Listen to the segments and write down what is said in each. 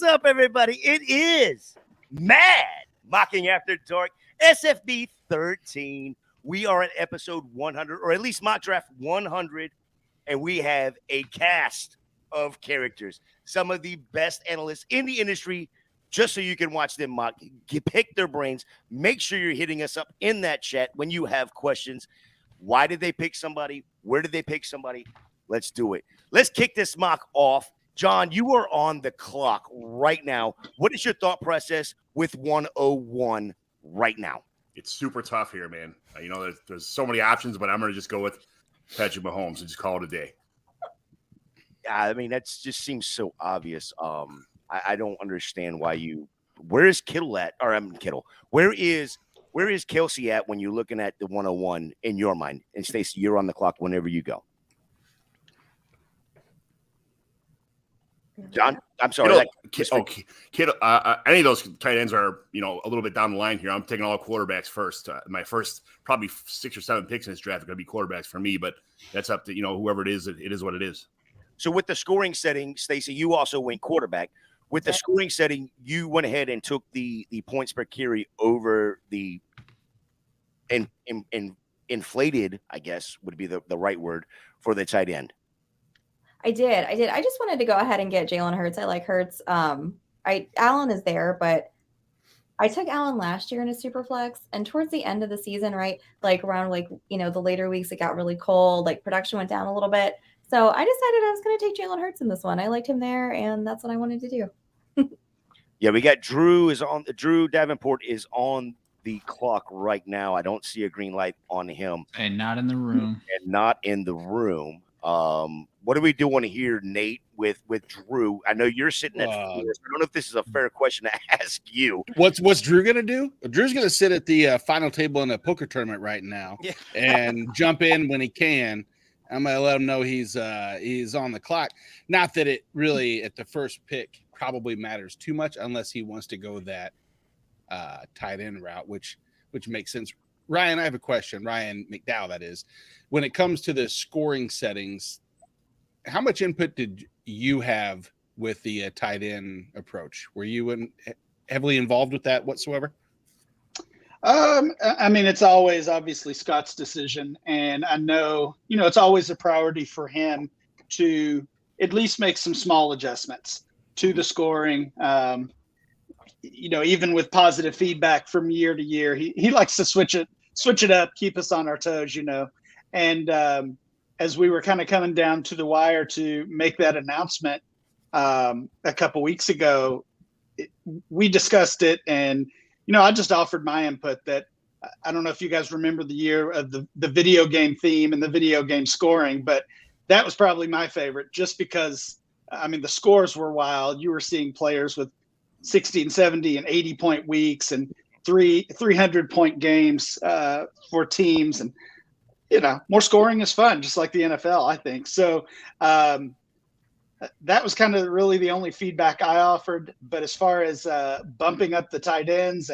up, everybody? It is Mad Mocking After Dark, SFB 13. We are at episode 100, or at least mock draft 100, and we have a cast of characters, some of the best analysts in the industry, just so you can watch them mock, pick their brains. Make sure you're hitting us up in that chat when you have questions. Why did they pick somebody? Where did they pick somebody? Let's do it. Let's kick this mock off. John, you are on the clock right now. What is your thought process with 101 right now? It's super tough here, man. You know, there's so many options, but I'm going to just go with Patrick Mahomes and just call it a day. I mean, that just seems so obvious. I don't understand why you. Where is Kittle at? Or I'm Kittle. Where is Kelsey at when you're looking at the 101 in your mind? And Stacey, you're on the clock whenever you go. John, I'm sorry. Kittle, any of those tight ends are, you know, a little bit down the line here. I'm taking all quarterbacks first. My first probably 6 or 7 picks in this draft are going to be quarterbacks for me, but that's up to, you know, whoever it is what it is. So with the scoring setting, Stacey, you also went quarterback. With the scoring setting, you went ahead and took the points per carry over the inflated, I guess would be the right word, for the tight end. I did. I just wanted to go ahead and get Jalen Hurts. I like Hurts. Allen is there, but I took Allen last year in a super flex, and towards the end of the season, right, like around the later weeks, it got really cold. Like production went down a little bit, so I decided I was going to take Jalen Hurts in this one. I liked him there, and that's what I wanted to do. Yeah, we got Drew Davenport is on the clock right now. I don't see a green light on him, and not in the room. What are we doing here, Nate, with Drew? I know you're sitting at 4. I don't know if this is a fair question to ask you. What's Drew going to do? Drew's going to sit at the final table in a poker tournament right now and jump in when he can. I'm going to let him know he's on the clock. Not that it really, at the first pick, probably matters too much unless he wants to go that tight end route, which makes sense. Ryan, I have a question. Ryan McDowell, that is. When it comes to the scoring settings, how much input did you have with the tight end approach? Were you heavily involved with that whatsoever? I mean, it's always obviously Scott's decision. And I know, it's always a priority for him to at least make some small adjustments to the scoring. Even with positive feedback from year to year, he likes to switch it up, keep us on our toes, And as we were kind of coming down to the wire to make that announcement a couple weeks ago, we discussed it. And, I just offered my input that I don't know if you guys remember the year of the video game theme and the video game scoring, but that was probably my favorite just because, the scores were wild. You were seeing players with 60 and 70 and 80-point weeks and 300-point games for teams. And, more scoring is fun, just like the NFL, I think. So that was kind of really the only feedback I offered. But as far as bumping up the tight ends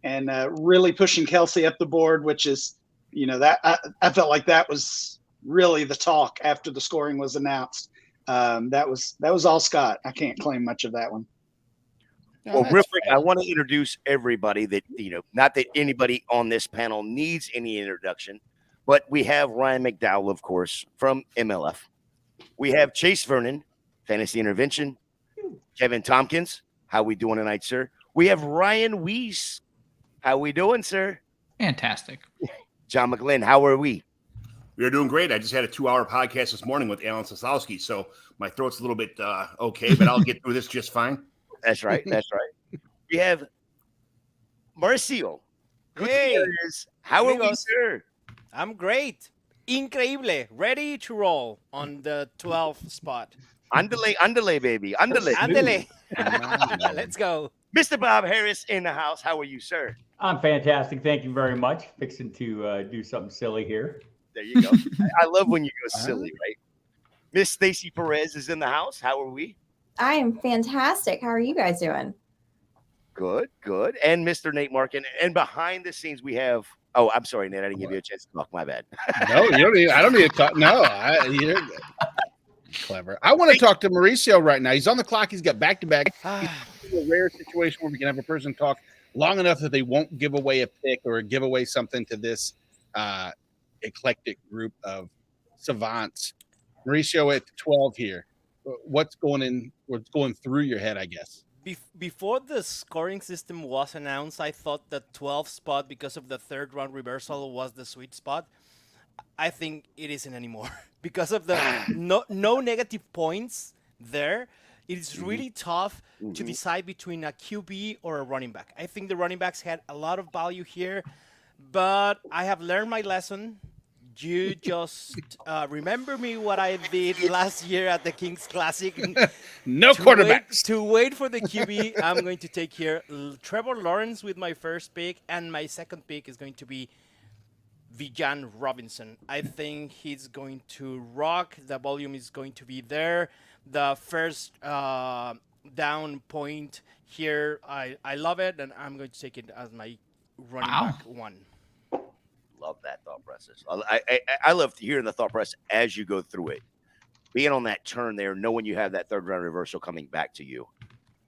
and really pushing Kelsey up the board, which is, that I felt like that was really the talk after the scoring was announced. That was all Scott. I can't claim much of that one. Well, real quick, I want to introduce everybody that, not that anybody on this panel needs any introduction, but we have Ryan McDowell, of course, from MLF. We have Chase Vernon, Fantasy Intervention. Kevin Tompkins, how we doing tonight, sir? We have Ryan Weiss. How we doing, sir? Fantastic. John McGlynn, how are we? We are doing great. I just had a 2-hour podcast this morning with Alan Soslowski, so my throat's a little bit okay, but I'll get through this just fine. That's right. We have Marcio. Hey, how are we, sir? I'm great. Increíble. Ready to roll on the 12th spot. Andale, baby. Andale. Let's go. Mr. Bob Harris in the house. How are you, sir? I'm fantastic. Thank you very much. Fixing to do something silly here. There you go. I love when you go silly, right? Miss Stacey Perez is in the house. How are we? I am fantastic. How are you guys doing? Good. And Mr. Nate Markin. And behind the scenes, we have. Oh, I'm sorry, Nate. I didn't give you a chance to talk. My bad. No, I don't need to talk. No, you're clever. I want to talk to Mauricio right now. He's on the clock. He's got back-to-back. a rare situation where we can have a person talk long enough that they won't give away a pick or give away something to this eclectic group of savants. Mauricio at 12 here. What's going through your head, I guess? Before the scoring system was announced, I thought the 12th spot, because of the third round reversal, was the sweet spot. I think it isn't anymore because of the no negative points there. It is really tough to decide between a QB or a running back. I think the running backs had a lot of value here, but I have learned my lesson. You just remember me what I did last year at the Kings Classic. No quarterbacks. To wait for the QB, I'm going to take here Trevor Lawrence with my first pick, and my second pick is going to be Bijan Robinson. I think he's going to rock. The volume is going to be there. The first down point here, I love it, and I'm going to take it as my running back one. Love that thought process. I love hearing the thought process as you go through it. Being on that turn there, knowing you have that third round reversal coming back to you.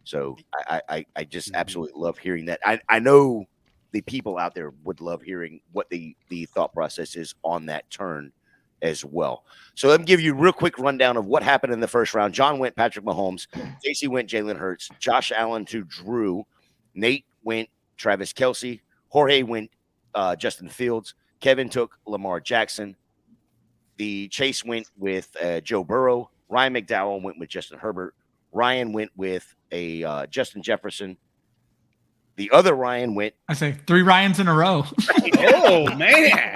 So I just absolutely love hearing that. I know the people out there would love hearing what the thought process is on that turn as well. So let me give you a real quick rundown of what happened in the first round. John went Patrick Mahomes. Casey went Jalen Hurts. Josh Allen to Drew. Nate went Travis Kelce. Jorge went Justin Fields. Kevin took Lamar Jackson. The Chase went with Joe Burrow. Ryan McDowell went with Justin Herbert. Ryan went with a Justin Jefferson. The other Ryan went. I say 3 Ryans in a row. Oh man!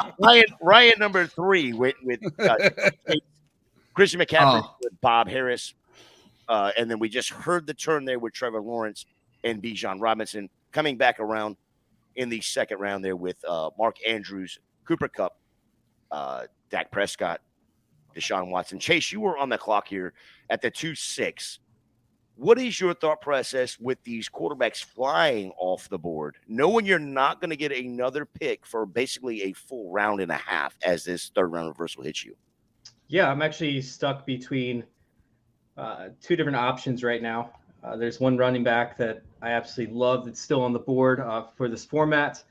Ryan number 3 went with Christian McCaffrey with Bob Harris, and then we just heard the turn there with Trevor Lawrence and Bijan Robinson coming back around in the second round there with Mark Andrews, Cooper Kupp, Dak Prescott, Deshaun Watson. Chase, you were on the clock here at the 2-6. What is your thought process with these quarterbacks flying off the board, knowing you're not going to get another pick for basically a full round and a half as this third round reversal hits you? Yeah, I'm actually stuck between 2 different options right now. There's one running back that I absolutely love that's still on the board for this format.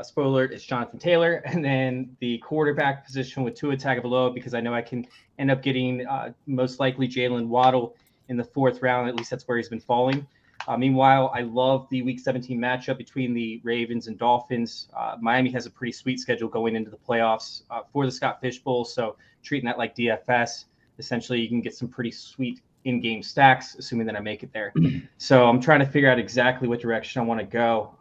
Spoiler alert, it's Jonathan Taylor. And then the quarterback position with Tua Tagovailoa, because I know I can end up getting most likely Jalen Waddle in the 4th round. At least that's where he's been falling. Meanwhile, I love the Week 17 matchup between the Ravens and Dolphins. Miami has a pretty sweet schedule going into the playoffs for the Scott Fish Bowl, so treating that like DFS. Essentially, you can get some pretty sweet in-game stacks, assuming that I make it there. So I'm trying to figure out exactly what direction I want to go.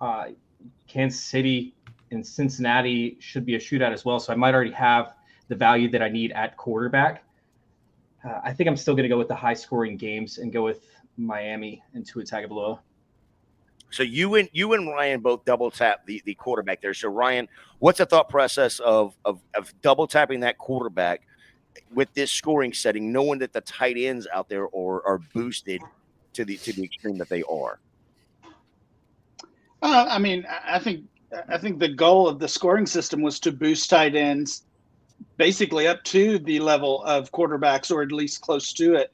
Kansas City and Cincinnati should be a shootout as well, so I might already have the value that I need at quarterback. I think I'm still going to go with the high-scoring games and go with Miami and Tua Tagovailoa. So you and Ryan both double tap the quarterback there. So Ryan, what's the thought process of double tapping that quarterback with this scoring setting, knowing that the tight ends out there are boosted to the extreme that they are? I mean, I think the goal of the scoring system was to boost tight ends basically up to the level of quarterbacks, or at least close to it,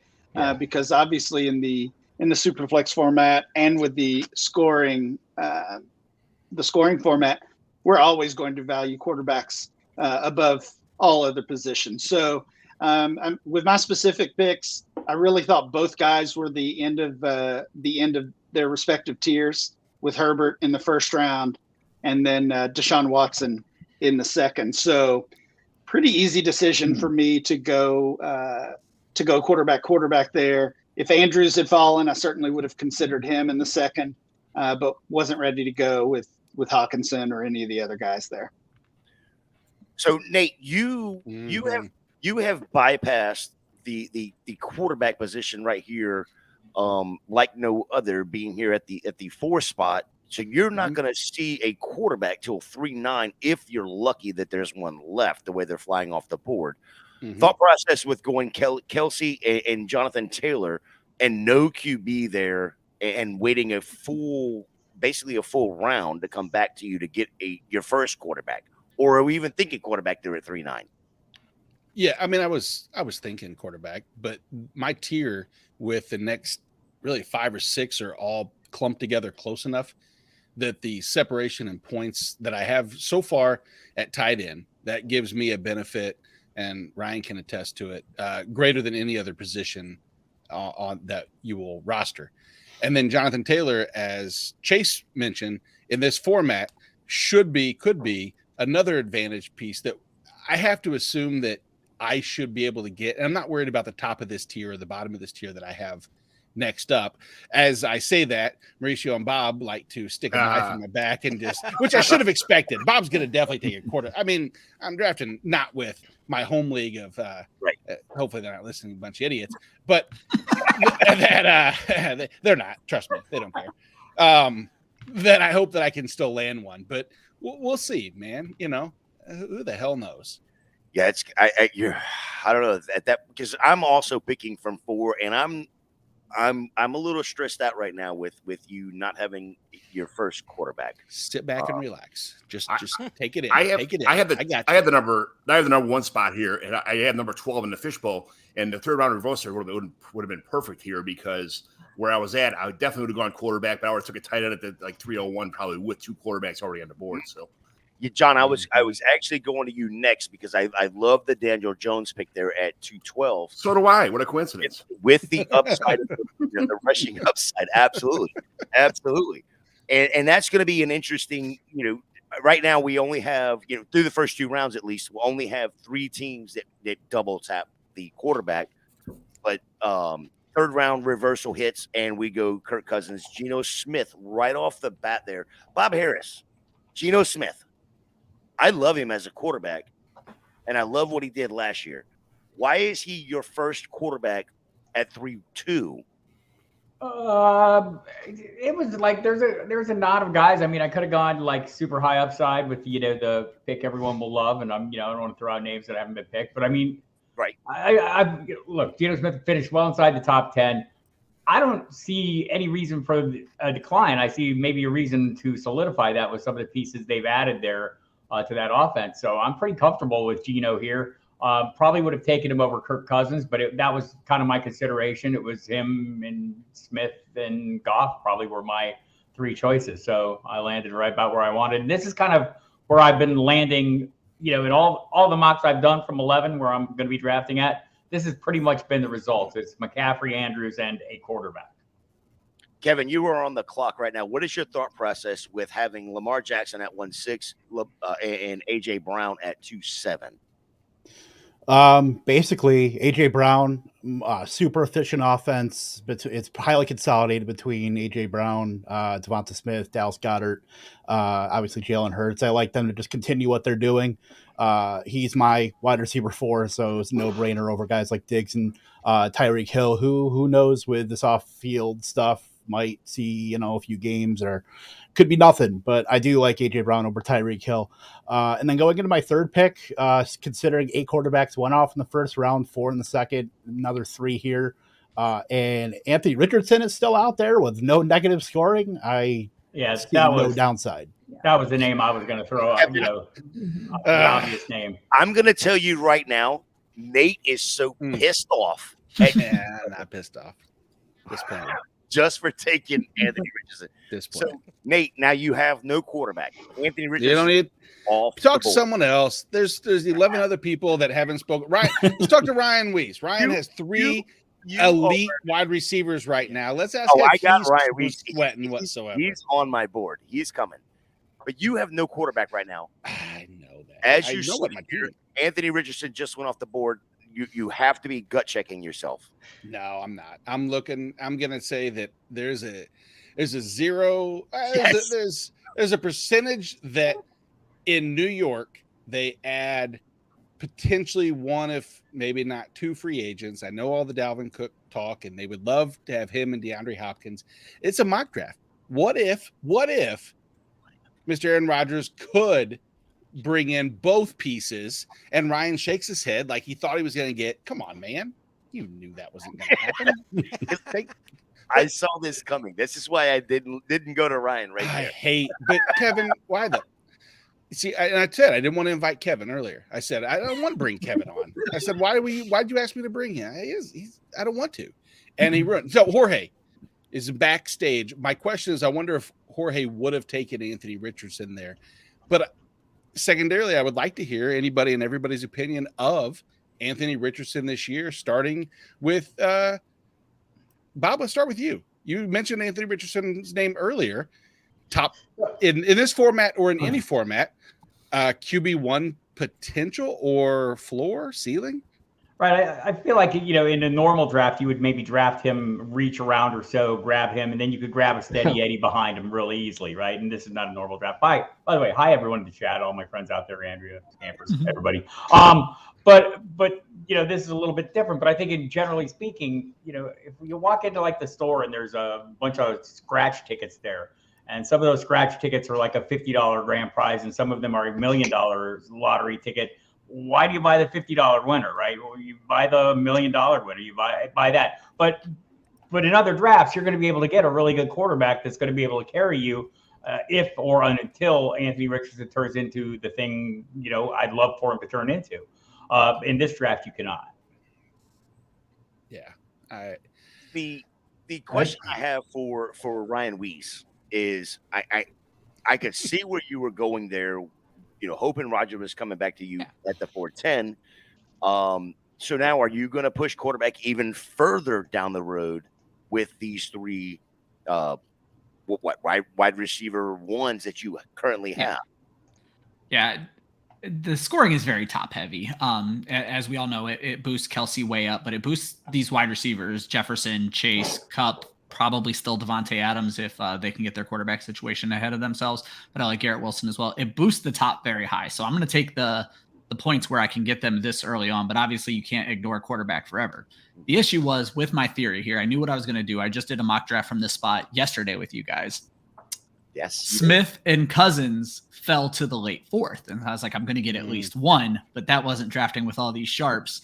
because obviously in the Superflex format and with the scoring format, we're always going to value quarterbacks above all other positions. So with my specific picks, I really thought both guys were the end of their respective tiers, with Herbert in the first round and then Deshaun Watson in the second. So pretty easy decision for me to go quarterback there. If Andrews had fallen, I certainly would have considered him in the second, but wasn't ready to go with Hawkinson or any of the other guys there. So Nate, you have bypassed the quarterback position right here, like no other, being here at the 4 spot. So you're not going to see a quarterback till 3-9 if you're lucky that there's one left, the way they're flying off the board. Thought process with going Kelce and Jonathan Taylor and no QB there and waiting basically a full round to come back to you to get your first quarterback, or are we even thinking quarterback there at 3-9? Yeah, I mean, I was thinking quarterback, but my tier with the next really 5 or 6 are all clumped together close enough that the separation in points that I have so far at tight end, that gives me a benefit, and Ryan can attest to it, greater than any other position on that you will roster. And then Jonathan Taylor, as Chase mentioned, in this format could be another advantage piece that I have to assume that I should be able to get. And I'm not worried about the top of this tier or the bottom of this tier that I have next up. As I say that, Mauricio and Bob like to stick a knife in my back and just, which I should have expected. Bob's going to definitely take a quarter. I mean, I'm drafting not with my home league of, hopefully they're not listening, a bunch of idiots, but that they're not. Trust me, they don't care. Then I hope that I can still land one, but we'll see, man. You know, who the hell knows? Yeah, it's I don't know that because I'm also picking from 4, and I'm a little stressed out right now with you not having your first quarterback. Sit back and relax. Just take it in. I have the number 1 spot here, and I have number 12 in the fishbowl. And the third round reverser would have been perfect here, because where I was at, I definitely would have gone quarterback, but I would have took a tight end at the 301, probably with 2 quarterbacks already on the board. So. Yeah, John, I was actually going to you next because I love the Daniel Jones pick there at 212. So do I. What a coincidence! With the upside of the rushing upside, absolutely, and that's going to be an interesting. Right now we only have through the first 2 rounds at least, we'll only have 3 teams that double tap the quarterback, but third round reversal hits and we go Kirk Cousins, Geno Smith right off the bat there, Bob Harris, Geno Smith. I love him as a quarterback, and I love what he did last year. Why is he your first quarterback at 3-2? It was like there was a lot of guys. I mean, I could have gone like super high upside with the pick everyone will love, and I don't want to throw out names that haven't been picked, but I mean, right? I look, Geno Smith finished well inside the top 10. I don't see any reason for a decline. I see maybe a reason to solidify that with some of the pieces they've added there to that offense. So I'm pretty comfortable with Geno here. Probably would have taken him over Kirk Cousins, but that was kind of my consideration. It was him and Smith and Goff probably were my 3 choices. So I landed right about where I wanted. And this is kind of where I've been landing, in all the mocks I've done from 11 where I'm going to be drafting at. This has pretty much been the results. It's McCaffrey, Andrews, and a quarterback. Kevin, you are on the clock right now. What is your thought process with having Lamar Jackson at 1.6 and A.J. Brown at 2.7? Basically, A.J. Brown, super efficient offense, but it's highly consolidated between A.J. Brown, Devonta Smith, Dallas Goedert, obviously Jalen Hurts. I like them to just continue what they're doing. He's my wide receiver 4, so it's a no-brainer over guys like Diggs and Tyreek Hill, who knows with this off-field stuff might see a few games or could be nothing, but I do like A.J. Brown over Tyreek Hill. And then going into my third pick, considering 8 quarterbacks, 1 off in the first round, 4 in the second, another 3 here. And Anthony Richardson is still out there with no negative scoring. I see no downside. That was the name I was going to throw out, the obvious name. I'm going to tell you right now, Nate is so pissed off. Not pissed off. Disappointed. Just for taking Anthony Richardson. So, Nate, now you have no quarterback. Anthony Richardson. You don't need talk to someone else. There's 11 other people that haven't spoken. Right. Let's talk to Ryan Weiss. Ryan has 3 elite wide receivers right now. Let's ask I got Ryan Weiss sweating whatsoever. He's on my board. He's coming. But you have no quarterback right now. I know that. As you know what my Anthony Richardson just went off the board. You have to be gut checking yourself. No, I'm not. I'm looking. I'm gonna say that there's a zero. There's a percentage that in New York they add potentially 1, if maybe not 2 free agents. I know all the Dalvin Cook talk, and they would love to have him and DeAndre Hopkins. It's a mock draft. What if Mr. Aaron Rodgers could bring in both pieces, and Ryan shakes his head like he thought he was going to get? Come on, man. You knew that wasn't going to happen. I saw this coming. This is why I didn't go to Ryan right there. But Kevin, why though? See, I said I didn't want to invite Kevin earlier. I said I don't want to bring Kevin on. I said, why'd you ask me to bring him? I don't want to. And he ruined. So Jorge, is backstage. My question is, I wonder if Jorge would have taken Anthony Richardson there. But secondarily, I would like to hear anybody and everybody's opinion of Anthony Richardson this year, starting with Bob. Let's start with you. You mentioned Anthony Richardson's name earlier. Top in this format or in any format, QB1 potential or floor ceiling? Right. I feel like, in a normal draft, you would maybe draft him, reach around or so, grab him, and then you could grab a steady Eddie behind him really easily, right? And this is not a normal draft. By the way, hi everyone in the chat, all my friends out there, Andrea, Campers, everybody. But this is a little bit different. But I think, generally speaking, if you walk into like the store and there's a bunch of scratch tickets there, and some of those scratch tickets are like a $50 grand prize, and some of them are $1 million lottery ticket. Why do you buy the $50 winner, right? Well, you buy the $1 million winner. You buy that. But in other drafts, you're going to be able to get a really good quarterback that's going to be able to carry you if or until Anthony Richardson turns into the thing I'd love for him to turn into. In this draft, you cannot. Yeah. The question I have for Ryan Weiss is I could see where you were going there, hoping Roger was coming back to you at the 410. So now are you going to push quarterback even further down the road with these three wide receiver ones that you currently have? Yeah. The scoring is very top heavy. As we all know, it boosts Kelsey way up, but it boosts these wide receivers, Jefferson, Chase, Kupp, probably still Devontae Adams if they can get their quarterback situation ahead of themselves. But I like Garrett Wilson as well. It boosts the top very high. So I'm going to take the points where I can get them this early on. But obviously you can't ignore quarterback forever. The issue was with my theory here. I knew what I was going to do. I just did a mock draft from this spot yesterday with you guys. Yes. Smith and Cousins fell to the late fourth. And I was like, I'm going to get at least one. But that wasn't drafting with all these sharps.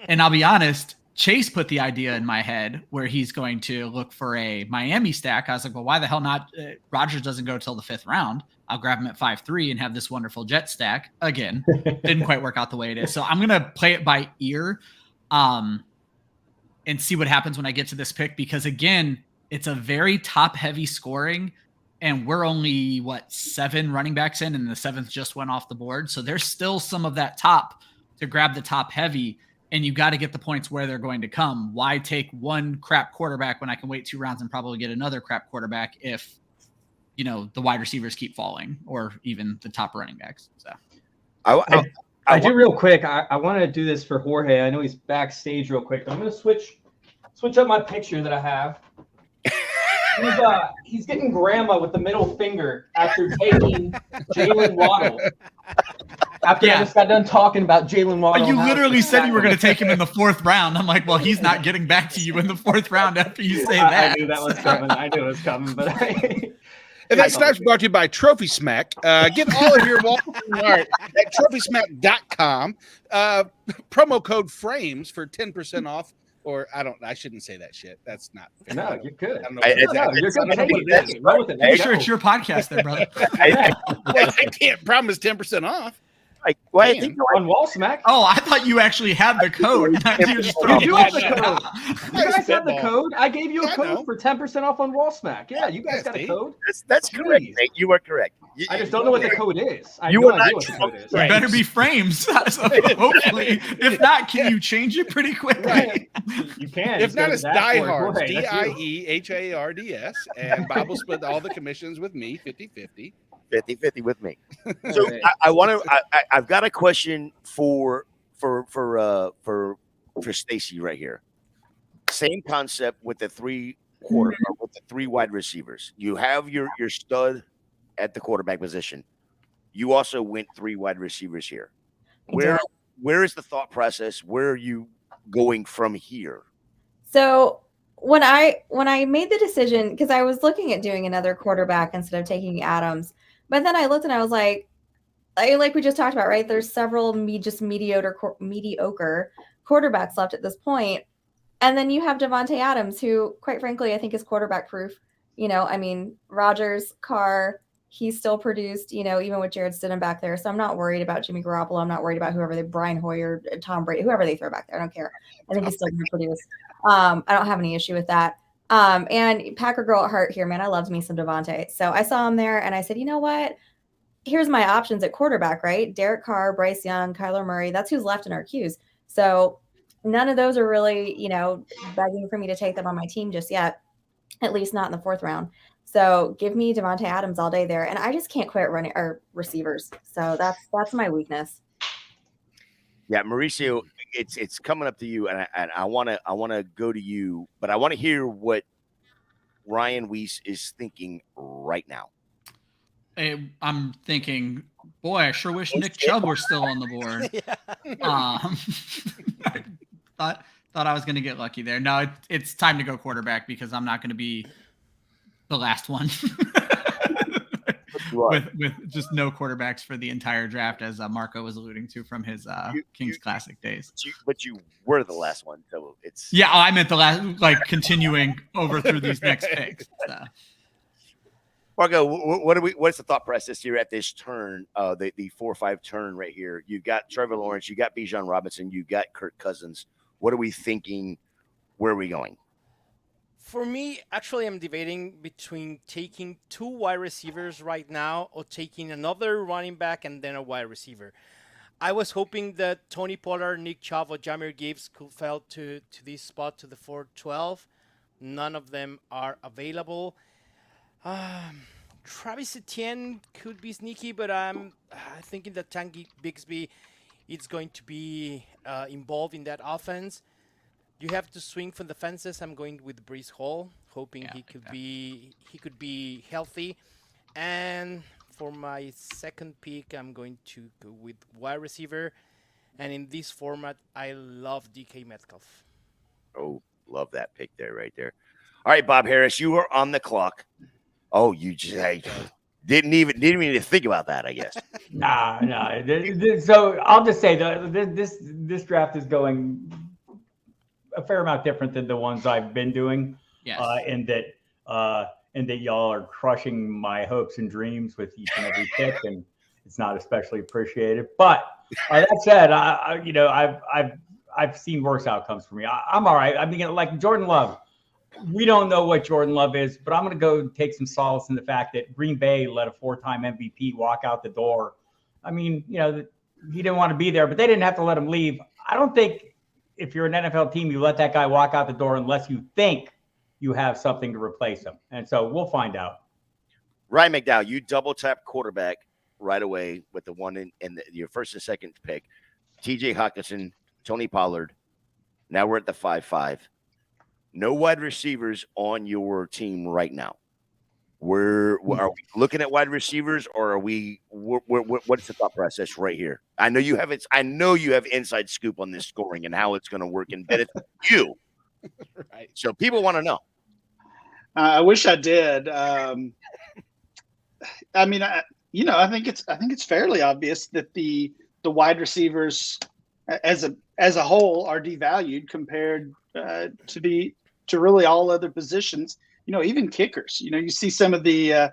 And I'll be honest, Chase put the idea in my head where he's going to look for a Miami stack. I was like, well, why the hell not? Rodgers doesn't go till the 5th round. I'll grab him at 5-3 and have this wonderful jet stack. Again, didn't quite work out the way it is. So I'm going to play it by ear and see what happens when I get to this pick. Because again, it's a very top heavy scoring and we're only 7 running backs in and the 7th just went off the board. So there's still some of that top to grab the top heavy. And you got to get the points where they're going to come. Why take one crap quarterback when I can wait 2 rounds and probably get another crap quarterback if, the wide receivers keep falling or even the top running backs. So I do real quick. I want to do this for Jorge. I know he's backstage real quick. I'm going to switch up my picture that I have. He's getting grandma with the middle finger after taking Jalen Waddle. After I just got done talking about Jalen Waddle. You literally said you were going to take him in the 4th round. I'm like, well, he's not getting back to you in the 4th round after you say that. I knew that was coming. But And that snap's brought to you by Trophy Smack. Get all of your Walmart art at trophysmack.com. Promo code FRAMES for 10% off. Or I shouldn't say that shit. That's not fair. No, you're good. You're good. Run with it. Make sure it's your podcast there, brother. I can't promise 10% off. I think on Wall Smack. Oh, I thought you actually had the code. You just you do have the code. You guys have the code. I gave you a code for 10% off on Wall Smack. Yeah, you guys got a code. That's correct, Nate. You are correct. I just don't know what the code is. You are not. It better be frames. So hopefully, if not, can you change it pretty quickly? Right. You can. If not, it's Diehards, DIEHARDS, and Bob will split all the commissions with me, 50-50. 50-50 with me. So I want to. I've got a question for Stacy right here. Same concept with the 3 wide receivers. You have your stud at the quarterback position. You also went 3 wide receivers here. Where is the thought process? Where are you going from here? So when I made the decision, because I was looking at doing another quarterback instead of taking Adams, but then I looked and I was like we just talked about, right? There's several mediocre quarterbacks left at this point. And then you have Devontae Adams, who, quite frankly, I think is quarterback proof. Rodgers, Carr, he still produced, even with Jared Stidham back there. So I'm not worried about Jimmy Garoppolo. I'm not worried about Brian Hoyer, Tom Brady, whoever they throw back there. I don't care. I think he's still going to produce. I don't have any issue with that. And Packer girl at heart here, man. I loved me some Devontae. So I saw him there and I said, you know what? Here's my options at quarterback, right? Derek Carr, Bryce Young, Kyler Murray. That's who's left in our queues. So none of those are really, begging for me to take them on my team just yet, at least not in the 4th round. So give me Devontae Adams all day there. And I just can't quit running or receivers. So that's my weakness. Yeah, Mauricio, it's coming up to you, and I want to go to you, but I want to hear what Ryan Weiss is thinking right now. I'm thinking, boy, I sure wish Nick Chubb were still on the board. Thought I was going to get lucky there. No, it's time to go quarterback because I'm not going to be the last one with just no quarterbacks for the entire draft, as Marco was alluding to from his Kings Classic days. But you were the last one, so it's I meant the last, continuing over through these next picks. So. Marco, what's the thought process here at this turn, the 4-5 turn right here? You've got Trevor Lawrence, you got Bijan Robinson, you got Kirk Cousins. What are we thinking? Where are we going? For me, actually, I'm debating between taking 2 wide receivers right now or taking another running back and then a wide receiver. I was hoping that Tony Pollard, Nick Chubb, or Jahmyr Gibbs could fall to this spot, to the 4-12. None of them are available. Travis Etienne could be sneaky, but I'm thinking that Tanguy Bigsby is going to be involved in that offense. You have to swing for the fences. I'm going with Breece Hall, hoping he could be healthy. And for my second pick, I'm going to go with wide receiver. And in this format, I love DK Metcalf. Oh, love that pick there, right there. All right, Bob Harris, you are on the clock. Oh, you just didn't even need to think about that, I guess. No. So I'll just say this draft is going a fair amount different than the ones I've been doing. Yes. In that y'all are crushing my hopes and dreams with each and every pick, and it's not especially appreciated. But that said, I've seen worse outcomes for me. I'm all right. I mean, like Jordan Love. We don't know what Jordan Love is, but I'm going to go take some solace in the fact that Green Bay let a 4-time MVP walk out the door. I mean, he didn't want to be there, but they didn't have to let him leave. I don't think if you're an NFL team, you let that guy walk out the door unless you think you have something to replace him. And so we'll find out. Ryan McDowell, you double tap quarterback right away with the one in your first and second pick. TJ Hawkinson, Tony Pollard. Now we're at the 5-5. No wide receivers on your team right now. Are we looking at wide receivers, or are we? What's the thought process right here? I know you have it. I know you have inside scoop on this scoring and how it's going to work, and bet it's you. Right. So people want to know. I wish I did. I think it's fairly obvious that the wide receivers as a whole are devalued compared to really all other positions. Even kickers. You see some of the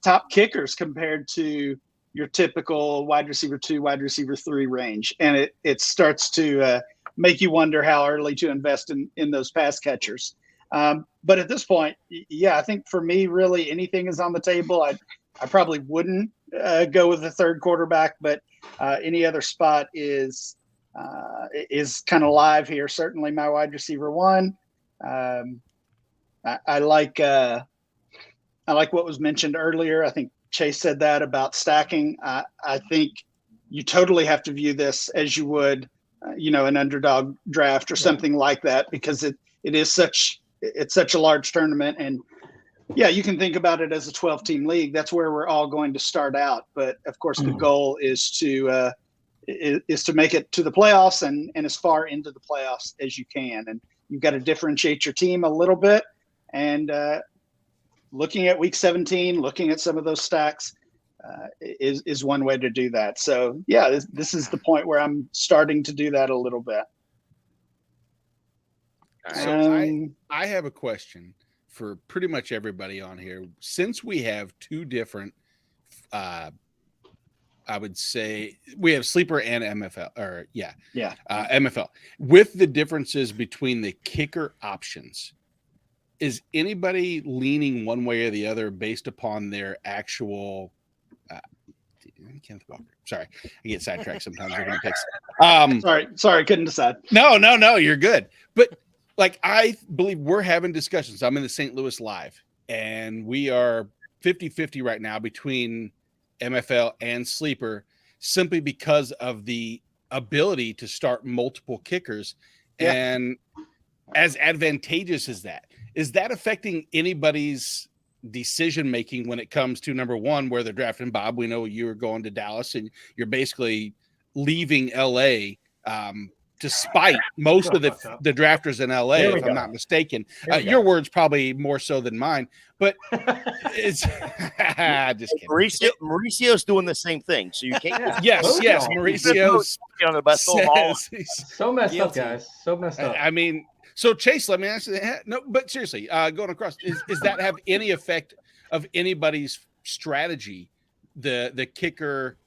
top kickers compared to your typical wide receiver 2, wide receiver 3 range, and it starts to make you wonder how early to invest in those pass catchers. But at this point, I think for me, really anything is on the table. I probably wouldn't go with the third quarterback, but any other spot is kind of live here. Certainly my wide receiver 1. I like what was mentioned earlier. I think Chase said that about stacking. I think you totally have to view this as you would, an underdog draft or something like that, because it's such a large tournament. And you can think about it as a 12-team league. That's where we're all going to start out. But of course, the goal is to make it to the playoffs and as far into the playoffs as you can. And you've got to differentiate your team a little bit. And looking at week 17, looking at some of those stacks is one way to do that. So, this is the point where I'm starting to do that a little bit. So I have a question for pretty much everybody on here. Since we have two different, I would say we have sleeper and MFL, MFL. With the differences between the kicker options, is anybody leaning one way or the other based upon their actual Kenneth Walker? Sorry, I get sidetracked sometimes looking at picks. Sorry, couldn't decide. No, you're good. But like, I believe we're having discussions. I'm in the St. Louis Live, and we are 50-50 right now between MFL and Sleeper, simply because of the ability to start multiple kickers. Yeah. And as advantageous as that, is that affecting anybody's decision making when it comes to, number one, where they're drafting? Bob, we know you were going to Dallas and you're basically leaving LA, despite most of the drafters in LA, if I'm not mistaken. Your words probably more so than mine, but it's just kidding. Mauricio's doing the same thing, so you can't. Yes, Mauricio's on the best of all. So messed up, guys. So messed up. I mean, so Chase, let me ask you that. No, but seriously, going across, is that have any effect of anybody's strategy, the kicker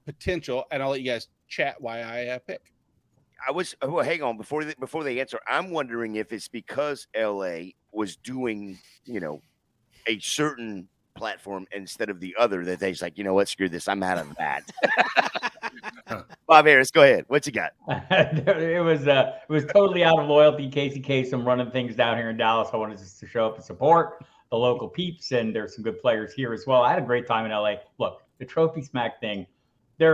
potential? And I'll let you guys chat why I pick. Hang on before they answer. I'm wondering if it's because LA was doing, a certain platform instead of the other, that they's like, you know what, screw this, I'm out of that. Bob Harris, go ahead. What you got? It was totally out of loyalty. Casey Kasem running things down here in Dallas. I wanted just to show up and support the local peeps, and there's some good players here as well. I had a great time in LA. Look, the Trophy Smack thing, it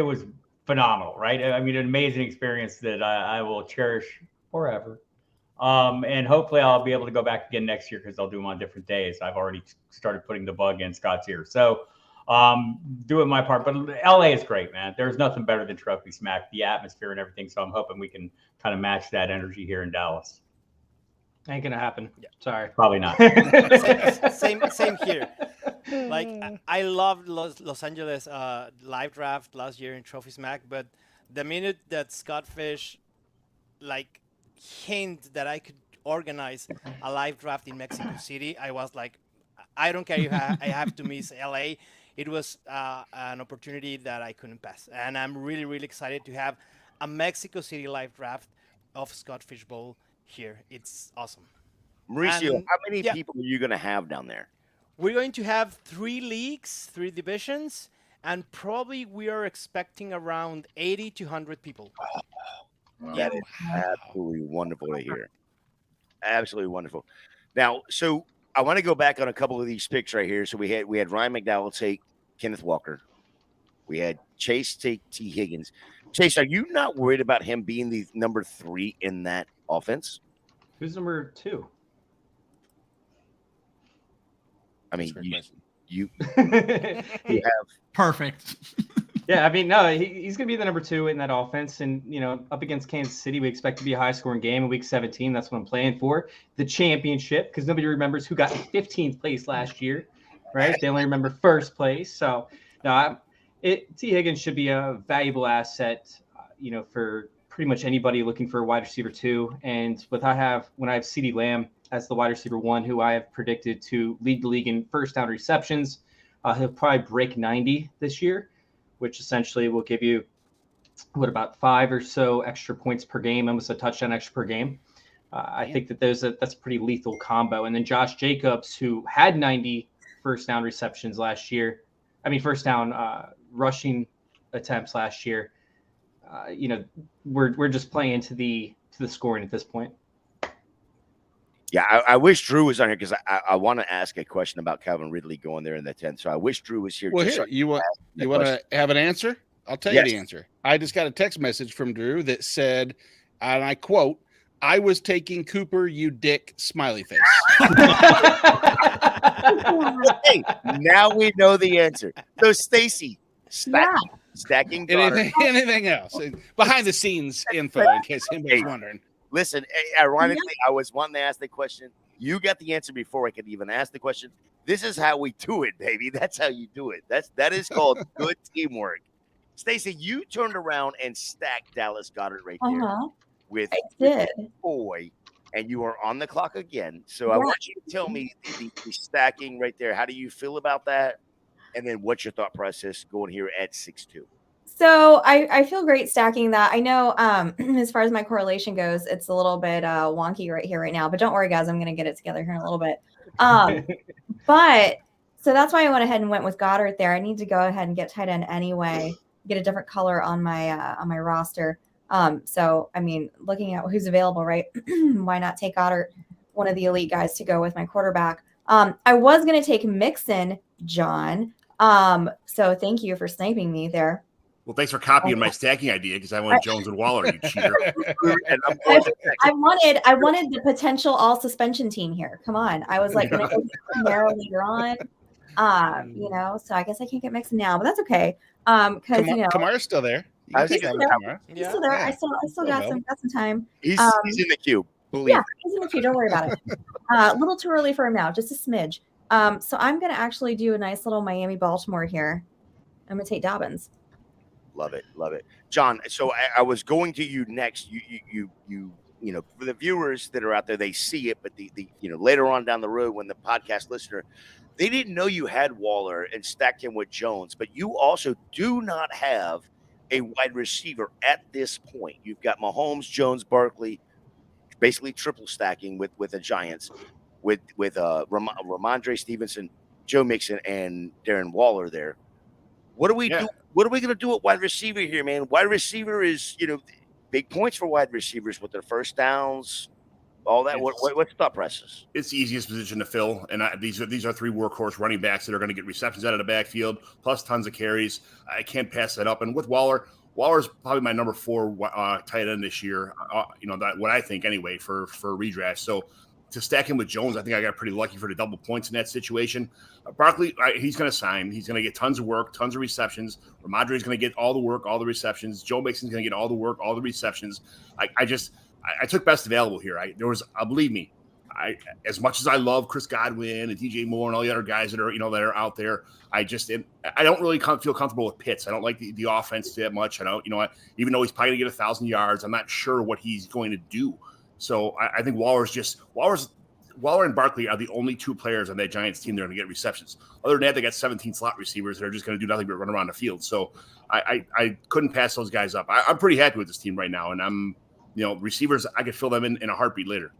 was phenomenal, right? I mean, an amazing experience that I will cherish forever. And hopefully I'll be able to go back again next year, because I'll do them on different days. I've already started putting the bug in Scott's ear. So doing my part. But LA is great, man. There's nothing better than Trophy Smack, the atmosphere and everything. So I'm hoping we can kind of match that energy here in Dallas. Ain't gonna happen. Yeah. Sorry. Probably not. Same here. Like, I loved Los Angeles live draft last year in Trophy Smack, but the minute that Scott Fish hint that I could organize a live draft in Mexico City, I was like, I don't care if I have to miss LA. It was an opportunity that I couldn't pass, and I'm really, really excited to have a Mexico City live draft of Scott Fish Bowl here. It's awesome. Mauricio, how many people are you going to have down there? We're going to have 3 leagues, 3 divisions, and probably we are expecting around 80 to 100 people. That is absolutely wonderful to hear. Absolutely wonderful. Now, so I want to go back on a couple of these picks right here. So we had Ryan McDowell take Kenneth Walker. We had Chase take T. Higgins. Chase, are you not worried about him being the number 3 in that offense? Who's number 2? I mean, you have perfect. Yeah, I mean, no, he's going to be the number 2 in that offense. And, up against Kansas City, we expect to be a high-scoring game in Week 17. That's what I'm playing for. The championship, because nobody remembers who got 15th place last year, right? They only remember first place. So, no, T. Higgins should be a valuable asset, for pretty much anybody looking for a wide receiver 2. And when I have CeeDee Lamb as the wide receiver 1, who I have predicted to lead the league in first down receptions, he'll probably break 90 this year, which essentially will give you, about 5 or so extra points per game, almost a touchdown extra per game. I think that that's a pretty lethal combo. And then Josh Jacobs, who had 90 first down receptions last year, first down rushing attempts last year. We're just playing into the scoring at this point. Yeah, I wish Drew was on here, because I want to ask a question about Calvin Ridley going there in the 10th. So I wish Drew was here. Well, here, you want to have an answer? I'll tell you the answer. I just got a text message from Drew that said, and I quote, "I was taking Cooper, you dick," smiley face. Hey, now we know the answer. So Stacy, stacking anything else? Behind the scenes info, in case anybody's wondering. Listen, ironically, I was wanting to ask the question. You got the answer before I could even ask the question. This is how we do it, baby. That's how you do it. That is called good teamwork. Stacey, you turned around and stacked Dallas Goedert right there with boy, and you are on the clock again. So I want you to tell me the stacking right there. How do you feel about that? And then what's your thought process going here at 6-2? So I feel great stacking that. I know as far as my correlation goes, it's a little bit wonky right here right now, but don't worry guys, I'm going to get it together here in a little bit. But so that's why I went ahead and went with Goddard there. I need to go ahead and get tight end anyway, get a different color on my roster. So I mean, looking at who's available, right? Why not take Goddard, one of the elite guys, to go with my quarterback? I was going to take Mixon, John. So thank you for sniping me there. Well, thanks for copying my stacking idea because I went Jones and Waller, you cheater. I wanted the potential all suspension team here. Come on. I was like, going to go Camaro later on. You know, so I guess I can't get Mixon now, but that's okay. Because you know, Kamara's still there. I he's still there. Yeah. He's still there. I still got some time. He's in the queue. Believe Yeah, he's in the queue. Don't worry about it. A little too early for him now, just a smidge. So I'm going to actually do a nice little Miami Baltimore here. I'm going to take Dobbins. Love it, John. So I was going to you next. You know, for the viewers that are out there, they see it, but the you know, later on down the road when the podcast listener, they didn't know you had Waller and stacked him with Jones, but you also do not have a wide receiver at this point. You've got Mahomes, Jones, Barkley, basically triple stacking with the Giants, with Ramondre Stevenson, Joe Mixon, and Darren Waller there. What do we do? What are we going to do at wide receiver here, man? Wide receiver is, you know, big points for wide receivers with their first downs, all that. What's the thought process? It's the easiest position to fill, and these are three workhorse running backs that are going to get receptions out of the backfield, plus tons of carries. I can't pass that up. And with Waller's probably my number 4 tight end this year. You know, that what I think anyway for redraft. So to stack him with Jones, I think I got pretty lucky for the double points in that situation. Barkley, he's going to sign. He's going to get tons of work, tons of receptions. Ramondre is going to get all the work, all the receptions. Joe Mixon's going to get all the work, all the receptions. I took best available here. Believe me, as much as I love Chris Godwin and DJ Moore and all the other guys that are out there, I don't really feel comfortable with Pitts. I don't like the offense that much. I don't, even though he's probably going to get 1,000 yards, I'm not sure what he's going to do. So I think Waller and Barkley are the only 2 players on that Giants team that are going to get receptions. Other than that, they got 17 slot receivers that are just going to do nothing but run around the field. So I couldn't pass those guys up. I'm pretty happy with this team right now, and I'm, receivers, I could fill them in a heartbeat later.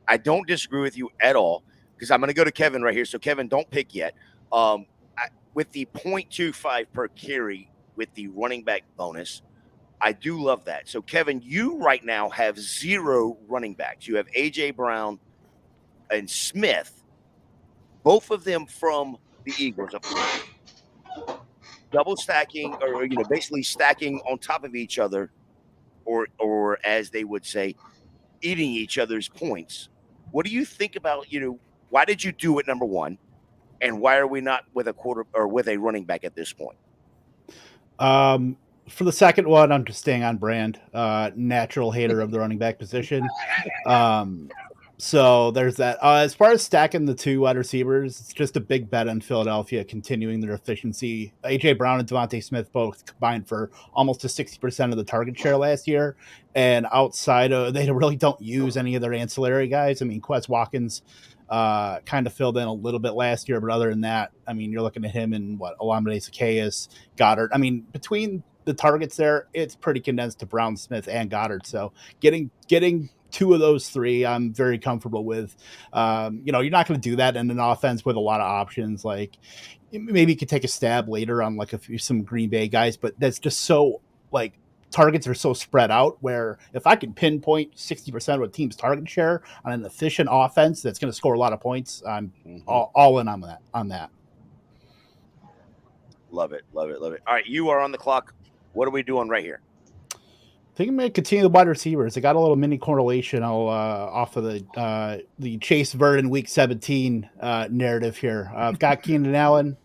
I don't disagree with you at all, because I'm going to go to Kevin right here. So Kevin, don't pick yet. With the 0.25 per carry with the running back bonus, I do love that. So Kevin, you right now have 0 running backs. You have AJ Brown and Smith, both of them from the Eagles. Double stacking, or basically stacking on top of each other, or as they would say, eating each other's points. What do you think about, why did you do it, number one, and why are we not with a quarter or with a running back at this point? For the second one, I'm just staying on brand. Natural hater of the running back position. So there's that. As far as stacking the 2 wide receivers, it's just a big bet on Philadelphia continuing their efficiency. AJ Brown and Devontae Smith both combined for almost to 60% of the target share last year. And outside of, they really don't use any of their ancillary guys. I mean, Quez Watkins kind of filled in a little bit last year, but other than that, I mean, you're looking at him and Olamide Zaccheaus, Goddard. I mean, between the targets there, it's pretty condensed to Brown, Smith, and Goddard. So getting 2 of those 3, I'm very comfortable with. You're not going to do that in an offense with a lot of options. Like maybe you could take a stab later on some Green Bay guys, but that's just so targets are so spread out where if I can pinpoint 60% of a team's target share on an efficient offense that's going to score a lot of points, I'm all in on that. Love it. All right, you are on the clock. What are we doing right here? I think I'm going to continue the wide receivers. I got a little mini correlation off of the Chase Verdon Week 17 narrative here. I've got Keenan Allen,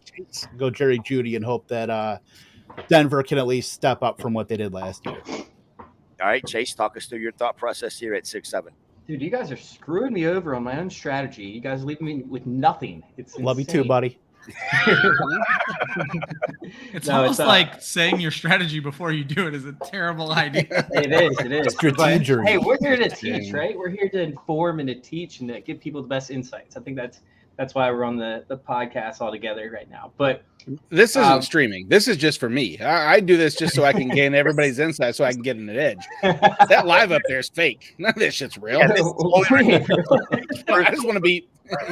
go Jerry Jeudy, and hope that Denver can at least step up from what they did last year. All right, Chase, talk us through your thought process here at 6-7. Dude, you guys are screwing me over on my own strategy. You guys leave me with nothing. It's love you too, buddy. It's almost like saying your strategy before you do it is a terrible idea. It is. Strategy. Hey, we're here to teach, right? We're here to inform and to teach and to give people the best insights. I think that's That's why we're on the podcast all together right now. But this isn't streaming. This is just for me. I do this just so I can gain everybody's insight, so I can get an edge. That live up there is fake. None of this shit's real. Yeah, this is totally I just want to beat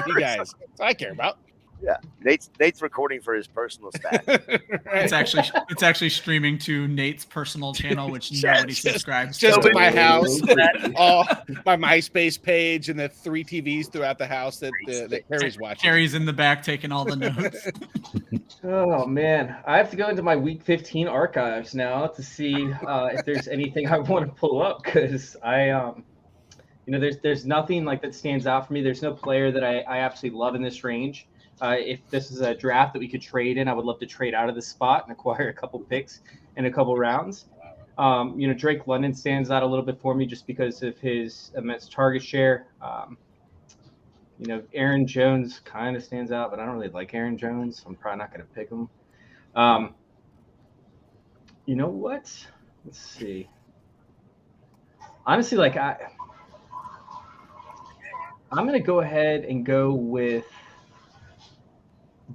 you guys. That's all I care about. Yeah, Nate's recording for his personal stat. It's actually streaming to Nate's personal channel, which nobody subscribes to. Just to my house, all my MySpace page, and the 3 TVs throughout the house that Carrie's watching. Carrie's in the back taking all the notes. Oh man, I have to go into my Week 15 archives now to see if there's anything I want to pull up, because there's nothing like that stands out for me. There's no player that I absolutely love in this range. If this is a draft that we could trade in, I would love to trade out of this spot and acquire a couple picks in a couple rounds. Drake London stands out a little bit for me just because of his immense target share. Aaron Jones kind of stands out, but I don't really like Aaron Jones. So I'm probably not going to pick him. You know what? Let's see. Honestly, I'm going to go ahead and go with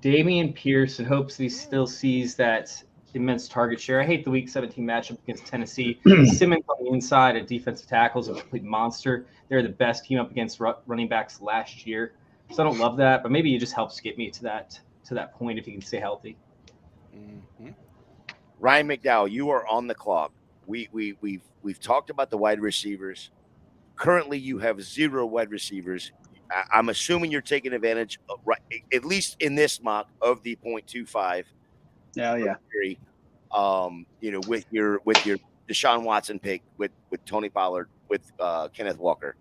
Dameon Pierce in hopes that he still sees that immense target share. I hate the Week 17 matchup against Tennessee. Simmons on the inside at defensive tackle is a complete monster. They're the best team up against running backs last year. So I don't love that, but maybe it just helps get me to that point if he can stay healthy. Mm-hmm. Ryan McDowell, you are on the clock. We've talked about the wide receivers. Currently, you have 0 wide receivers. I'm assuming you're taking advantage of, right, at least in this mock, of the 0.25. Yeah. With your Deshaun Watson pick, with Tony Pollard, with Kenneth Walker.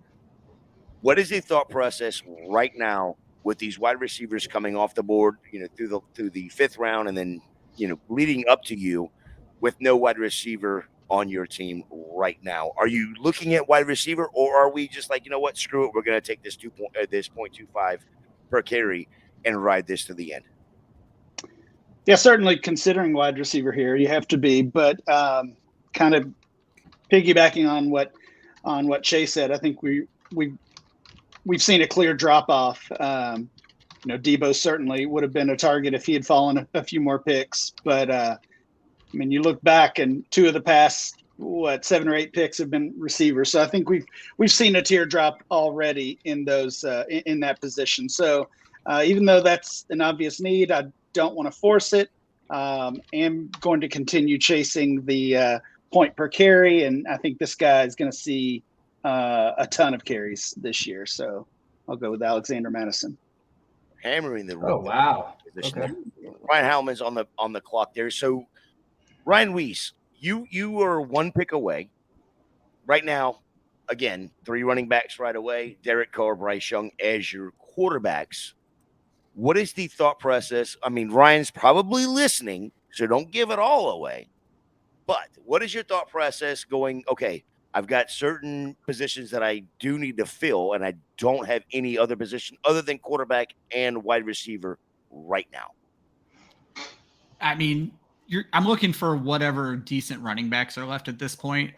What is the thought process right now with these wide receivers coming off the board, through the 5th round, and then leading up to you with no wide receiver on your team right now? Are you looking at wide receiver, or are we just like, what, screw it, we're going to take this 0.25 per carry and ride this to the end? Yeah, certainly considering wide receiver here, you have to be, but kind of piggybacking on what Chase said, I think we've seen a clear drop off. Debo certainly would have been a target if he had fallen a few more picks, but you look back and 2 of the past 7 or 8 picks have been receivers. So I think we've seen a teardrop already in those in that position. So even though that's an obvious need, I don't want to force it. Am going to continue chasing the point per carry, and I think this guy is going to see a ton of carries this year. So I'll go with Alexander Madison. Hammering the Oh wow! Okay. Ryan Howman's on the clock there. So Ryan Weiss, you are 1 pick away right now. Again, 3 running backs right away. Derek Carr, Bryce Young as your quarterbacks. What is the thought process? Ryan's probably listening, so don't give it all away. But what is your thought process going, okay, I've got certain positions that I do need to fill, and I don't have any other position other than quarterback and wide receiver right now? I'm looking for whatever decent running backs are left at this point.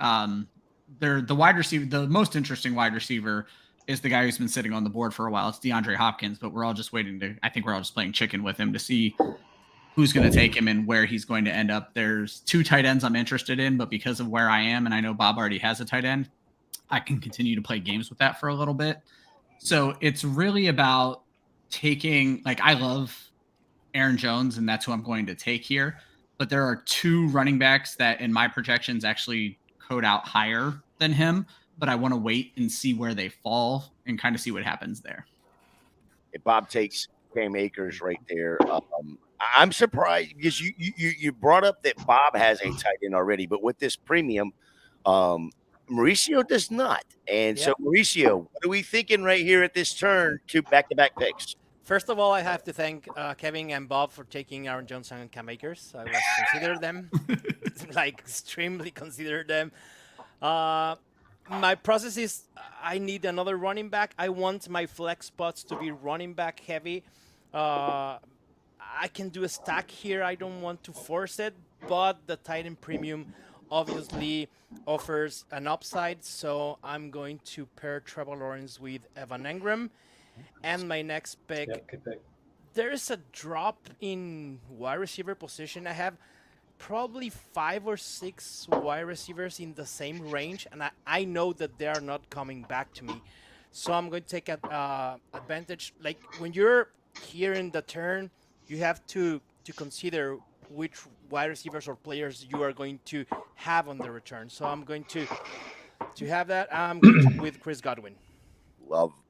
They're the wide receiver. The most interesting wide receiver is the guy who's been sitting on the board for a while. It's DeAndre Hopkins, but we're all just I think we're all just playing chicken with him to see who's going to take him and where he's going to end up. There's 2 tight ends I'm interested in, but because of where I am, and I know Bob already has a tight end, I can continue to play games with that for a little bit. So it's really about taking, I love Aaron Jones, and that's who I'm going to take here. But there are 2 running backs that in my projections actually code out higher than him, but I want to wait and see where they fall and kind of see what happens there. If Bob takes Cam Akers right there, I'm surprised because you brought up that Bob has a tight end already, but with this premium, Mauricio does not. And so, Mauricio, what are we thinking right here at this turn, 2 back-to-back picks? First of all, I have to thank Kevin and Bob for taking Aaron Jones and Cam Akers. I was considered them, extremely considered them. My process is I need another running back. I want my flex spots to be running back heavy. I can do a stack here. I don't want to force it, but the tight end premium obviously offers an upside. So I'm going to pair Trevor Lawrence with Evan Engram. and my next pick. Yep, good pick. There is a drop in wide receiver position. I have probably 5 or 6 wide receivers in the same range, and I know that they are not coming back to me. So I'm going to take advantage. Like when you're here in the turn, you have to consider which wide receivers or players you are going to have on the return. So I'm going to have that. I'm going to with Chris Godwin.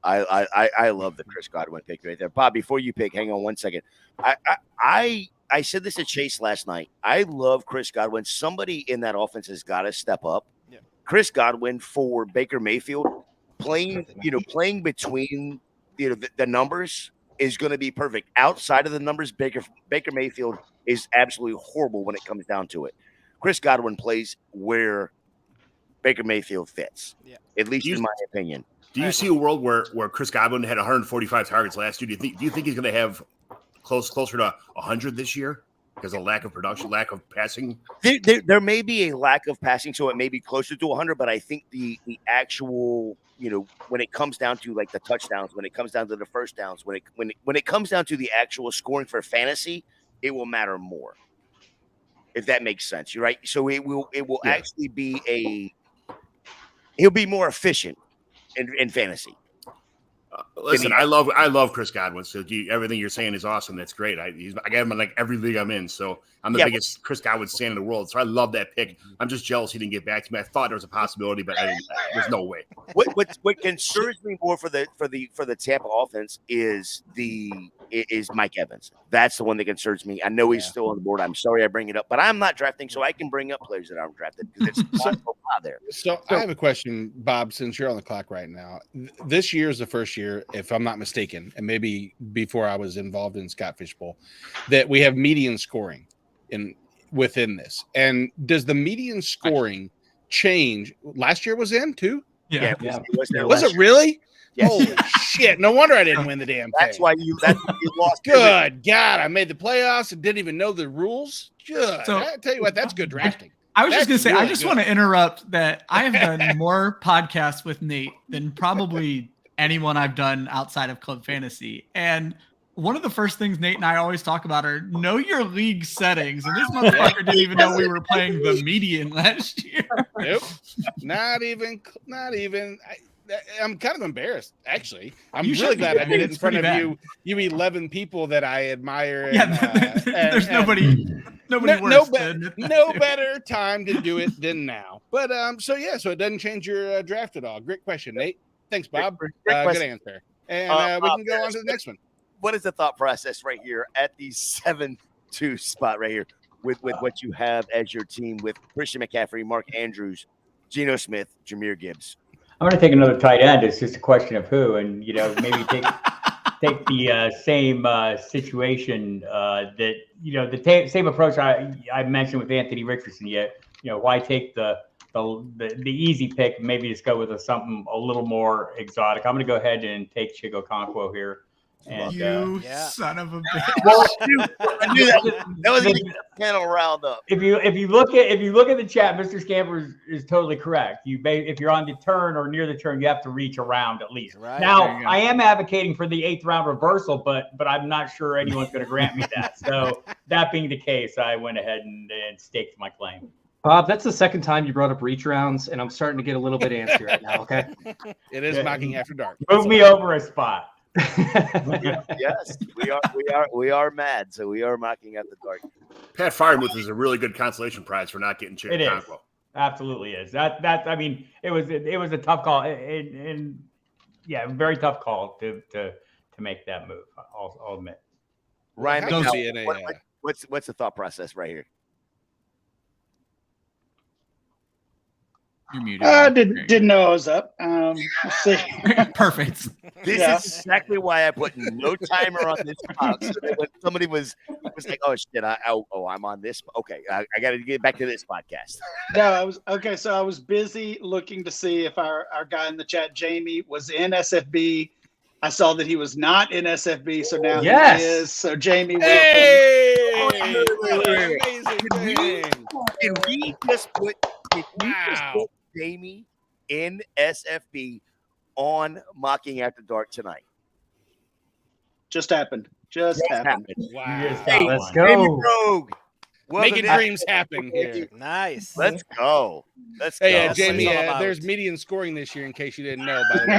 I love the Chris Godwin pick right there. Bob, before you pick, hang on one second. I said this to Chase last night. I love Chris Godwin. Somebody in that offense has got to step up. Yeah. Chris Godwin for Baker Mayfield playing between the numbers is going to be perfect. Outside of the numbers, Baker Mayfield is absolutely horrible when it comes down to it. Chris Godwin plays where Baker Mayfield fits. Yeah. At least in my opinion. Do you see a world where Chris Godwin had 145 targets last year? Do you think he's going to have closer to 100 this year because of lack of production, lack of passing? There may be a lack of passing, so it may be closer to 100. But I think the actual, when it comes down to like the touchdowns, when it comes down to the first downs, when it comes down to the actual scoring for fantasy, it will matter more. If that makes sense, you're right. So it will actually be he'll be more efficient in fantasy. Listen, I love Chris Godwin. So everything you're saying is awesome. That's great. I got him in like every league I'm in. So I'm the biggest Chris Godwin fan in the world. So I love that pick. I'm just jealous he didn't get back to me. I thought there was a possibility, but there's no way. What concerns me more for the Tampa offense is Mike Evans. That's the one that concerns me. I know he's still on the board. I'm sorry I bring it up, but I'm not drafting, so I can bring up players that aren't drafted because it's not so hot there. So I have a question, Bob, since you're on the clock right now. This year is the first year, if I'm not mistaken, and maybe before I was involved in Scott Fishbowl, that we have median scoring within this. And does the median scoring change? Last year was in too? Yeah. Was it really? Yes. Holy shit. No wonder I didn't win the damn thing. That's why you lost. Good God. I made the playoffs and didn't even know the rules. Good. So, I tell you what, that's good drafting. I was just going to say, I just want to interrupt that I have done more podcasts with Nate than probably anyone I've done outside of Club Fantasy. And one of the first things Nate and I always talk about are know your league settings. And this motherfucker didn't even know we were playing the median last year. Nope. Not even. I'm kind of embarrassed, actually. I'm really glad I did it in front of you 11 people that I admire. And, there's nobody worse. No better time to do it than now. But so it doesn't change your draft at all. Great question, Nate. Thanks, Bob. Good answer. And we can go on to the next one. What is the thought process right here at the 7-2 spot right here with what you have as your team with Christian McCaffrey, Mark Andrews, Geno Smith, Jahmyr Gibbs? I'm going to take another tight end. It's just a question of who, and maybe take the same situation that the same approach I mentioned with Anthony Richardson. Why take the easy pick? Maybe just go with something a little more exotic. I'm going to go ahead and take Chigo Okonkwo here. And, son of a bitch! I knew that was going to get the panel riled up. If you look at the chat, Mr. Scamper is totally correct. If you're on the turn or near the turn, you have to reach around at least. Right. Now, I am advocating for the 8th round reversal, but I'm not sure anyone's going to grant me that. So that being the case, I went ahead and staked my claim. Bob, that's the second time you brought up reach rounds, and I'm starting to get a little bit antsy right now. Okay, it is knocking after dark. Move me over a spot. Yes, we are mad, so we are mocking at the dark. Pat Firemuth is a really good consolation prize for not getting Chico Okonkwo. Absolutely is. That I mean, it was a tough call, and very tough call to make that move. I'll admit. Ryan, what's the thought process right here? You're muted. Didn't know I was up. Let's see. Perfect. This is exactly why I put no timer on this box. So that when somebody was like, "Oh shit, I'm on this." Okay, I got to get back to this podcast. No, I was okay. So I was busy looking to see if our guy in the chat, Jamie, was in SFB. I saw that he was not in SFB, so now he is. So Jamie, welcome. Can we just put Jamie in SFB on Mocking After Dark tonight? Just happened. Just happened. Wow. Let's Baby go. Rogue. Welcome Making to- dreams happen here. Nice. Let's go. Let's Hey, go. That's what Jamie, it's all about. there's median scoring this year, in case you didn't know, by the way.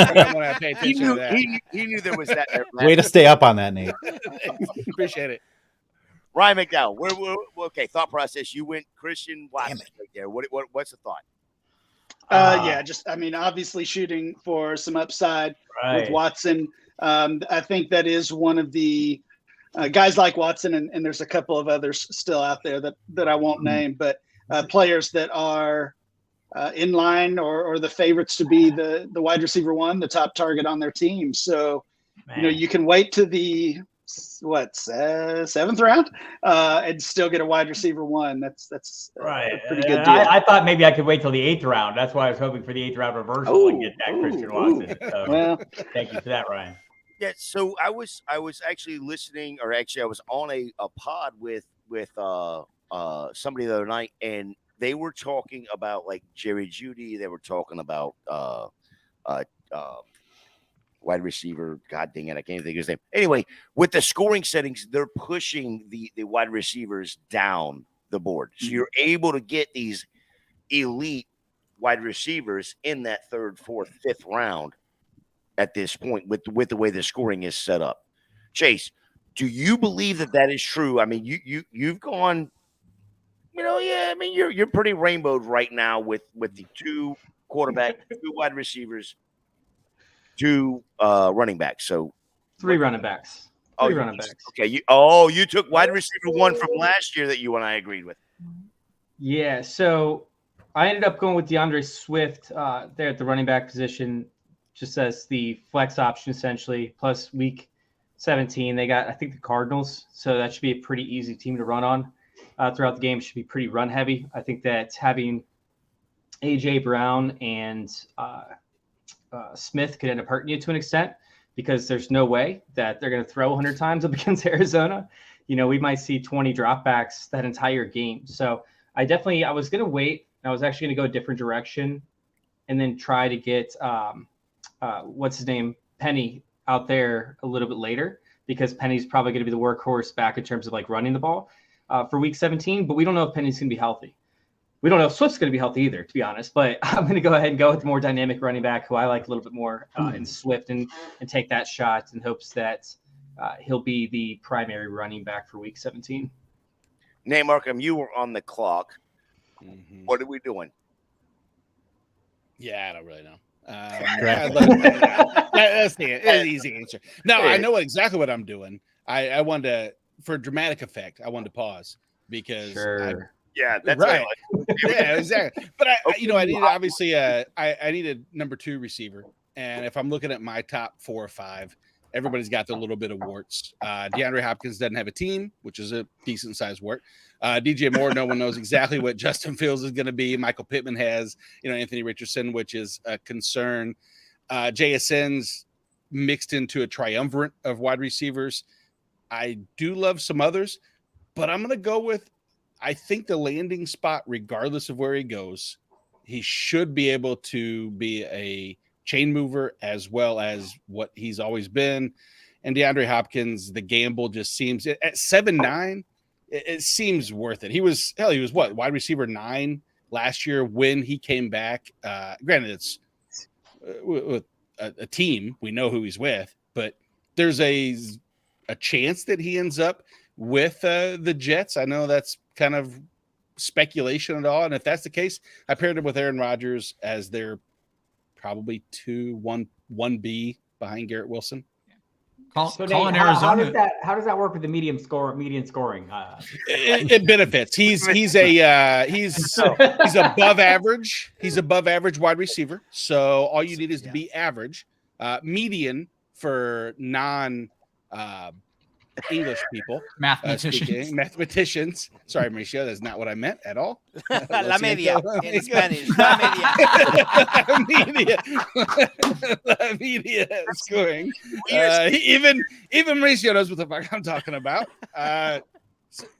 You might want to pay He attention knew, to that. he knew there was that there. Way to stay up on that, Nate. Appreciate it. Ryan McDowell. Okay, thought process. You went Christian Watson right there. What's the thought? Obviously shooting for some upside Right. with Watson. I think that is one of the guys like Watson, and there's a couple of others still out there that I won't name, but players that are in line or the favorites to be the wide receiver one, the top target on their team. So, you can wait to the seventh round and still get a wide receiver one. That's Right. a pretty good deal. I thought maybe I could wait till the 8th round. That's why I was hoping for the 8th round reversal and get that Christian Watson. So, Well, thank you for that, Ryan. Yeah, so I was actually listening, or actually I was on a pod with somebody the other night, and they were talking about like Jerry Jeudy. They were talking about wide receiver. God dang it, I can't even think of his name. Anyway, with the scoring settings, they're pushing the wide receivers down the board, so you're able to get these elite wide receivers in that 3rd, 4th, 5th round. At this point, with the way the scoring is set up, Chase, do you believe that is true? I mean, you've gone, you're pretty rainbowed right now with the 2 quarterbacks, 2 wide receivers, 2 running backs. So 3 running backs. Three running backs. Okay, you took wide receiver 1 from last year that you and I agreed with. Yeah, so I ended up going with DeAndre Swift there at the running back position, just as the flex option essentially. Plus week 17, they got, I think, the Cardinals. So that should be a pretty easy team to run on throughout the game. It should be pretty run heavy. I think that having A.J. Brown and Smith could end up hurting you to an extent, because there's no way that they're going to throw 100 times up against Arizona. We might see 20 dropbacks that entire game. So I was going to wait. I was actually going to go a different direction and then try to get what's his name, Penny, out there a little bit later, because Penny's probably going to be the workhorse back in terms of like running the ball for week 17. But we don't know if Penny's going to be healthy. We don't know if Swift's going to be healthy either, to be honest. But I'm going to go ahead and go with the more dynamic running back, who I like a little bit more in Swift, and take that shot in hopes that he'll be the primary running back for week 17. Nate Markham, you were on the clock. Mm-hmm. What are we doing? Yeah, I don't really know. Draft. That's the easy answer. No, I know exactly what I'm doing. I wanted to, for dramatic effect, I wanted to pause because Yeah, that's right. Yeah, exactly. But I needed obviously I needed number 2 receiver, and if I'm looking at my top 4 or 5, everybody's got their little bit of warts. DeAndre Hopkins doesn't have a team, which is a decent sized wart. DJ Moore, no one knows exactly what Justin Fields is going to be. Michael Pittman has, Anthony Richardson, which is a concern. JSN's mixed into a triumvirate of wide receivers. I do love some others, but I'm going to go with, I think the landing spot, regardless of where he goes, he should be able to be a chain mover as well as what he's always been. And DeAndre Hopkins, the gamble just seems at 7'9", it seems worth it. He was what, wide receiver 9 last year when he came back. Granted, it's with a team, we know who he's with, but there's a chance that he ends up with the Jets. I know that's kind of speculation at all, and if that's the case, I paired him with Aaron Rodgers as their probably 1B behind Garrett Wilson. So Nate, how does that work with the median scoring? It benefits. He's above average. He's above average wide receiver. So all you need is to be average. Median for non English people, mathematicians. Sorry, Mauricio, that's not what I meant at all. La media in Spanish. La media. La media scoring. Even Mauricio knows what the fuck I'm talking about.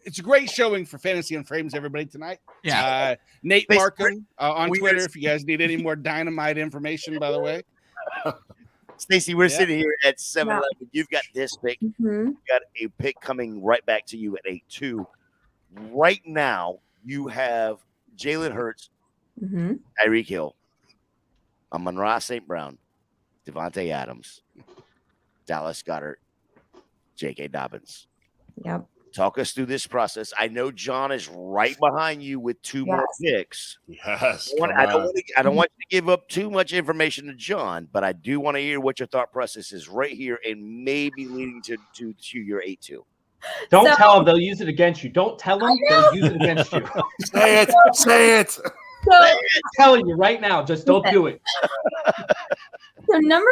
It's a great showing for Fantasy and Frames, everybody, tonight. Yeah. Nate Markham on Twitter if you guys need any more dynamite information, by the way. Stacey, we're Yeah. sitting here at 7-11. You've got this pick. Mhm. You've got a pick coming right back to you at 8-2. Right now, you have Jalen Hurts, Mhm. Tyreek Hill, Amon-Ra St. Brown, Devontae Adams, Dallas Goedert, J.K. Dobbins. Yep. Talk us through this process. I know John is right behind you with 2 more picks. Yes. I don't want you to give up too much information to John, but I do want to hear what your thought process is right here and maybe leading to your 8-2. Don't tell them; they'll use it against you. Don't tell them; they'll use it against you. Say it. Say it. So, I'm telling you right now, just don't do it. So number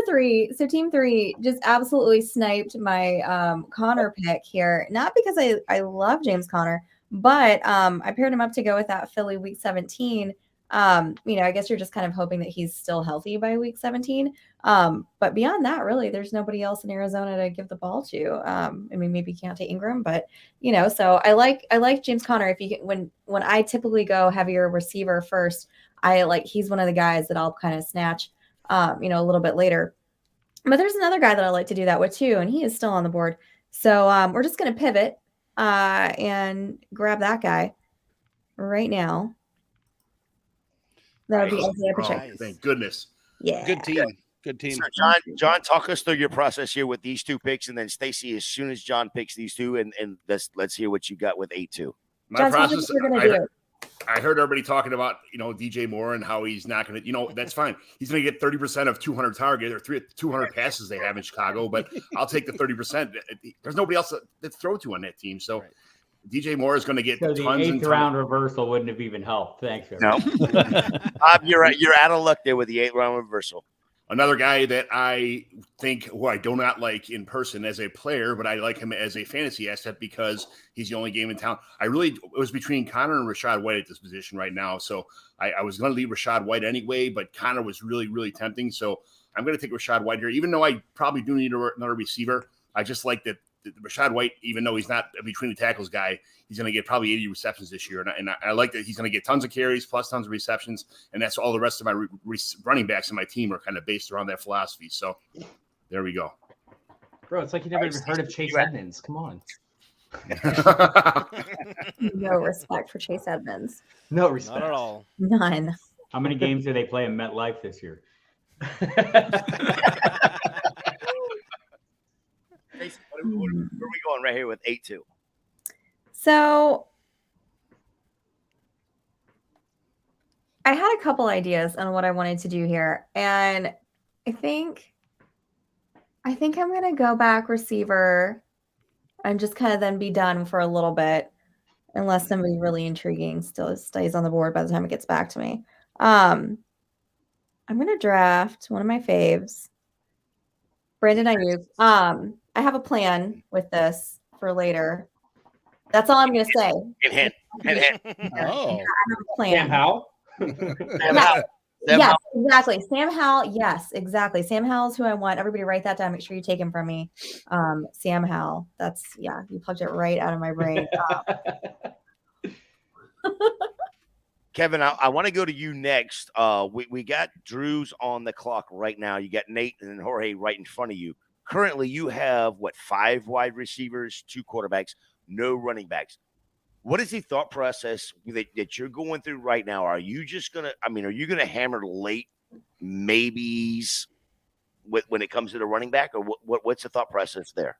3, so team 3 just absolutely sniped my Connor pick here. Not because I love James Conner, but I paired him up to go with that Philly week 17. I guess you're just kind of hoping that he's still healthy by week 17. But beyond that, really, there's nobody else in Arizona to give the ball to. Maybe Keontae Ingram, but so I like James Conner. If you get, when I typically go heavier receiver first, he's one of the guys that I'll kind of snatch a little bit later. But there's another guy that I like to do that with too, and he is still on the board. So we're just going to pivot and grab that guy right now. That would be Isaiah Pacheco. Thank goodness. Yeah. Good team. Good team. So John, talk us through your process here with these 2 picks, and then Stacey, as soon as John picks these 2, and let's hear what you got with 8-2. My John, process. what you're gonna do. I heard everybody talking about, DJ Moore and how he's not going to, that's fine. He's going to get 30% of 200 targets or 200 passes they have in Chicago, but I'll take the 30% There's nobody else to throw to on that team. So DJ Moore is going to get So the tons and 8th round reversal wouldn't have even helped. Thanks. No. Bob, you're out of luck there with the 8th round reversal. Another guy that I think who I do not like in person as a player, but I like him as a fantasy asset because he's the only game in town. It was between Connor and Rashad White at this position right now. So I was going to leave Rashad White anyway, but Connor was really, really tempting. So I'm going to take Rashad White here, even though I probably do need another receiver. I just like that Rashad White, even though he's not a between the tackles guy, he's going to get probably 80 receptions this year. And I like that he's going to get tons of carries plus tons of receptions. And that's all the rest of my running backs in my team are kind of based around that philosophy. So there we go. Bro, it's like you never even heard of Chase Edmonds. Come on. No respect for Chase Edmonds. No respect. Not at all. None. How many games do they play in MetLife this year? Where are we going right here with 8-2? So I had a couple ideas on what I wanted to do here, and I think I'm going to go back receiver and just kind of then be done for a little bit, unless somebody really intriguing still stays on the board by the time it gets back to me. I'm going to draft one of my faves, Brandon Ayuk. I have a plan with this for later. That's all I'm going to say. Hint. Oh. I have a plan. Sam Howell? Yes, exactly. Sam Howell. Yes, exactly. Sam Howell's who I want. Everybody write that down. Make sure you take him from me. Sam Howell. You plugged it right out of my brain. Kevin, I want to go to you next. We got Drew's on the clock right now. You got Nate and Jorge right in front of you. Currently, you have 5 wide receivers, 2 quarterbacks, no running backs. What is the thought process that you're going through right now? Are you just gonna? Are you gonna hammer late maybes when it comes to the running back, or what's the thought process there?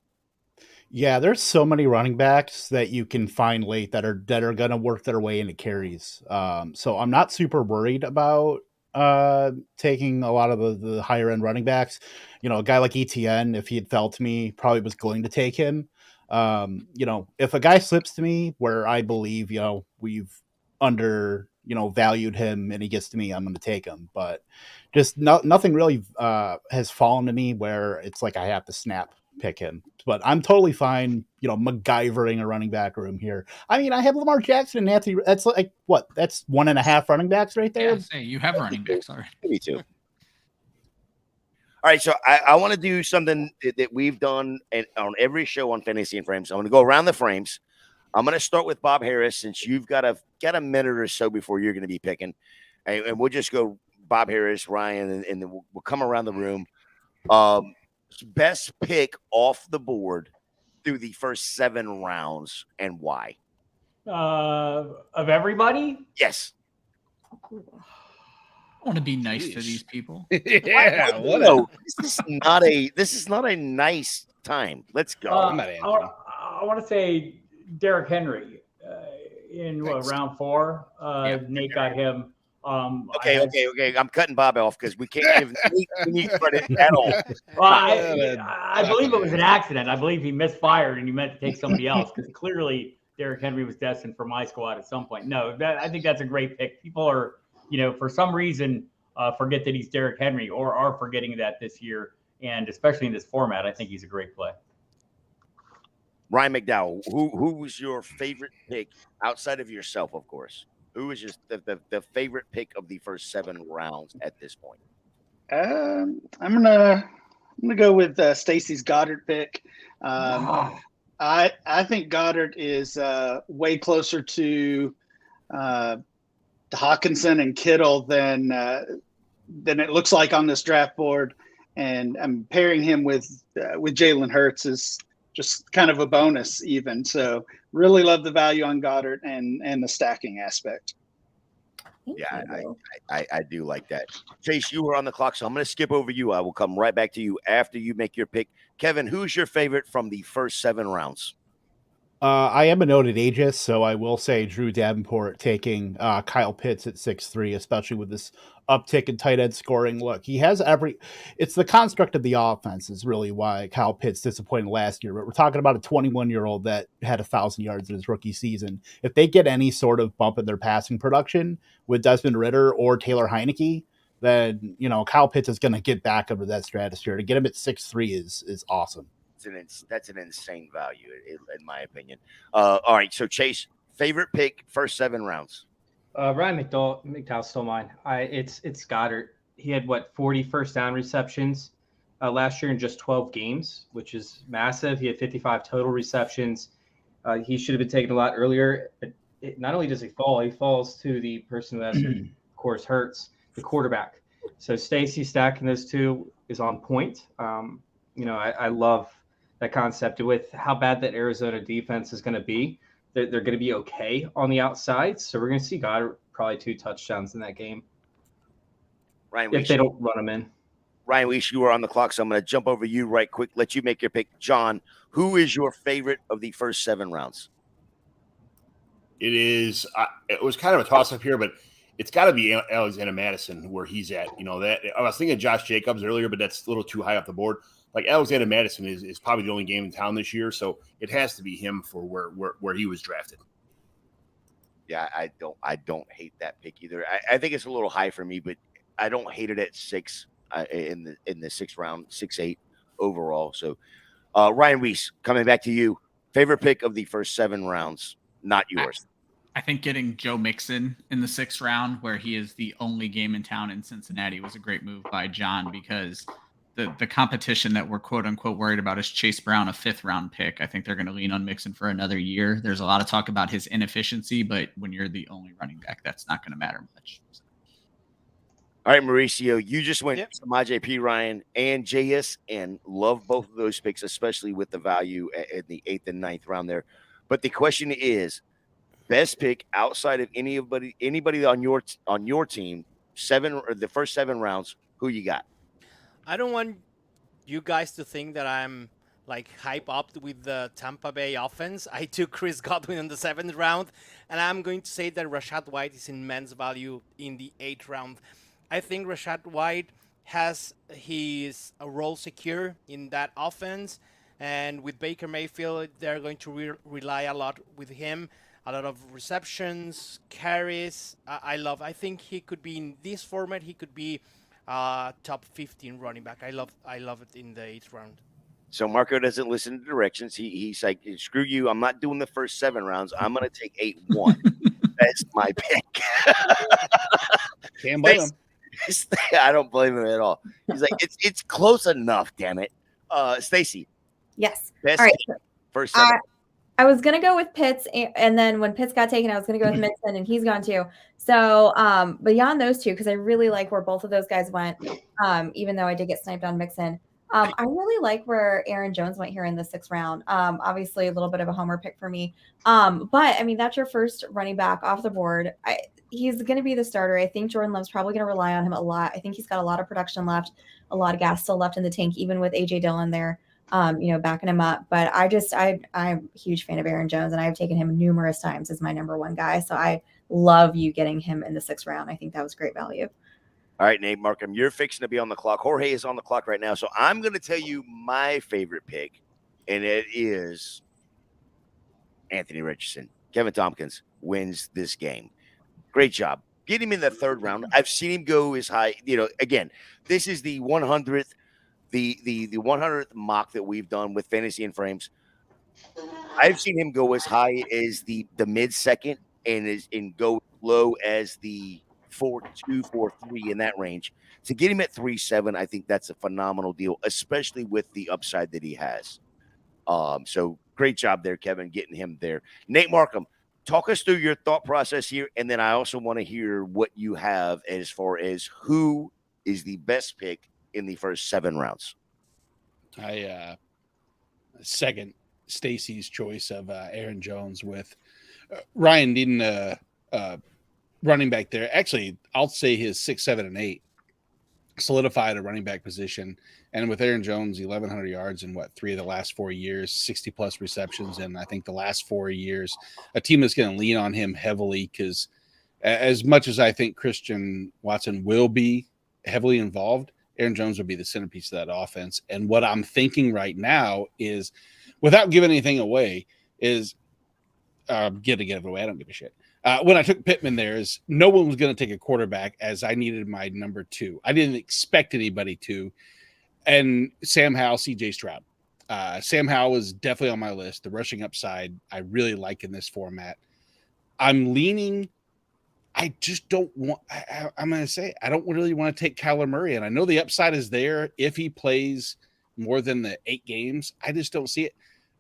Yeah, there's so many running backs that you can find late that are going to work their way into carries. So I'm not super worried about taking a lot of the higher end running backs. A guy like ETN, if he had fell to me, probably was going to take him. If a guy slips to me where I believe, we've valued him and he gets to me, I'm going to take him. But just nothing really has fallen to me where it's like I have to snap pick him. But I'm totally fine, MacGyvering a running back room here. I have Lamar Jackson and Anthony. That's like what? That's 1.5 running backs right there. Yeah, say you have running backs already. Me too. All right, so I want to do something that we've done on every show on Fantasy and Frames. I'm going to go around the frames. I'm going to start with Bob Harris since you've got a minute or so before you're going to be picking, and we'll just go Bob Harris, Ryan, and then we'll come around the room. Best pick off the board through the first 7 rounds and why? Of everybody? Yes. I want to be nice to these people. Yeah, what No, this is not a nice time. Let's go. I'm not answering. I want to say Derrick Henry in round 4. Nate got him. Okay. I'm cutting Bob off because we can't give Nate any credit at all. Well, I believe it was an accident. I believe he misfired and he meant to take somebody else because clearly Derrick Henry was destined for my squad at some point. No, I think that's a great pick. People are, for some reason, forget that he's Derrick Henry or are forgetting that this year. And especially in this format, I think he's a great play. Ryan McDowell, who was your favorite pick outside of yourself, of course? Who was just the favorite pick of the first 7 rounds at this point? I'm gonna go with Stacy's Goddard pick. I think Goddard is way closer to Hawkinson and Kittle than it looks like on this draft board, and I'm pairing him with Jalen Hurts is just kind of a bonus even. So really love the value on Goddard and the stacking aspect. Yeah, I do like that. Chase, you were on the clock, so I'm going to skip over you. I will come right back to you after you make your pick. Kevin, who's your favorite from the first 7 rounds? I am a noted ageist, so I will say Drew Davenport taking Kyle Pitts at 6'3", especially with this uptick in tight end scoring. Look, he has it's the construct of the offense is really why Kyle Pitts disappointed last year. But we're talking about a 21-year-old that had 1,000 yards in his rookie season. If they get any sort of bump in their passing production with Desmond Ridder or Taylor Heineke, then Kyle Pitts is going to get back over that stratosphere. To get him at 6'3" is awesome. That's an insane value, in my opinion. All right, so Chase, favorite pick, first 7 rounds. Ryan McDowell stole mine. It's Goddard. He had 40 first down receptions last year in just 12 games, which is massive. He had 55 total receptions. He should have been taken a lot earlier. But not only does he fall, he falls to the person who has, of course, Hurts, the quarterback. So Stacy stacking those two is on point. I love that concept with how bad that Arizona defense is going to be. They're going to be okay on the outside. So we're going to see Goddard probably 2 touchdowns in that game. Ryan, if they don't run them in. Ryan Weiss, you are on the clock, so I'm going to jump over you right quick, let you make your pick. John, who is your favorite of the first 7 rounds? It was kind of a toss-up here, but it's got to be Alexander Madison where he's at. That I was thinking Josh Jacobs earlier, but that's a little too high up the board. Like Alexander Madison is probably the only game in town this year, so it has to be him for where he was drafted. Yeah, I don't hate that pick either. I think it's a little high for me, but I don't hate it at 6 in the 6th round, 6-8 overall. So Ryan Weiss, coming back to you, favorite pick of the first 7 rounds, not yours. I think getting Joe Mixon in the 6th round, where he is the only game in town in Cincinnati, was a great move by John because the competition that we're quote unquote worried about is Chase Brown, a 5th round pick. I think they're going to lean on Mixon for another year. There's a lot of talk about his inefficiency, but when you're the only running back, that's not going to matter much. All right, Mauricio, you just went to my JP Ryan and JSN. Love both of those picks, especially with the value in the 8th and 9th round there. But the question is, best pick outside of anybody on your team, 7 or the first 7 rounds, who you got? I don't want you guys to think that I'm hype up with the Tampa Bay offense. I took Chris Godwin in the 7th round, and I'm going to say that Rachaad White is immense value in the 8th round. I think Rachaad White has his role secure in that offense, and with Baker Mayfield, they're going to rely a lot with him. A lot of receptions, carries. I think he could be in this format. He could be top 15 running back. I love it in the 8th round. So Marco doesn't listen to directions. He's like, screw you. I'm not doing the first 7 rounds. I'm going to take 8-1. That's my pick. Can't blame him. I don't blame him at all. He's like, it's close enough, damn it. Stacy. Yes. Best all right. First 7. I was going to go with Pitts, and then when Pitts got taken, I was going to go with Mixon, and he's gone too. So beyond those two, because I really like where both of those guys went, even though I did get sniped on Mixon, I really like where Aaron Jones went here in the 6th round. Obviously, a little bit of a homer pick for me. But I mean, that's your first running back off the board. He's going to be the starter. I think Jordan Love's probably going to rely on him a lot. I think he's got a lot of production left, a lot of gas still left in the tank, even with AJ Dillon there, backing him up. But I'm a huge fan of Aaron Jones, and I've taken him numerous times as my number 1 guy. So I love you getting him in the 6th round. I think that was great value. All right, Nate Markham, you're fixing to be on the clock. Jorge is on the clock right now. So I'm going to tell you my favorite pick, and it is Anthony Richardson. Kevin Tompkins wins this game. Great job. Get him in the 3rd round. I've seen him go as high. Again, this is the 100th, the 100th mock that we've done with Fantasy and Frames. I've seen him go as high as the mid-second and go low as the 4.2, 4.3 in that range. To get him at 3.7, I think that's a phenomenal deal, especially with the upside that he has. So great job there, Kevin, getting him there. Nate Markham, talk us through your thought process here, and then I also want to hear what you have as far as who is the best pick in the first 7 rounds. I second Stacy's choice of Aaron Jones with Ryan needing a running back there. Actually, I'll say his 6, 7, and 8 solidified a running back position. And with Aaron Jones, 1,100 yards in 3 of the last 4 years, 60+ receptions. And I think the last 4 years, a team that's going to lean on him heavily, because as much as I think Christian Watson will be heavily involved, Aaron Jones will be the centerpiece of that offense. And what I'm thinking right now is, without giving anything away, is get it away. I don't give a shit. When I took Pittman there, is no one was going to take a quarterback, as I needed my number 2. I didn't expect anybody to. And Sam Howell, CJ Stroud. Sam Howell was definitely on my list. The rushing upside, I really like in this format. I'm leaning. I just don't want. I'm going to say I don't really want to take Kyler Murray, and I know the upside is there if he plays more than the 8 games. I just don't see it.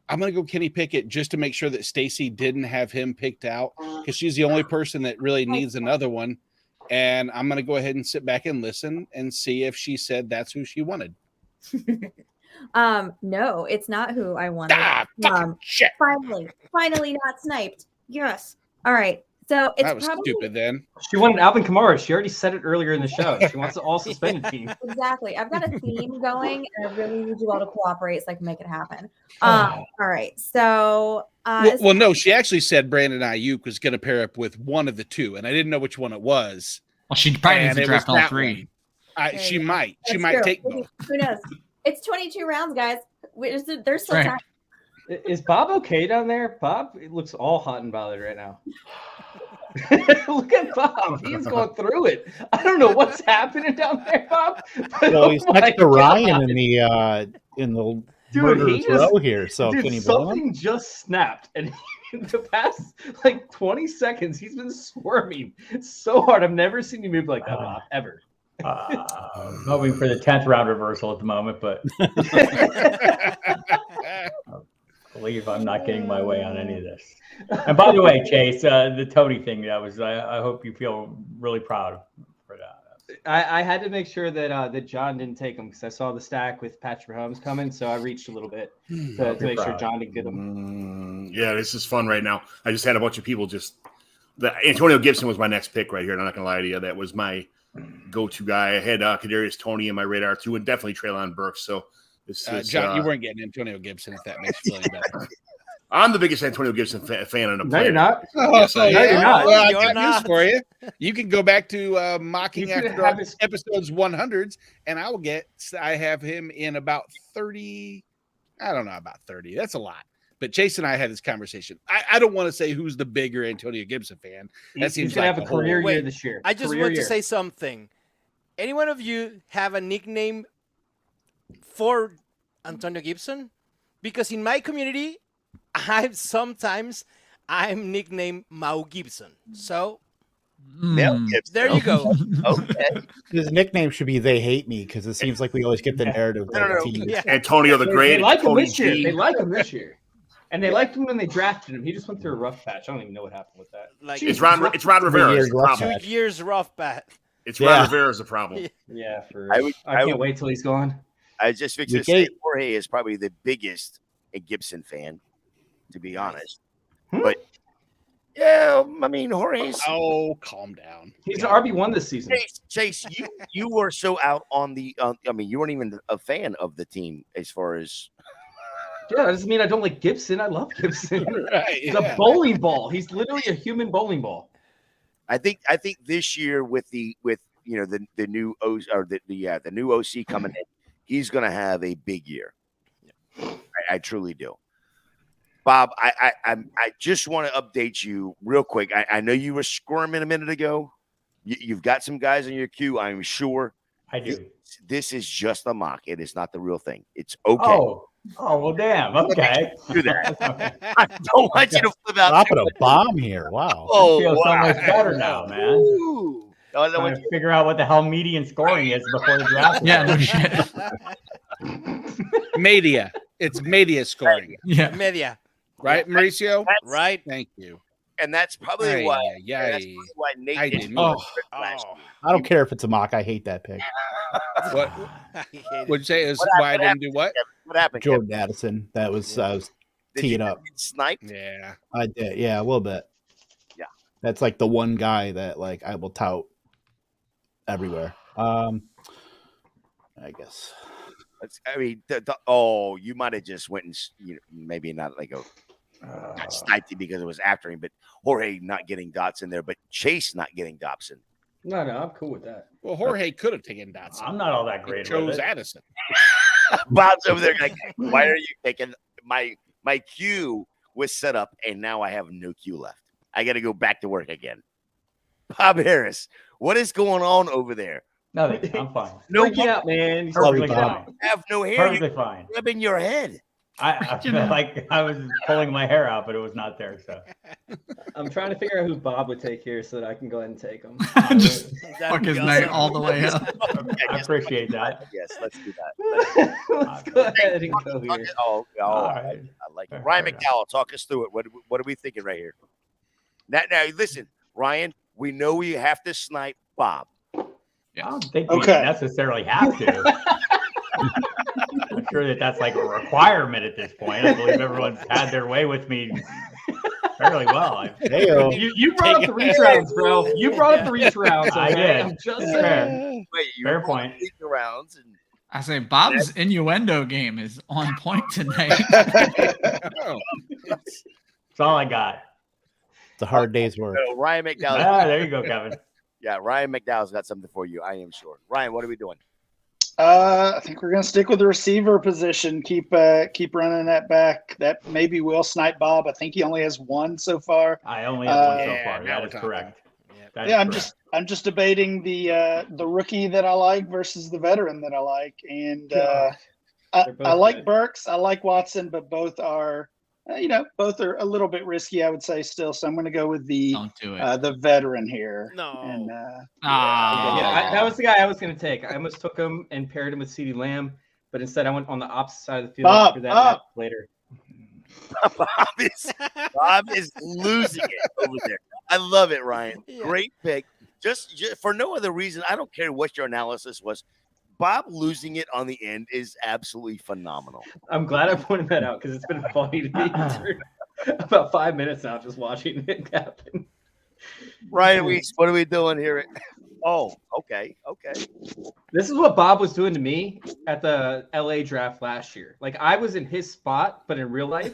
I'm going to go Kenny Pickett just to make sure that Stacy didn't have him picked out, because she's the only person that really needs another one. And I'm going to go ahead and sit back and listen and see if she said that's who she wanted. No, it's not who I wanted. Shit. Finally not sniped. Yes. All right. So it's That was probably stupid then. She wanted Alvin Kamara. She already said it earlier in the show. She wants an all suspended team. Exactly. I've got a theme going, and I really need you all to cooperate so I can make it happen. All right. So well, no, she actually said Brandon Ayuk was going to pair up with one of the 2, and I didn't know which one it was. Well, she probably needs to draft all 3. She might. She That's might true. take both. Who knows? It's 22 rounds, guys. There's still time. Is Bob okay down there? Bob, it looks all hot and bothered right now. Look at Bob. He's going through it. I don't know what's happening down there, Bob. Well, he's next to Ryan in the Dude, murderer's row here. So dude, can you blame him? something just snapped, and in the past 20 seconds, he's been squirming so hard. I've never seen you move like that, Bob, ever. I'm hoping for the 10th round reversal at the moment, but I believe I'm not getting my way on any of this. And by the way, Chase, the Tony thing, I hope you feel really proud for that. I had to make sure that John didn't take him, because I saw the stack with Patrick Mahomes coming, so I reached a little bit to make sure John didn't get him. Yeah, this is fun right now. I just had a bunch of people Antonio Gibson was my next pick right here, and I'm not going to lie to you. That was my go-to guy. I had Kadarius Toney in my radar too, and definitely Treylon Burks. So this is John, you weren't getting Antonio Gibson, if that makes you feel any better. I'm the biggest Antonio Gibson fan on the planet. No, you're not. Yes, I am. No, you're not. Well, I You're got news not. for you. You can go back to mocking You could after have his- episodes 100s, and I have him in about 30. I don't know about 30. That's a lot. But Chase and I had this conversation. I don't want to say who's the bigger Antonio Gibson fan. That He's seems going to like have a the whole- career year Wait, this year. I just Career want to year. say something. Any one of you have a nickname for Antonio Gibson? Because in my community, I'm nicknamed Mau Gibson. So Mel Gibson. there you go. Okay. His nickname should be "They Hate Me" because it seems like we always get the narrative. No, no, that no. the team- Yeah. Antonio the Great. They like him Tony this year. G. They like him this year. And they liked him when they drafted him. He just went through a rough patch. I don't even know what happened with that. Like It's Ron Rivera. Year It's the rough problem. 2 years rough bat. It's Yeah. Ron Rivera's the problem. Yeah, I I can't would- wait till he's gone. I just fixed to say Jorge is probably the biggest Gibson fan, to be honest. But yeah, I mean, Jorge's. Oh, calm down. He's an RB1 this season. Chase, you were so out on the. I mean, you weren't even a fan of the team as far as. Yeah, that doesn't mean I don't like Gibson. I love Gibson. Right, He's a bowling ball. He's literally a human bowling ball. I think this year with the new the new OC coming in, he's going to have a big year. I truly do. Bob, I just want to update you real quick. I know you were squirming a minute ago. You've got some guys in your queue, I'm sure. I do. This is just a mock. It is not the real thing. It's okay. Oh, well, damn. Okay. Do that. I don't want you to flip out. Dropping a bomb here. Wow. I feel so much better now, man. Ooh. Trying to figure out what the hell median scoring is before the draft. Yeah, no shit. Media. It's media scoring. Yeah. Media. Right, Mauricio? Right. Thank you. And that's probably why. Yeah. That's probably why Nate I didn't. didn't. I don't care if it's a mock. I hate that pick. What would you say is why I didn't do what? What happened? Jordan Addison. That was I was teeing up. Sniped. Yeah. I did. Yeah, a little bit. Yeah. That's like the one guy that like I will tout everywhere. I guess. I mean, you might have just went and maybe not like sniped him because it was after him, but Jorge not getting dots in there, but Chase not getting Dobson. No, I'm cool with that. Well, Jorge could have taken Dotson. I'm not all that great. He chose with it. Addison. Bob's over there like, why are you taking my queue was set up and now I have no queue left. I got to go back to work again. Bob Harris, what is going on over there? Nothing. I'm fine. No, Freaking out, man. He's Perfectly freaking out. fine. have no hair. Perfectly fine. Rubbing your head. I feel like I was pulling my hair out, but it was not there. So I'm trying to figure out who Bob would take here so that I can go ahead and take him. Just fuck his night all the way up. I appreciate that. Yes, let's do that. Let's go ahead and go here. Oh, right. I like it. Fair Ryan enough. McDowell, talk us through it. What are we thinking right here? Now, listen, Ryan, we know we have to snipe Bob. I don't think we Okay. necessarily have to. I'm sure that's like a requirement at this point. I believe everyone's had their way with me fairly well. Heyo. You brought up the reach rounds, bro. You brought up the reach rounds. I okay? did. I'm just Fair. saying. Wait, you Fair were point. leading the rounds and I say Bob's innuendo game is on point tonight. Oh, That's all I got. It's a hard day's work. so Ryan McDowell. There you go, Kevin. Yeah, Ryan McDowell's got something for you. I am sure. Ryan, what are we doing? I think we're gonna stick with the receiver position. Keep running that back. That maybe will snipe Bob. I think he only has one so far. I only have one so Yeah, far. now That we're is talking. correct. That is Yeah, correct. I'm just debating the rookie that I like versus the veteran that I like, and They're both I like good. Burks, I like Watson, but both are both are a little bit risky, I would say still. So I'm going to go with the Don't do it. the veteran here. No. And That was the guy I was going to take. I almost took him and paired him with CeeDee Lamb, but instead I went on the opposite side of the field. Bob, After that Bob. match later. Bob is losing it over there. I love it, Ryan. Yeah. Great pick. Just for no other reason. I don't care what your analysis was. Bob losing it on the end is absolutely phenomenal. I'm glad I pointed that out because it's been funny to me for about 5 minutes now just watching it happen. Ryan Weiss, what are we doing here? Oh, okay. This is what Bob was doing to me at the LA draft last year. Like I was in his spot, but in real life,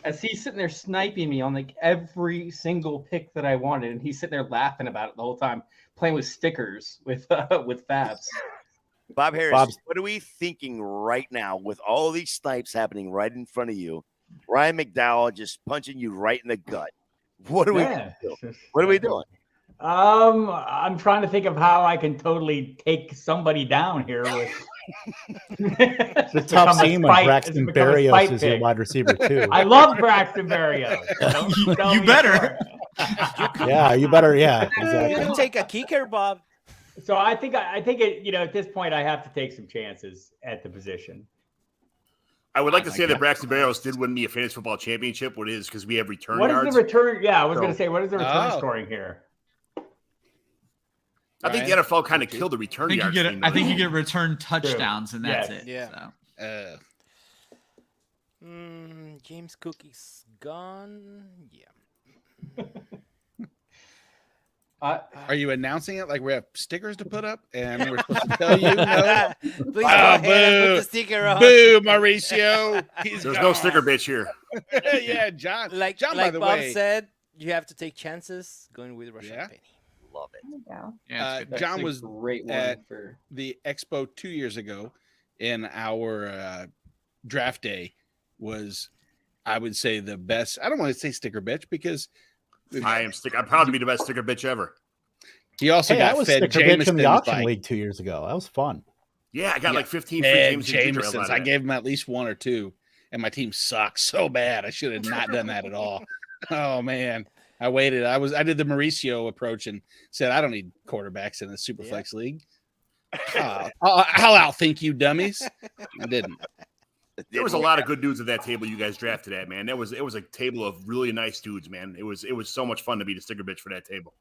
as he's sitting there sniping me on like every single pick that I wanted, and he's sitting there laughing about it the whole time, playing with stickers with Fabs. Bob Harris, Bob's- what are we thinking right now with all these snipes happening right in front of you? Ryan McDowell just punching you right in the gut. What are we Yeah. doing? What are we doing? I'm trying to think of how I can totally take somebody down here with. It's tough seeing when Braxton Berrios is your wide receiver too. I love Braxton Berrios. Don't tell You me better. apart. Yeah, you better. Yeah, You exactly. can take a kicker, Bob. So I think it. At this point, I have to take some chances at the position. I would like to say that Braxton Berrios did win me a fantasy football championship. What it is because we have return What yards. is the return? Yeah, I was So- going to say, what is the return Oh. scoring here? I think the NFL kind of killed the return yards thing. I think you get return touchdowns, and that's it. Yeah. So. James Cook is gone. Yeah. Are you announcing it like we have stickers to put up and we're supposed to tell you? No. Please go ahead and put the sticker on. Boo, Mauricio. There's no sticker bitch here. Yeah, John. Like John, by the Bob way, said, you have to take chances going with Russian Penny. Love it. There you go. Yeah, it's good. John was great one at for the Expo 2 years ago, and our draft day was, I would say, the best. I don't want to say sticker bitch because I'm proud to be the best sticker bitch ever. he also Hey, I got was fed sticker bitch in the Jameson's, auction like, league 2 years ago. That was fun. Yeah, I got like 15 free Ed Jameson's. Jameson's. I gave him at least one or two, and my team sucks so bad. I should have not done that at all. Oh man, I waited. I did the Mauricio approach and said I don't need quarterbacks in the Superflex league. I'll outthink you, dummies. I didn't. There was a lot of good dudes at that table you guys drafted at, man. It was a table of really nice dudes, man. It was so much fun to be the sticker bitch for that table.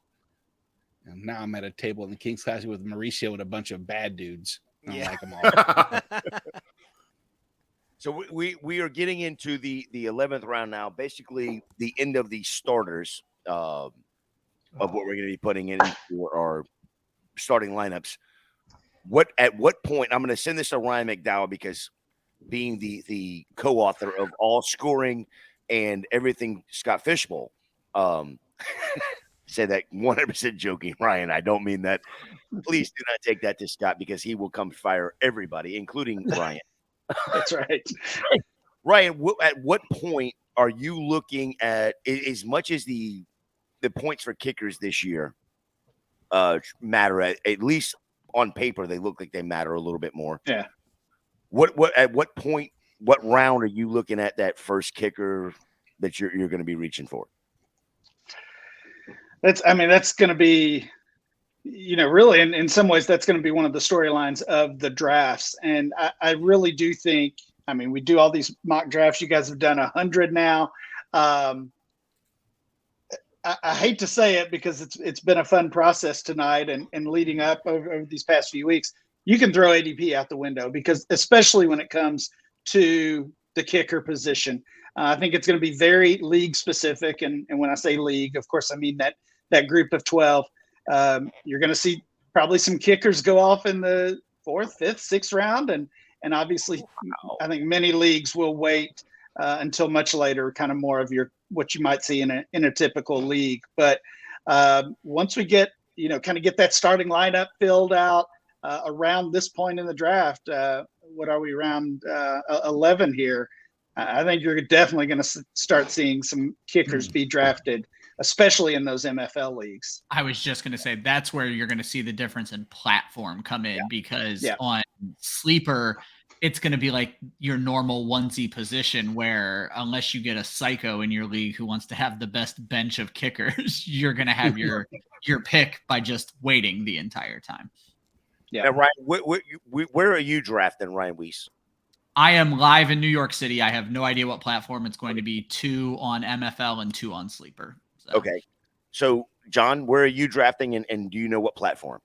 And now I'm at a table in the King's Classic with Mauricio and a bunch of bad dudes. I don't like them all. So we are getting into the 11th round now, basically the end of the starters of what we're going to be putting in for our starting lineups. At what point, I'm going to send this to Ryan McDowell because being the co-author of all scoring and everything Scott Fishbowl, say that 100% joking, Ryan. I don't mean that. Please do not take that to Scott because he will come fire everybody, including Ryan. That's right. Ryan, at what point are you looking at, as much as the points for kickers this year matter, at least on paper, they look like they matter a little bit more. Yeah. At what point, what round are you looking at that first kicker that you're going to be reaching for? That's going to be, really in some ways, that's going to be one of the storylines of the drafts. And I really do think, we do all these mock drafts. You guys have done 100 now. I hate to say it because it's been a fun process tonight and leading up over these past few weeks. You can throw ADP out the window because especially when it comes to the kicker position, I think it's going to be very league specific. And when I say league, of course, I mean that group of 12. You're going to see probably some kickers go off in the 4th, 5th, 6th round. And obviously, I think many leagues will wait until much later, kind of more of what you might see in a typical league. But once we get that starting lineup filled out around this point in the draft, what are we, around 11 here? I think you're definitely going to start seeing some kickers be drafted, especially in those MFL leagues. I was just going to say that's where you're going to see the difference in platform come in because on Sleeper, it's going to be like your normal onesie position where unless you get a psycho in your league who wants to have the best bench of kickers, you're going to have your pick by just waiting the entire time. Yeah. Now, Ryan, where are you drafting, Ryan Weiss? I am live in New York City. I have no idea what platform it's going to be. 2 on MFL and 2 on Sleeper. So. Okay. So, John, where are you drafting and do you know what platform?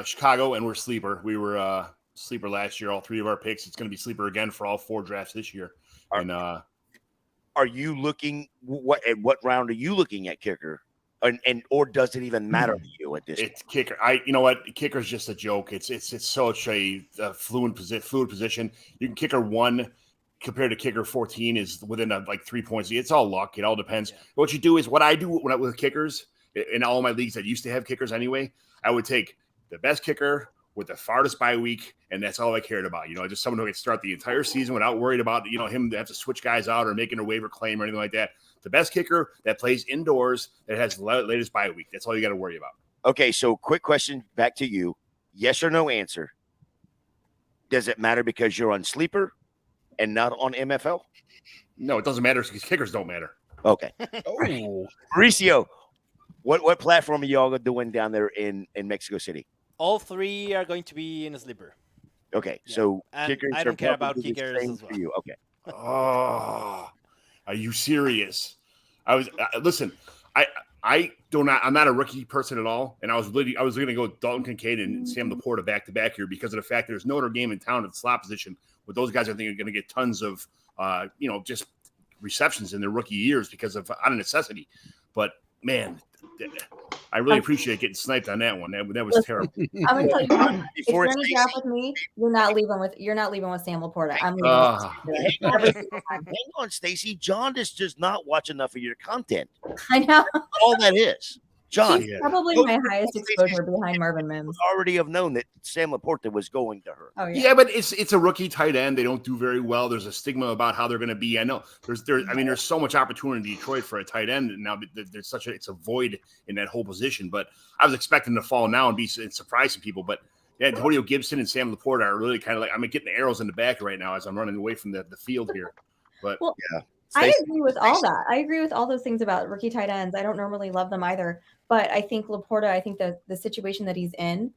Chicago, and we're Sleeper. We were Sleeper last year, all 3 of our picks. It's going to be Sleeper again for all 4 drafts this year. Are you looking, at what round are you looking at kicker? Or does it even matter to you at this point? It's kicker. You know what? Kicker's just a joke. It's such a fluid position. You can kicker 1 compared to kicker 14 is within 3 points. It's all luck. It all depends. Yeah. What you do is what I do with kickers in all my leagues that used to have kickers anyway. I would take the best kicker with the farthest bye week, and that's all I cared about. Just someone who can start the entire season without worried about him to have to switch guys out or making a waiver claim or anything like that. The best kicker that plays indoors that has the latest bye week. That's all you got to worry about. Okay, so quick question back to you. Yes or no answer. Does it matter because you're on Sleeper and not on MFL? No, it doesn't matter because kickers don't matter. Okay. Mauricio, what platform are y'all doing down there in Mexico City? All 3 are going to be in a Sleeper. Okay, so kickers I don't care about kickers as well. For you. Okay. Oh, are you serious? Listen. I'm not a rookie person at all, and I was going to go with Dalton Kincaid and Sam Laporta back to back here because of the fact that there's no other game in town at the slot position. With those guys, I think are going to get tons of just receptions in their rookie years because of out of necessity. But man, I really appreciate getting sniped on that one. That was terrible. I'm gonna tell you, if you're in a draft with me, you're not leaving with Sam Laporta. I'm leaving with Hang on, Stacey. John just does not watch enough of your content. I know. All that is. John. He's probably my highest exposure behind Marvin Mims. Already have known that Sam Laporta was going to her. Oh yeah, but it's a rookie tight end. They don't do very well. There's a stigma about how they're going to be. I know there's so much opportunity in Detroit for a tight end now. There's it's a void in that whole position. But I was expecting to fall now and be surprising people. But yeah, Antonio Gibson and Sam Laporta are really kind of like I'm getting arrows in the back right now as I'm running away from the field here. But yeah. I agree with all that. I agree with all those things about rookie tight ends. I don't normally love them either, but I think Laporta, I think the situation that he's in,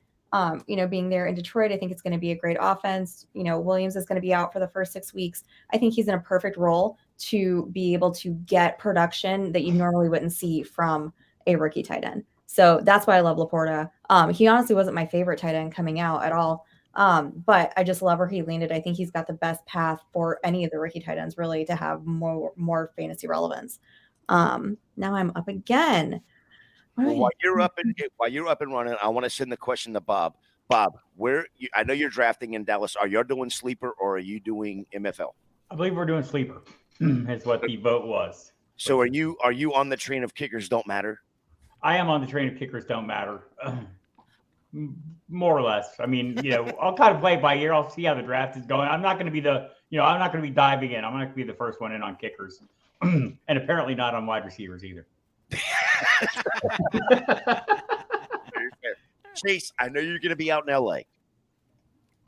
being there in Detroit, I think it's going to be a great offense. Williams is going to be out for the first 6 weeks. I think he's in a perfect role to be able to get production that you normally wouldn't see from a rookie tight end. So that's why I love Laporta. He honestly wasn't my favorite tight end coming out at all. But I just love where he landed. I think he's got the best path for any of the rookie tight ends really to have more fantasy relevance. Now I'm up again. Well, while you're up and running, I want to send the question to Bob. Bob, I know you're drafting in Dallas. Are you doing sleeper or are you doing MFL? I believe we're doing sleeper. Is what the vote was. So are you on the train of kickers don't matter? I am on the train of kickers don't matter. More or less. I mean, I'll kind of play it by ear. I'll see how the draft is going. I'm not going to be I'm not going to be diving in. I'm not going to be the first one in on kickers, and apparently not on wide receivers either. Chase, I know you're going to be out in LA.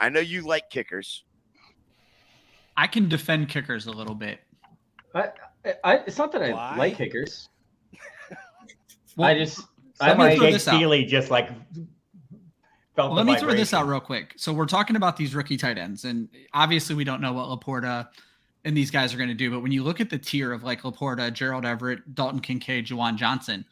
I know you like kickers. I can defend kickers a little bit. It's not that I like kickers. Well, I might get Steely just like. Let me throw this out real quick. So we're talking about these rookie tight ends, and obviously we don't know what Laporta and these guys are going to do. But when you look at the tier of like Laporta, Gerald Everett, Dalton Kincaid, Juwan Johnson,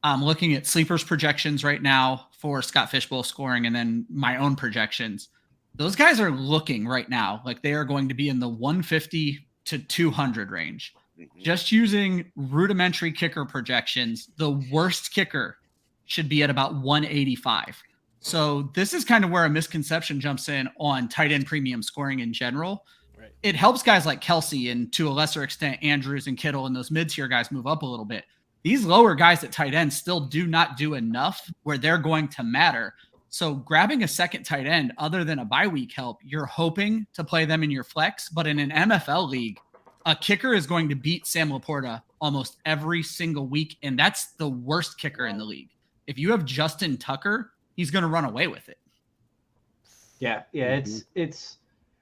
I'm looking at sleepers projections right now for Scott Fishbowl scoring, and then my own projections. Those guys are looking right now like they are going to be in the 150 to 200 range. Just using rudimentary kicker projections, the worst kicker should be at about 185. So this is kind of where a misconception jumps in on tight end premium scoring in general. Right. It helps guys like Kelsey and to a lesser extent Andrews and Kittle and those mid-tier guys move up a little bit. These lower guys at tight end still do not do enough where they're going to matter. So grabbing a second tight end other than a bye week help, you're hoping to play them in your flex, but in an MFL league, a kicker is going to beat Sam Laporta almost every single week, and that's the worst kicker in the league. If you have Justin Tucker, he's going to run away with it. Yeah. It's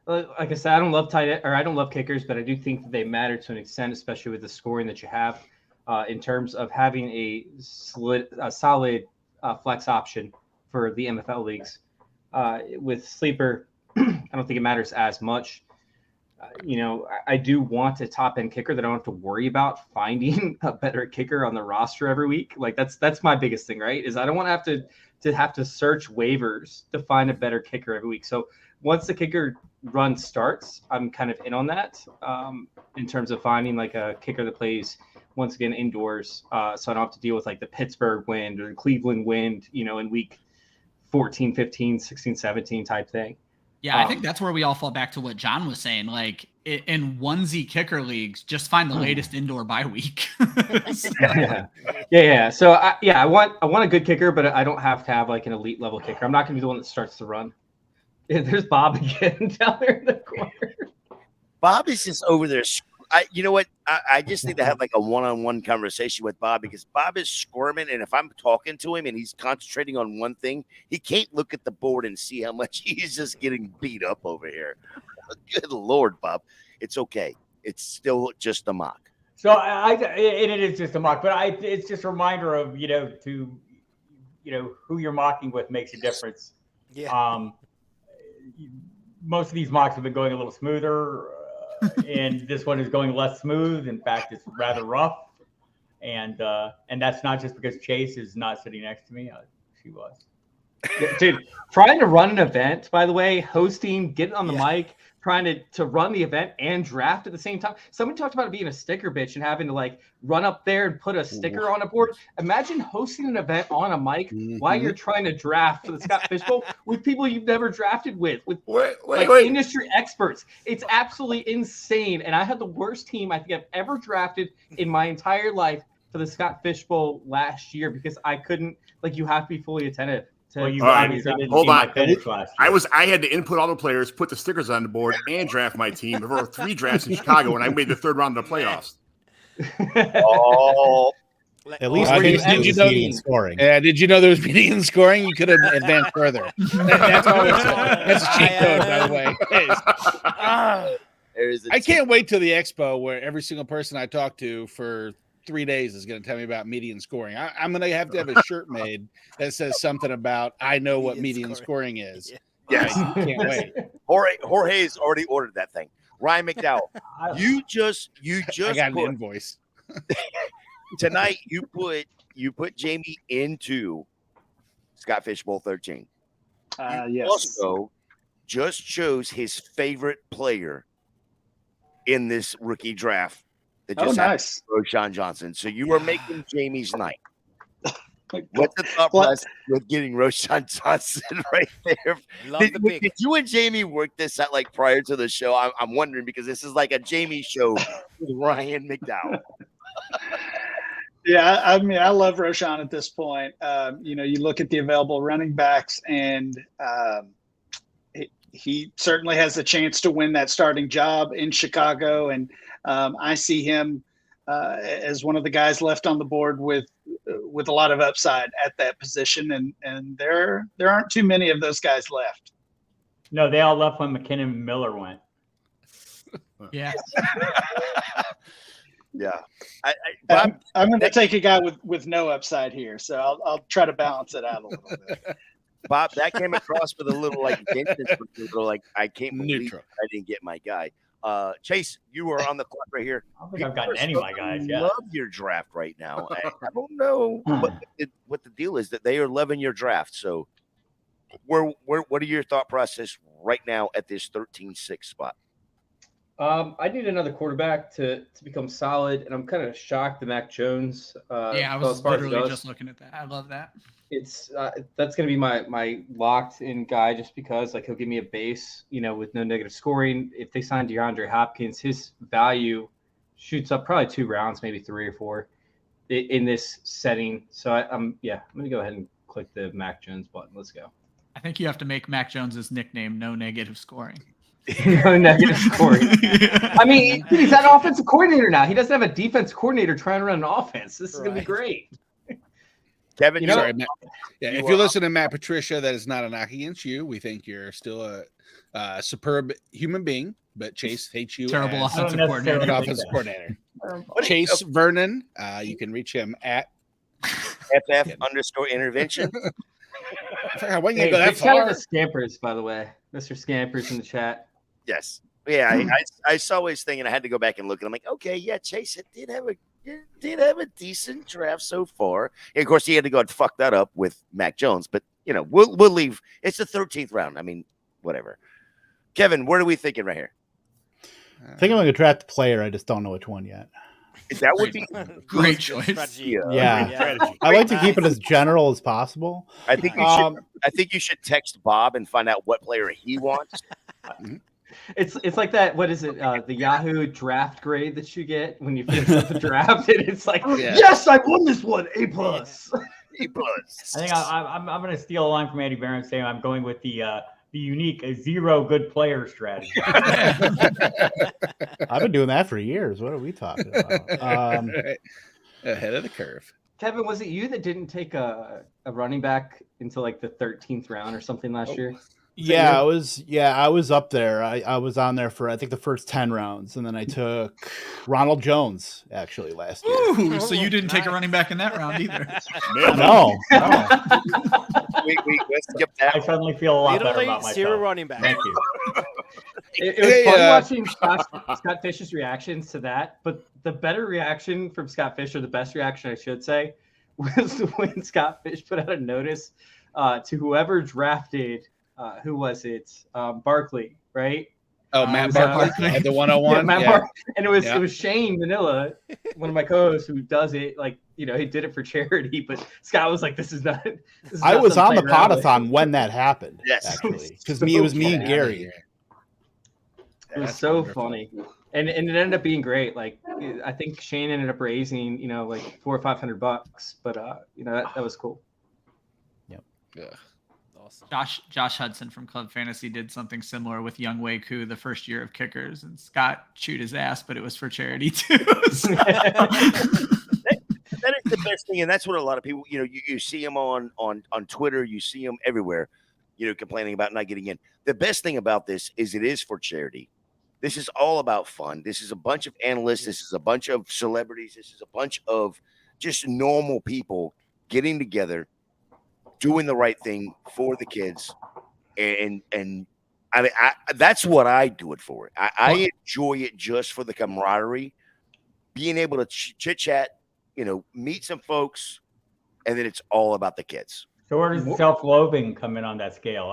like I said, I don't love kickers, but I do think that they matter to an extent, especially with the scoring that you have in terms of having a solid flex option for the MFL leagues. With sleeper, I don't think it matters as much. I do want a top end kicker that I don't have to worry about finding a better kicker on the roster every week. Like that's my biggest thing, right? Is I don't want to have to search waivers to find a better kicker every week. So once the kicker run starts, I'm kind of in on that in terms of finding like a kicker that plays once again indoors. So I don't have to deal with like the Pittsburgh wind or the Cleveland wind, in week 14, 15, 16, 17 type thing. Yeah, I think that's where we all fall back to what John was saying. Like in onesie kicker leagues, just find the latest indoor bye week. Yeah. So I want a good kicker, but I don't have to have like an elite level kicker. I'm not going to be the one that starts the run. Yeah, there's Bob again down there in the corner. Bob is just over there. You know what? I just need to have like a one-on-one conversation with Bob because Bob is squirming, and if I'm talking to him and he's concentrating on one thing, he can't look at the board and see how much he's just getting beat up over here. Good Lord, Bob. It's okay. It's still just a mock. So it is just a mock, but it's just a reminder of who you're mocking with makes a difference. Yeah. Most of these mocks have been going a little smoother. And this one is going less smooth. In fact, it's rather rough. And that's not just because Chase is not sitting next to me. She was. Dude, trying to run an event, by the way, hosting, getting on the mic, trying to run the event and draft at the same time. Somebody talked about it being a sticker bitch and having to like run up there and put a sticker on a board. Imagine hosting an event on a mic while you're trying to draft for the Scott Fish Bowl with people you've never drafted with wait. industry experts. It's absolutely insane. And I had the worst team I think I've ever drafted in my entire life for the Scott Fish Bowl last year because I couldn't, like, you have to be fully attentive. Well, you All right, obviously didn't hold see my on. finish last year. I had to input all the players, put the stickers on the board, and draft my team. There were 3 drafts in Chicago, and I made the 3rd round of the playoffs. Oh, At least did you know median scoring? Yeah, did you know there was median scoring? You could have advanced further. That's always that's a cheat code, by the way. I can't wait till the expo where every single person I talk to for 3 days is going to tell me about median scoring. I'm going to have a shirt made that says something about I know what median scoring is. Yes. Can't wait. Jorge's already ordered that thing. Ryan McDowell, you just I got an invoice. Tonight you put Jamie into Scott Fish Bowl 13. Yes. Also just chose his favorite player in this rookie draft. That just nice. Roshan Johnson. So you are making Jamie's night. What's the thought process with getting Roshan Johnson right there? Did you and Jamie work this out like prior to the show? I'm wondering because this is like a Jamie show with Ryan McDowell. Yeah, I mean, I love Roshan at this point. You look at the available running backs, and he certainly has a chance to win that starting job in Chicago. And I see him as one of the guys left on the board with a lot of upside at that position. And there aren't too many of those guys left. No, they all left when McKinnon Miller went. Yeah. Yeah. I'm going to take a guy with no upside here, so I'll try to balance it out a little bit. Bob, that came across with a little like I can't believe I didn't get my guy. Chase, you are on the clock right here. I don't think I've gotten any of my guys yet. Love your draft right now. I don't know what the deal is that they are loving your draft. So, what are your thought process right now at this 13-6 spot? I need another quarterback to become solid, and I'm kind of shocked that Mac Jones. I was literally just looking at that. I love that. It's that's going to be my locked in guy just because like he'll give me a base, with no negative scoring. If they sign DeAndre Hopkins, his value shoots up probably 2 rounds, maybe 3 or 4 in this setting. So I'm going to go ahead and click the Mac Jones button. Let's go. I think you have to make Mac Jones's nickname "No Negative Scoring." No negative scoring. I mean, he's an offensive coordinator now. He doesn't have a defense coordinator trying to run an offense. This is going to be great. Kevin, sorry, Matt. Yeah, if you listen to Matt Patricia, that is not a knock against you. We think you're still a superb human being, but Chase hates you. Terrible as offensive coordinator. an offensive coordinator. Chase Vernon, you can reach him at FF_intervention. When you Hey, go that big shout out far. to Scampers, by the way. Mr. Scampers in the chat. Yes. Yeah, I saw his thing and I had to go back and look. And I'm like, okay, yeah, Chase, it did have a decent draft so far. And of course, he had to go and fuck that up with Mac Jones. But, we'll leave. It's the 13th round. I mean, whatever. Kevin, what are we thinking right here? I think I'm going to draft a player. I just don't know which one yet. That would be Great choice. Yeah. I like to keep it as general as possible. I think you should text Bob and find out what player he wants. It's like that. What is it? The Yahoo draft grade that you get when you finish up the draft, and it's like, yes, I won this one, A+. A+. I think I'm going to steal a line from Andy Barron saying I'm going with the unique 0 good player strategy. I've been doing that for years. What are we talking about? Ahead of the curve. Kevin, was it you that didn't take a running back until like the 13th round or something last year? Yeah, I was up there. I was on there for I think the first 10 rounds, and then I took Ronald Jones actually last year. Ooh, so you didn't take a running back in that round either. No. We skip that. I suddenly feel a lot better about myself. Zero running back. Thank you. It was fun watching Scott Fisher's reactions to that, but the better reaction from Scott Fisher, the best reaction I should say, was when Scott Fish put out a notice to whoever drafted, who was it? Barkley, right? Oh, Matt Barkley at the 101. Yeah, Matt Barkley. And it was Shane Manila, one of my co-hosts, who does it. Like, he did it for charity, but Scott was like, "This is not." I was on the podathon when that happened. Yes, actually, because it was me and Gary. It was so funny, and it ended up being great. Like, I think Shane ended up raising, like $400 or $500, but that was cool. Yep. Yeah. Awesome. Josh Hudson from Club Fantasy did something similar with Young Wei Koo the first year of kickers, and Scott chewed his ass, but it was for charity too. So. That is the best thing, and that's what a lot of people, you see them on Twitter, you see them everywhere, complaining about not getting in. The best thing about this is it is for charity. This is all about fun. This is a bunch of analysts. This is a bunch of celebrities. This is a bunch of just normal people getting together, doing the right thing for the kids, and I that's what I do it for. I enjoy it just for the camaraderie, being able to chit chat, meet some folks, and then it's all about the kids. So where does self-loathing come in on that scale?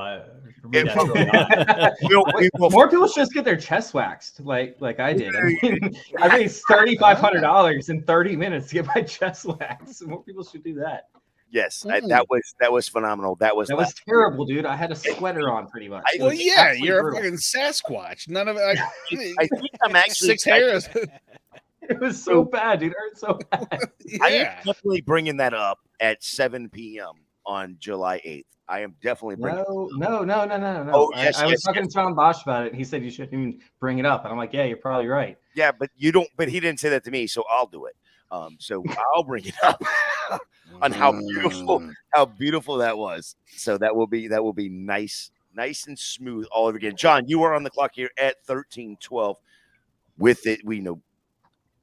More people should just get their chest waxed, like I did. I raised $3,500 in 30 minutes to get my chest waxed. More people should do that. Yes, that was phenomenal. That was terrible, dude. I had a sweater on pretty much. Well, yeah, you're a fucking Sasquatch. None of it. I think I'm actually 6 hairs. It was so bad, dude. It hurt so bad. Yeah. I am definitely bringing that up at 7 p.m. on July 8th. I am definitely bringing No. Oh, yes, I was talking to John Bosch about it. He said you shouldn't even bring it up. And I'm like, yeah, you're probably right. Yeah, but you don't. But he didn't say that to me, so I'll do it. So I'll bring it up on how beautiful that was. So that will be nice and smooth all over again. John, you are on the clock here at 13:12. With it, we know.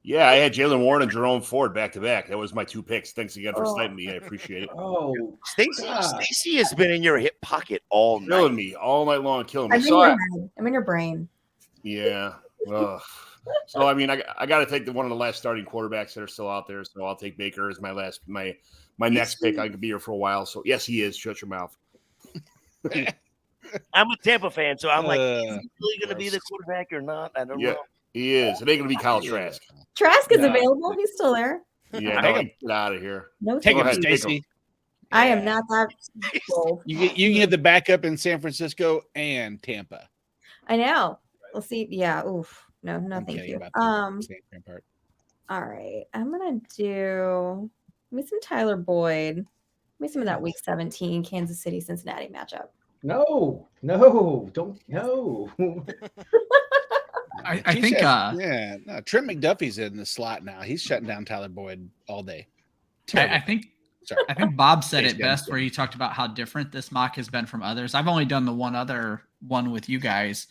Yeah, I had Jalen Warren and Jerome Ford back to back. That was my 2 picks. Thanks again for sniping me. I appreciate it. Oh, Stacy has been in your hip pocket all night. Killing me all night long, killing me. I'm in your brain. Yeah. Ugh. So I mean, I got to take one of the last starting quarterbacks that are still out there. So I'll take Baker as my next pick. I could be here for a while. So yes, he is. Shut your mouth. I'm a Tampa fan, so I'm like, is he really going to be the quarterback or not? I don't know. He is. It ain't going to be Kyle Trask. Trask is available. He's still there. Yeah, get out of here. No, Take him, Stacy. I am not that bold. You can get the backup in San Francisco and Tampa. I know. We'll see. Yeah. Oof. No, thank you. All right. I'm gonna do me some Tyler Boyd. Me some of that Week 17 Kansas City Cincinnati matchup. No, don't no. I think Trent McDuffie's in the slot now. He's shutting down Tyler Boyd all day. I think Bob said it best where he talked about how different this mock has been from others. I've only done the one other one with you guys,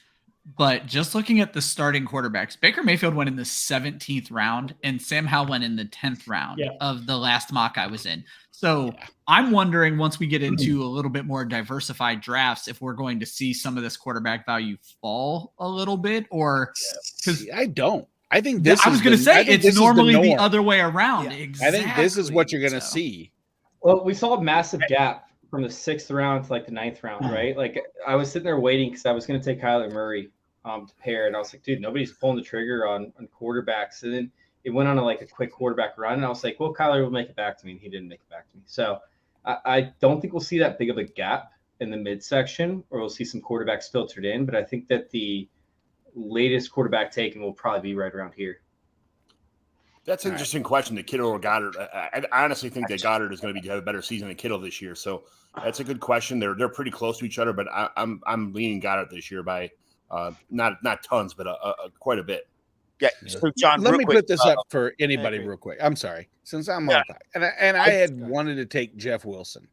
but just looking at the starting quarterbacks, Baker Mayfield went in the 17th round and Sam Howell went in the 10th round of the last mock I was in. So I'm wondering, once we get into a little bit more diversified drafts, if we're going to see some of this quarterback value fall a little bit, or because I don't. I think this. I was going to say it's normally the other way around. Yeah. Exactly. I think this is what you're going to see. Well, we saw a massive gap from the 6th round to like the 9th round, right? Like I was sitting there waiting because I was going to take Kyler Murray to pair, and I was like, dude, nobody's pulling the trigger on quarterbacks, and then it went on a quick quarterback run, and I was like, well, Kyler will make it back to me, and he didn't make it back to me. So I don't think we'll see that big of a gap in the midsection, or we'll see some quarterbacks filtered in, but I think that the latest quarterback taken will probably be right around here. That's an interesting question, the Kittle or Goddard. I honestly think that Goddard is going to have a better season than Kittle this year, so that's a good question. They're pretty close to each other, but I'm leaning Goddard this year by not tons, but quite a bit. Yeah. So John, let me put this up for anybody real quick. I'm sorry, since I'm on clock, and I had wanted to take Jeff Wilson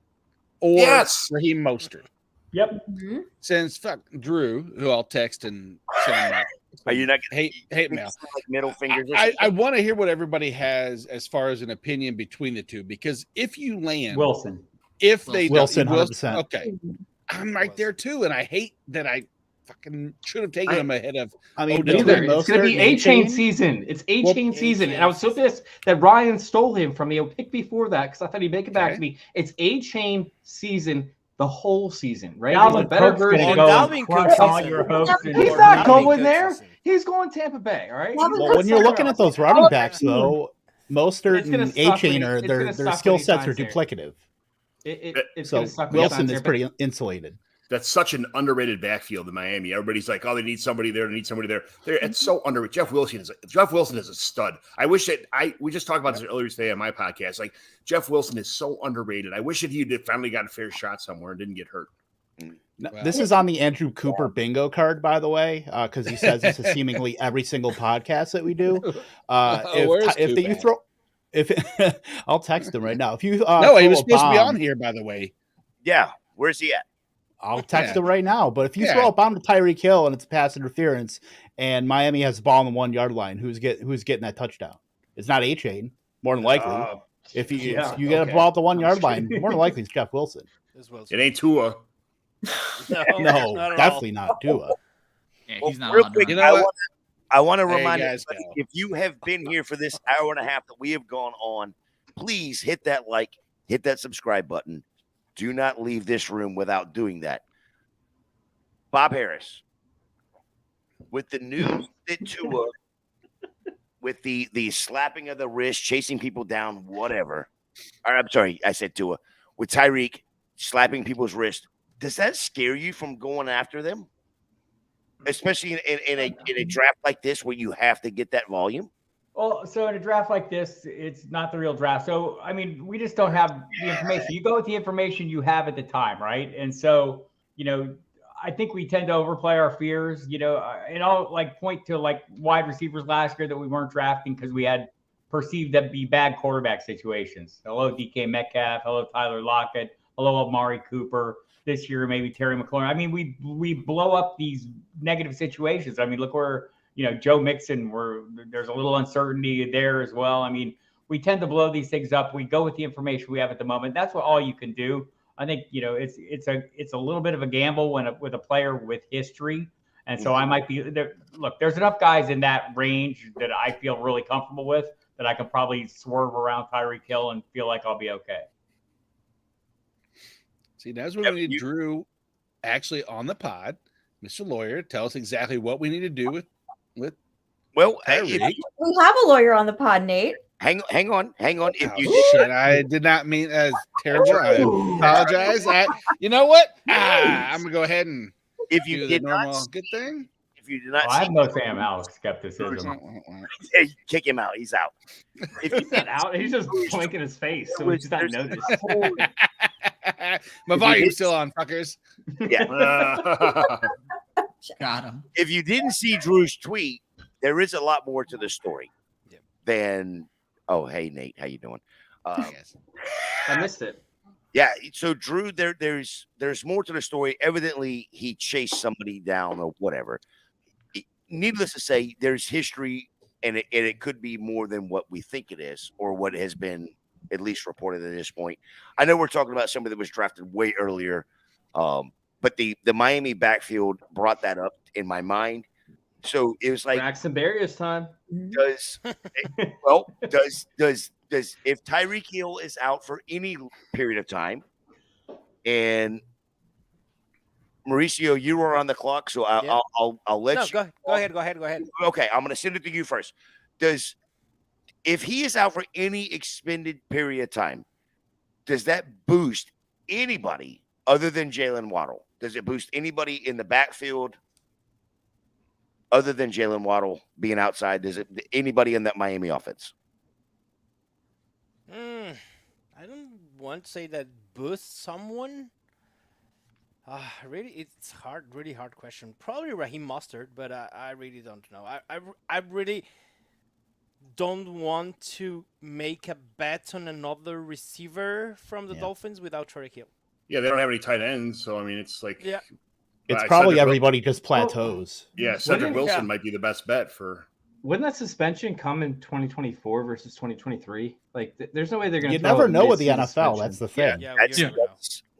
or Raheem Mostert. Yep. Mm-hmm. Since Drew, who I'll text and send him are you not hate mail? Like middle fingers. I want to hear what everybody has as far as an opinion between the two, because if you land Wilson, if they Wilson, okay, I'm right there too, and I hate that I fucking should have taken him ahead of. I mean, Odell. between It's going to be Mostert and A-Chain A-Chain, season. It's Well, A-Chain season. And I was so A-Chain pissed that Ryan stole him from me a pick before that because I thought he'd make it back Okay. to me. It's A-Chain season the whole season, right? Dalvin He's a better Cook's gonna version. go Dalvin and crush Cook's all season. your hopes. and He's your not Dalvin going Cook's there. season. He's going Tampa Bay, all right? Dalvin He's well, going when you're somewhere looking at else. those running backs, though, Mostert It's gonna and suck when A-Chain he- are it's gonna their suck when skill he sets are signs there. duplicative. It's So going to suck when he Wilson signs is there, but- pretty insulated. That's such an underrated backfield in Miami. Everybody's like, "Oh, they need somebody there. They need somebody there." It's so underrated. Jeff Wilson is a stud. I wish that we just talked about this earlier today on my podcast. Like Jeff Wilson is so underrated. I wish that he finally got a fair shot somewhere and didn't get hurt. No, this is on the Andrew Cooper bingo card, by the way, because he says this is seemingly every single podcast that we do. Where's If Coop you at? throw, I'll text him right now. If you No, he throw was a supposed to be bomb- on here, by the way. Yeah. Where's he at? I'll text Yeah. him right now. But if you Yeah. throw a bomb to Tyreek Hill and it's pass interference, and Miami has the ball on the 1 yard line, who's getting that touchdown? It's not A-Chain, more than likely. If you yeah, get a okay. ball at the 1 yard line, more than likely it's Jeff Wilson. As well. Oh, It ain't Tua. No, No, not at all. definitely not Tua. Yeah, Well, he's not real allowed to quick, run. You know what? I want to There you remind guys everybody, go. if you have been here for this hour and a half that we have gone on, please hit that like, hit that subscribe button. Do not leave this room without doing that. Bob Harris, with the news that Tua, with the slapping of the wrist, chasing people down, whatever. Or, I'm sorry, I said Tua. With Tyreek slapping people's wrist, does that scare you from going after them? Especially in a draft like this where you have to get that volume? Well, so in a draft like this, it's not the real draft. So, I mean, we just don't have the information. You go with the information you have at the time, right? And so, I think we tend to overplay our fears, and I'll point to wide receivers last year that we weren't drafting because we had perceived to be bad quarterback situations. Hello, DK Metcalf. Hello, Tyler Lockett. Hello, Amari Cooper. This year, maybe Terry McLaurin. I mean, we blow up these negative situations. I mean, look where, Joe Mixon, there's a little uncertainty there as well. I mean, we tend to blow these things up. We go with the information we have at the moment. That's what all you can do. I think, it's a little bit of a gamble with a player with history. And so I might be there. Look, there's enough guys in that range that I feel really comfortable with that I can probably swerve around Tyreek Hill and feel like I'll be okay. See, that's where we need Drew actually on the pod, Mr. Lawyer, tell us exactly what we need to do with Well, Tyreek. We have a lawyer on the pod, Nate. hang on. If Oh, you shit, I did not mean as terrible. I apologize. You know what? I'm gonna go ahead and if you do the did not normal good thing. if you did not I see, have no Sam Alex skepticism. hey, kick him out. He's out. If you He's not out. He's just blinking his face, so he's not noticed. My volume's still on, fuckers. Got him. if you didn't see Drew's tweet, there is a lot more to the story than. Oh, hey Nate, how you doing? Yes. I missed it. Yeah, so Drew, there's more to the story. Evidently, he chased somebody down or whatever. Needless to say, there's history, and it could be more than what we think it is, or what has been at least reported at this point. I know we're talking about somebody that was drafted way earlier, but the Miami backfield brought that up in my mind. So it was like, Braxton Berrios time. does if Tyreek Hill is out for any period of time, and Mauricio, you are on the clock, so I'll let you. Go ahead. Okay, I'm going to send it to you first. If he is out for any extended period of time, does that boost anybody other than Jalen Waddle? Does it boost anybody in the backfield other than Jalen Waddle being outside? Does it anybody in that Miami offense? I don't want to say that boosts someone. Really, it's really hard question. Probably Raheem Mostert, but I really don't know. I really don't want to make a bet on another receiver from the Dolphins without Tyreek Hill. Yeah, they don't have any tight ends, so I mean, it's like It's probably everybody just plateaus. Yeah, Cedric Wilson might be the best bet for. Wouldn't that suspension come in 2024 versus 2023? Like, there's no way they're going to. You never know with the NFL. That's the thing.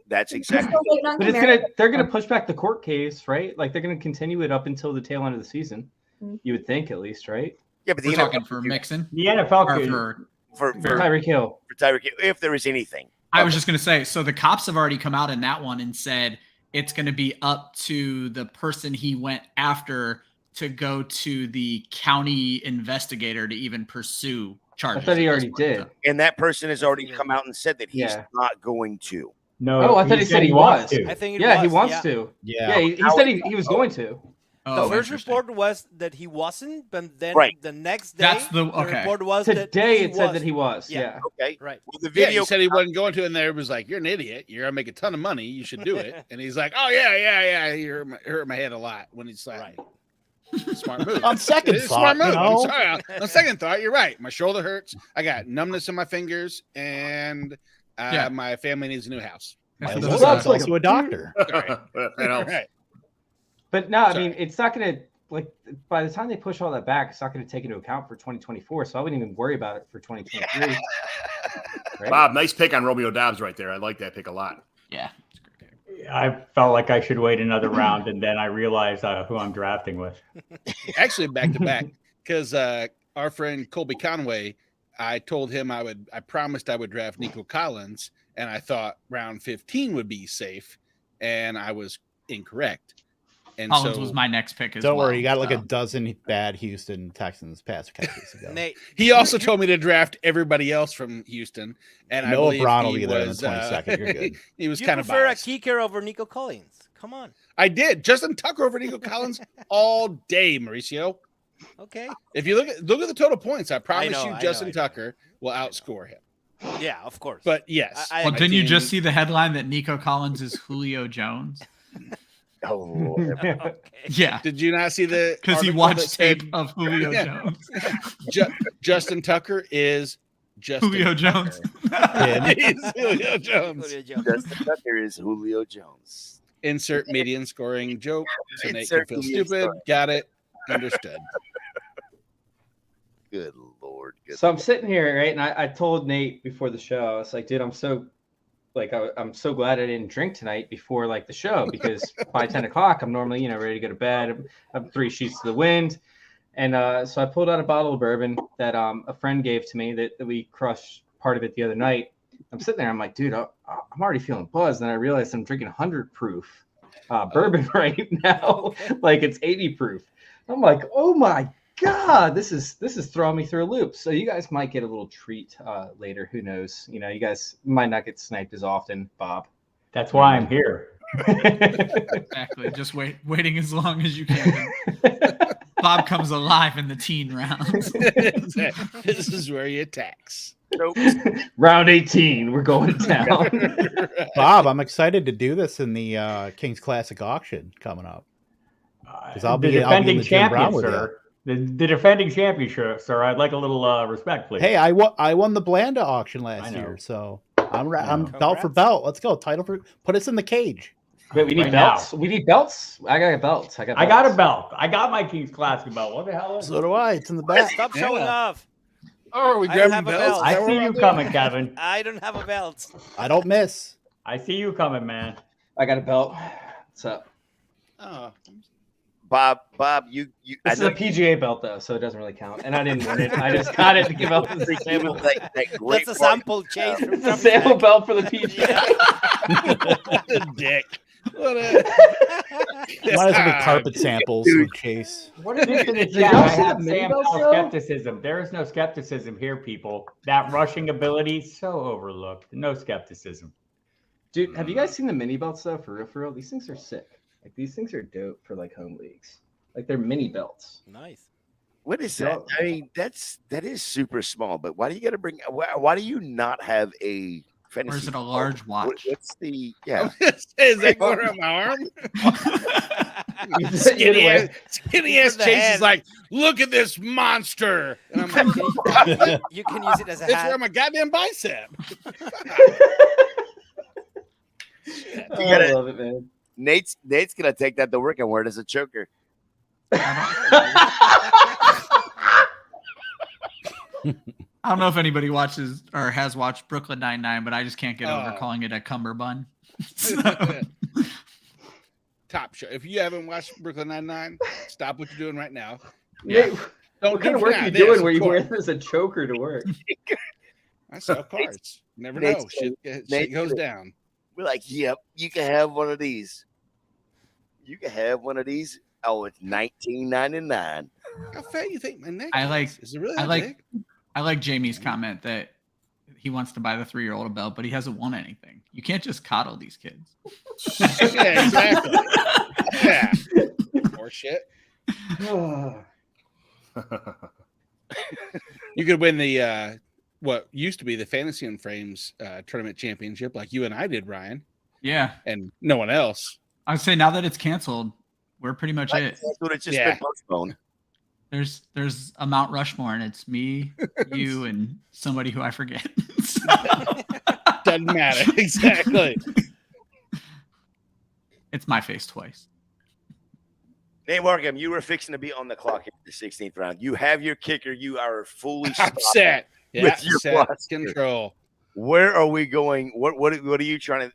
That's We're exactly. still waiting on But commemorate. they're gonna push back the court case, right? Like they're gonna continue it up until the tail end of the season. Mhm. You would think, at least, right? Yeah, but We're the talking NFL for could do- Mixon The NFL or could, for Tyreek Hill. Tyreek, if there is anything. I was just going to say, so the cops have already come out in that one and said it's going to be up to the person he went after to go to the county investigator to even pursue I charges. thought he at this already point. did. And that person has already come out and said that he's Yeah. not going to. no. Oh, I thought he said he wants was. to. I think it Yeah, was, he wants yeah. to. Yeah. Yeah, he said he was going to. Oh, The first interesting. report was that he wasn't, but then Right. the next day, That's the- okay. report was that Today he it said was. that he was. Yeah. Yeah. Okay. Right. Well, the Yeah, video he said he wasn't going to, and there was like, "You're an idiot. You're gonna make a ton of money. You should do it." And he's like, "Oh yeah. He hurt my head a lot when he slapped me." Smart move. On second It's a thought, smart move. you know. I'm sorry. On second thought, you're right. My shoulder hurts. I got numbness in my fingers, and Yeah. my family needs a new house. And My for lawyer those is That's like also a doctor. I know. Right. But no, I Sorry. mean, it's not going to, like, by the time they push all that back, it's not going to take into account for 2024. So I wouldn't even worry about it for 2023. Right? Bob, nice pick on Romeo Dobbs right there. I like that pick a lot. Yeah. I felt like I should wait another round, and then I realized who I'm drafting with. Actually, back to back, because our friend Colby Conway, I told him I promised I would draft Nico Collins, and I thought round 15 would be safe, and I was incorrect. And Collins so was my next pick as Don't well. worry, you got like a so. dozen bad Houston Texans past a couple weeks ago. Nate, he also told me to draft everybody else from Houston, and I Noah believe Brown will he be there in the was, 22nd. You're good. he was you kind of prefer biased. a kicker over Nico Collins? Come on. I did Justin Tucker over Nico Collins all day, Mauricio. Okay. If you look at the total points, I promise know, you I know, Justin I know. Tucker will outscore him. Yeah, of course. But yes, I- Well, my didn't you team- just see the headline that Nico Collins is Julio Jones? Oh, Lord. Okay. Yeah, did you not see the because he article that watched said tape of Julio Yeah. Jones. Justin Tucker is Justin Julio Jones. Him. He's Julio Jones. Julio Jones. Justin Tucker is Julio Jones. Insert median scoring joke so Nate can Insert feel median stupid. scoring. Got it. Understood. Good Lord. Good So I'm sitting here, right? And I told Nate before the show, I was like, dude, I'm so glad I didn't drink tonight before like the show, because by 10 o'clock, I'm normally, ready to go to bed. I'm 3 sheets to the wind. And so I pulled out a bottle of bourbon that a friend gave to me that we crushed part of it the other night. I'm sitting there. I'm like, dude, I'm already feeling buzzed. And I realized I'm drinking 100 proof bourbon right now. Like it's 80 proof. I'm like, oh my God, this is throwing me through a loop. So you guys might get a little treat later. Who knows? You guys might not get sniped as often, Bob. That's why I'm here. Exactly. Just waiting as long as you can. Bob comes alive in the teen rounds. This is where you tax. Nope. Round 18, we're going down. Bob, I'm excited to do this in the King's Classic auction coming up. 'Cause I'll The be in defending the Jim Brown champion, with sir. The defending champion, sir. I'd like a little respect, please. Hey, I won the Blanda auction last I know. year, so I'm belt for Congrats. belt. Let's go. Title for put us in the cage. Wait, we need Right now. belts. We need belts. I got belts. I got a belt. I got my King's Classic belt. What the hell is it? So do I. It's in the back. Stop showing Yeah. off. Oh, are we I don't have grabbing a belts? belt. Is that I what see we're you doing? coming, Kevin. I don't have a belt. I don't miss. I see you coming, man. I got a belt. What's up? Oh, Bob, you. This I is know a PGA belt though, so it doesn't really count. And I didn't win it. I just got it to give out as a sample. that great That's a sample chase from It's a sample belt for the PGA. dick. What a Might as well be carpet samples Dude. with Chase. What is it in the Did chat? y'all I see the have mini Sam belts, no though? skepticism. There is no skepticism here, people. That rushing ability, so overlooked. No skepticism. Dude, have you guys seen the mini belts though? For real? These things are sick. Like these things are dope for like home leagues. Like they're mini belts. Nice. What is that? I mean, that is super small. But why do you got to bring? Why do you not have a fantasy? Or is it a large watch? What's the? Yeah. Is that going around my arm? Skinny ass For the Chase hand. is like, look at this monster. And I'm like, You can use it as a it's hat. around my goddamn bicep. Oh, I love it, man. Nate's gonna take that to work and wear it as a choker. I don't know if anybody watches or has watched Brooklyn Nine-Nine, but I just can't get over Oh. calling it a cummerbund. Top show. If you haven't watched Brooklyn Nine-Nine, stop what you're doing right now. Yeah. Don't What kind of do work that. are you This, doing where of you wear course. this as a choker to work? I sell cards. Never Nate's know. Nate Shit goes said it. down. We're like, yep, you can have one of these. You can have one of these. Oh, it's $19.99. How fat you think my neck I is? like- Is it really I that like- big? I like Jamie's comment that he wants to buy the 3-year-old a belt, but he hasn't won anything. You can't just coddle these kids. Yeah, exactly. Yeah. Or shit. You could win the what used to be the Fantasy and Frames tournament championship, like you and I did, Ryan, Yeah. and no one else. I'd say now that it's canceled, we're pretty much it. That's what it's just Yeah. been postponed. There's a Mount Rushmore, and it's me, you, and somebody who I forget. Doesn't matter. Exactly. It's my face twice. Hey, Markham, you were fixing to be on the clock in the 16th round. You have your kicker. You are fully I'm stocked set. Yeah, with your set. roster. Control. Where are we going? What are you trying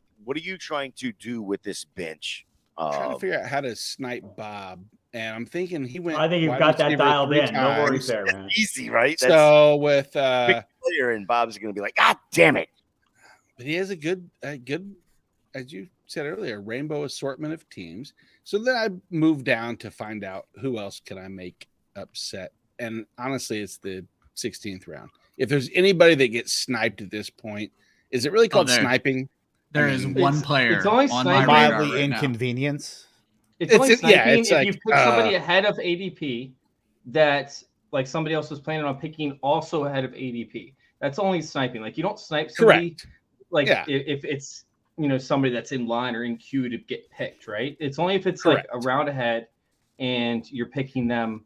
to do with this bench? Trying to figure out how to snipe Bob, and I'm thinking he went. I think you've wide got that receiver dialed 3 in. No worries times. there, man. Easy, right? That's So with big player, and Bob's going to be like, God damn it! but he has a good, as you said earlier, rainbow assortment of teams. So then I moved down to find out who else can I make upset. And honestly, it's the 16th round. If there's anybody that gets sniped at this point, is it really called there. sniping? There I is mean, one it's player only on my sniping. radar Mildly right now. inconvenience. It's only It's- yeah, sniping it's if like, you pick somebody ahead of ADP that like somebody else was planning on picking also ahead of ADP. That's only sniping. Like you don't snipe somebody Correct. like Yeah. if it's somebody that's in line or in queue to get picked, right? It's only if it's like a round ahead and you're picking them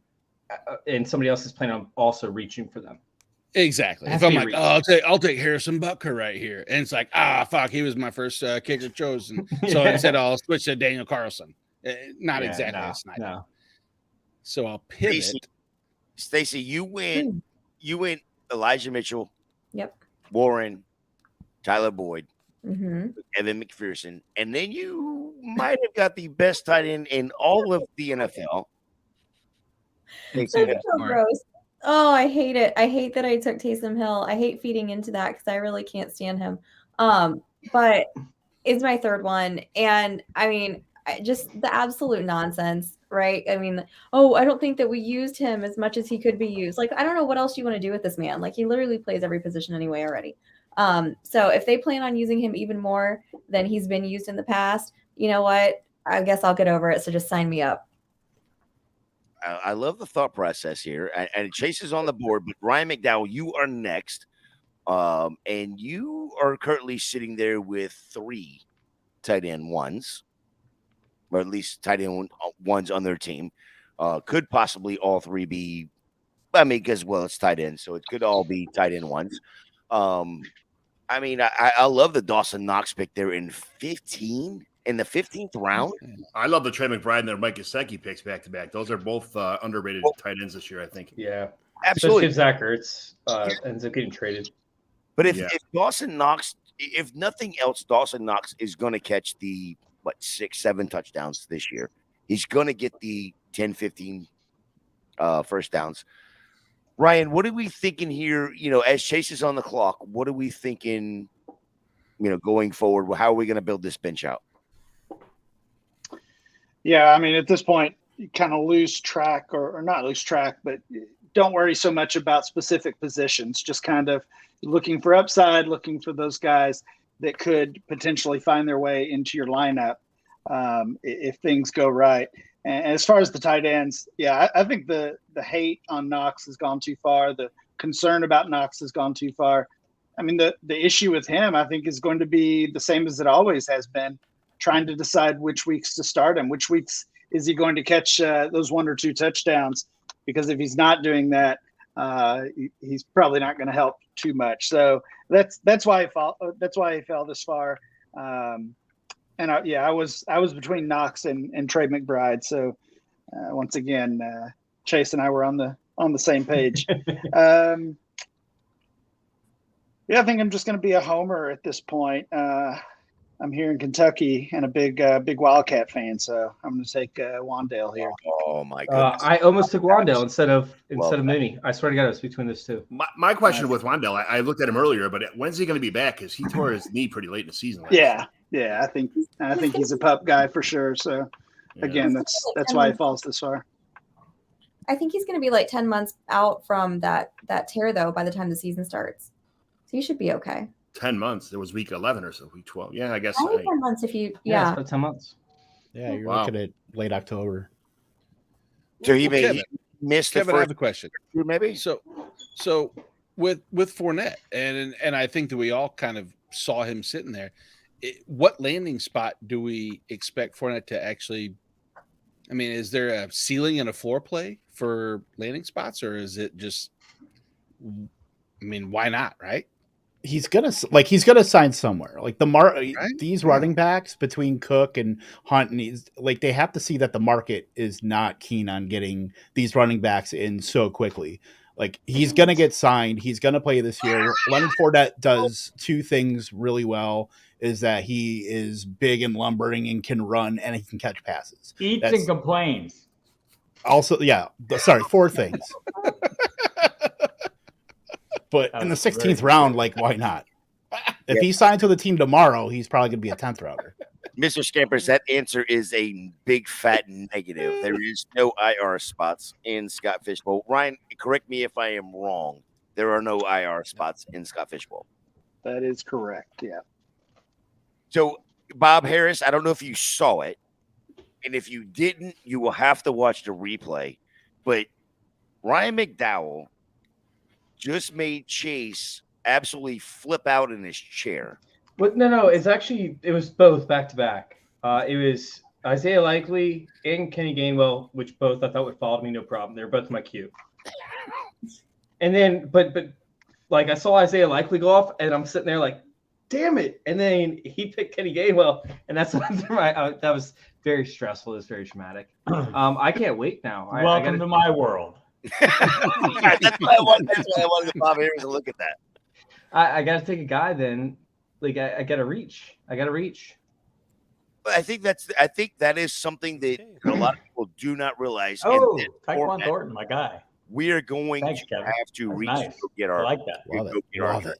and somebody else is planning on also reaching for them. Exactly. Has If to I'm be like, reached. oh, I'll take Harrison Butker right here, and it's like, fuck, he was my first kicker chosen. So Yeah. instead, I'll switch to Daniel Carlson. Not Yeah, exactly no, a sniper. no. So I'll pivot. Stacey, you went Elijah Mitchell, Yep. Warren, Tyler Boyd, Mm-hmm. Evan McPherson, and then you might have got the best tight end in all of the NFL. That's so gross. Oh, I hate it. I hate that I took Taysom Hill. I hate feeding into that because I really can't stand him. But it's my third one. And I mean, just the absolute nonsense, right? I mean, I don't think that we used him as much as he could be used. Like, I don't know what else you want to do with this man. Like, he literally plays every position anyway already. So if they plan on using him even more than he's been used in the past, you know what? I guess I'll get over it. So just sign me up. I love the thought process here. And Chase is on the board, but Ryan McDowell, you are next. And you are currently sitting there with 3 tight end ones, or at least tight end ones on their team. Could possibly all 3 be, I mean, because, well, it's tight end, so it could all be tight end ones. I mean, I love the Dawson Knox pick there in 15. In the 15th round, I love the Trey McBride and their Mike Gesicki picks back to back. Those are both underrated tight ends this year, I think. Yeah, absolutely. Especially if Zach Ertz ends up getting traded. But if Dawson Knox, if nothing else, Dawson Knox is going to catch the 6-7 touchdowns this year. He's going to get the 10-15 first downs. Ryan, what are we thinking here? As Chase is on the clock, what are we thinking? Going forward, how are we going to build this bench out? Yeah, I mean, at this point, you kind of lose track or not lose track, but don't worry so much about specific positions. Just kind of looking for upside, looking for those guys that could potentially find their way into your lineup if things go right. And as far as the tight ends, yeah, I think the hate on Knox has gone too far. The concern about Knox has gone too far. I mean, the issue with him, I think, is going to be the same as it always has been, trying to decide which weeks to start him. Which weeks is he going to catch those 1 or 2 touchdowns? Because if he's not doing that, he's probably not going to help too much. So that's why he fell this far. I was between Knox and Trey McBride. So once again, Chase and I were on the same page. I think I'm just going to be a homer at this point. I'm here in Kentucky and a big Wildcat fan, so I'm going to take Wandale here. Oh my goodness! I almost took Wandale instead of that. Mooney. I swear to God, it was between those two. My question with Wandale, I looked at him earlier, but when's he going to be back? Because he tore his knee pretty late in the season. last year. Yeah. I think he's a pup guy for sure. So again, that's why he falls this far. I think he's going to be like 10 months out from that tear, though, by the time the season starts. So you should be okay. 10 months. There was week 11 or so, week 12. Yeah, I guess. I think 10 months if you, Yeah, it's about 10 months. Yeah, you're Wow. looking at late October. So he Kevin, missed Kevin, the I first have a question. maybe. So with Fournette, and I think that we all kind of saw him sitting there. What landing spot do we expect Fournette to actually? I mean, is there a ceiling and a floor play for landing spots, or is it just? I mean, why not? Right? He's gonna sign somewhere. Like these running backs between Cook and Hunt, and they have to see that the market is not keen on getting these running backs in so quickly. Like he's gonna get signed. He's gonna play this year. Leonard Fournette does two things really well: is that he is big and lumbering and can run, and he can catch passes. Eats and complains. Also, yeah. Sorry, four things. But in the 16th round, like, why not? If he signed to the team tomorrow, he's probably going to be a 10th rounder. Mr. Scampers, that answer is a big fat negative. There is no IR spots in Scott Fishbowl. Ryan, correct me if I am wrong. There are no IR spots in Scott Fishbowl. That is correct. Yeah. So, Bob Harris, I don't know if you saw it. And if you didn't, you will have to watch the replay. But Ryan McDowell just made Chase absolutely flip out in his chair. But no, it was both back to back. It was Isaiah Likely and Kenny Gainwell, which both I thought would follow me, no problem. They're both my queue. And then, but like I saw Isaiah Likely go off, and I'm sitting there like, damn it! And then he picked Kenny Gainwell, and that's that was very stressful. It was very traumatic. I can't wait now. Welcome to my world. That's why I wanted Bob Harris to look at that. I got to take a guy then. Like I got to reach. But I think that is something that a lot of people do not realize. Oh, Tyquan Thornton, my guy. We are going Thanks, to Kevin. have to That's reach nice. to go get our. I like that. Love it.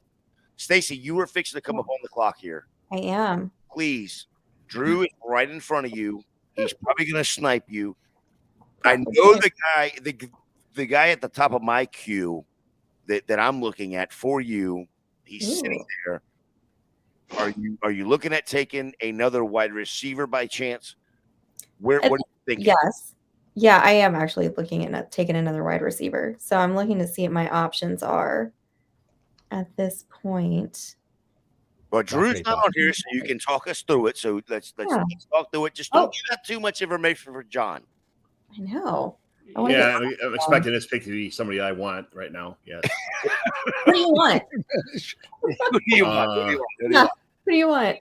Stacy, you were fixing to come up on the clock here. I am. Please, Drew is right in front of you. He's probably going to snipe you. I know the guy at the top of my queue that I'm looking at for you. He's sitting there. Are you looking at taking another wide receiver by chance? What are you thinking? Yes. Yeah, I am actually looking at taking another wide receiver. So I'm looking to see what my options are at this point. Well, Drew's not on here, so you can talk us through it. So let's talk through it. Just don't give out too much information for John. I know. Yeah, I'm expecting this pick to be somebody I want right now. Yeah. What do you want? Who do you want? Who do you want?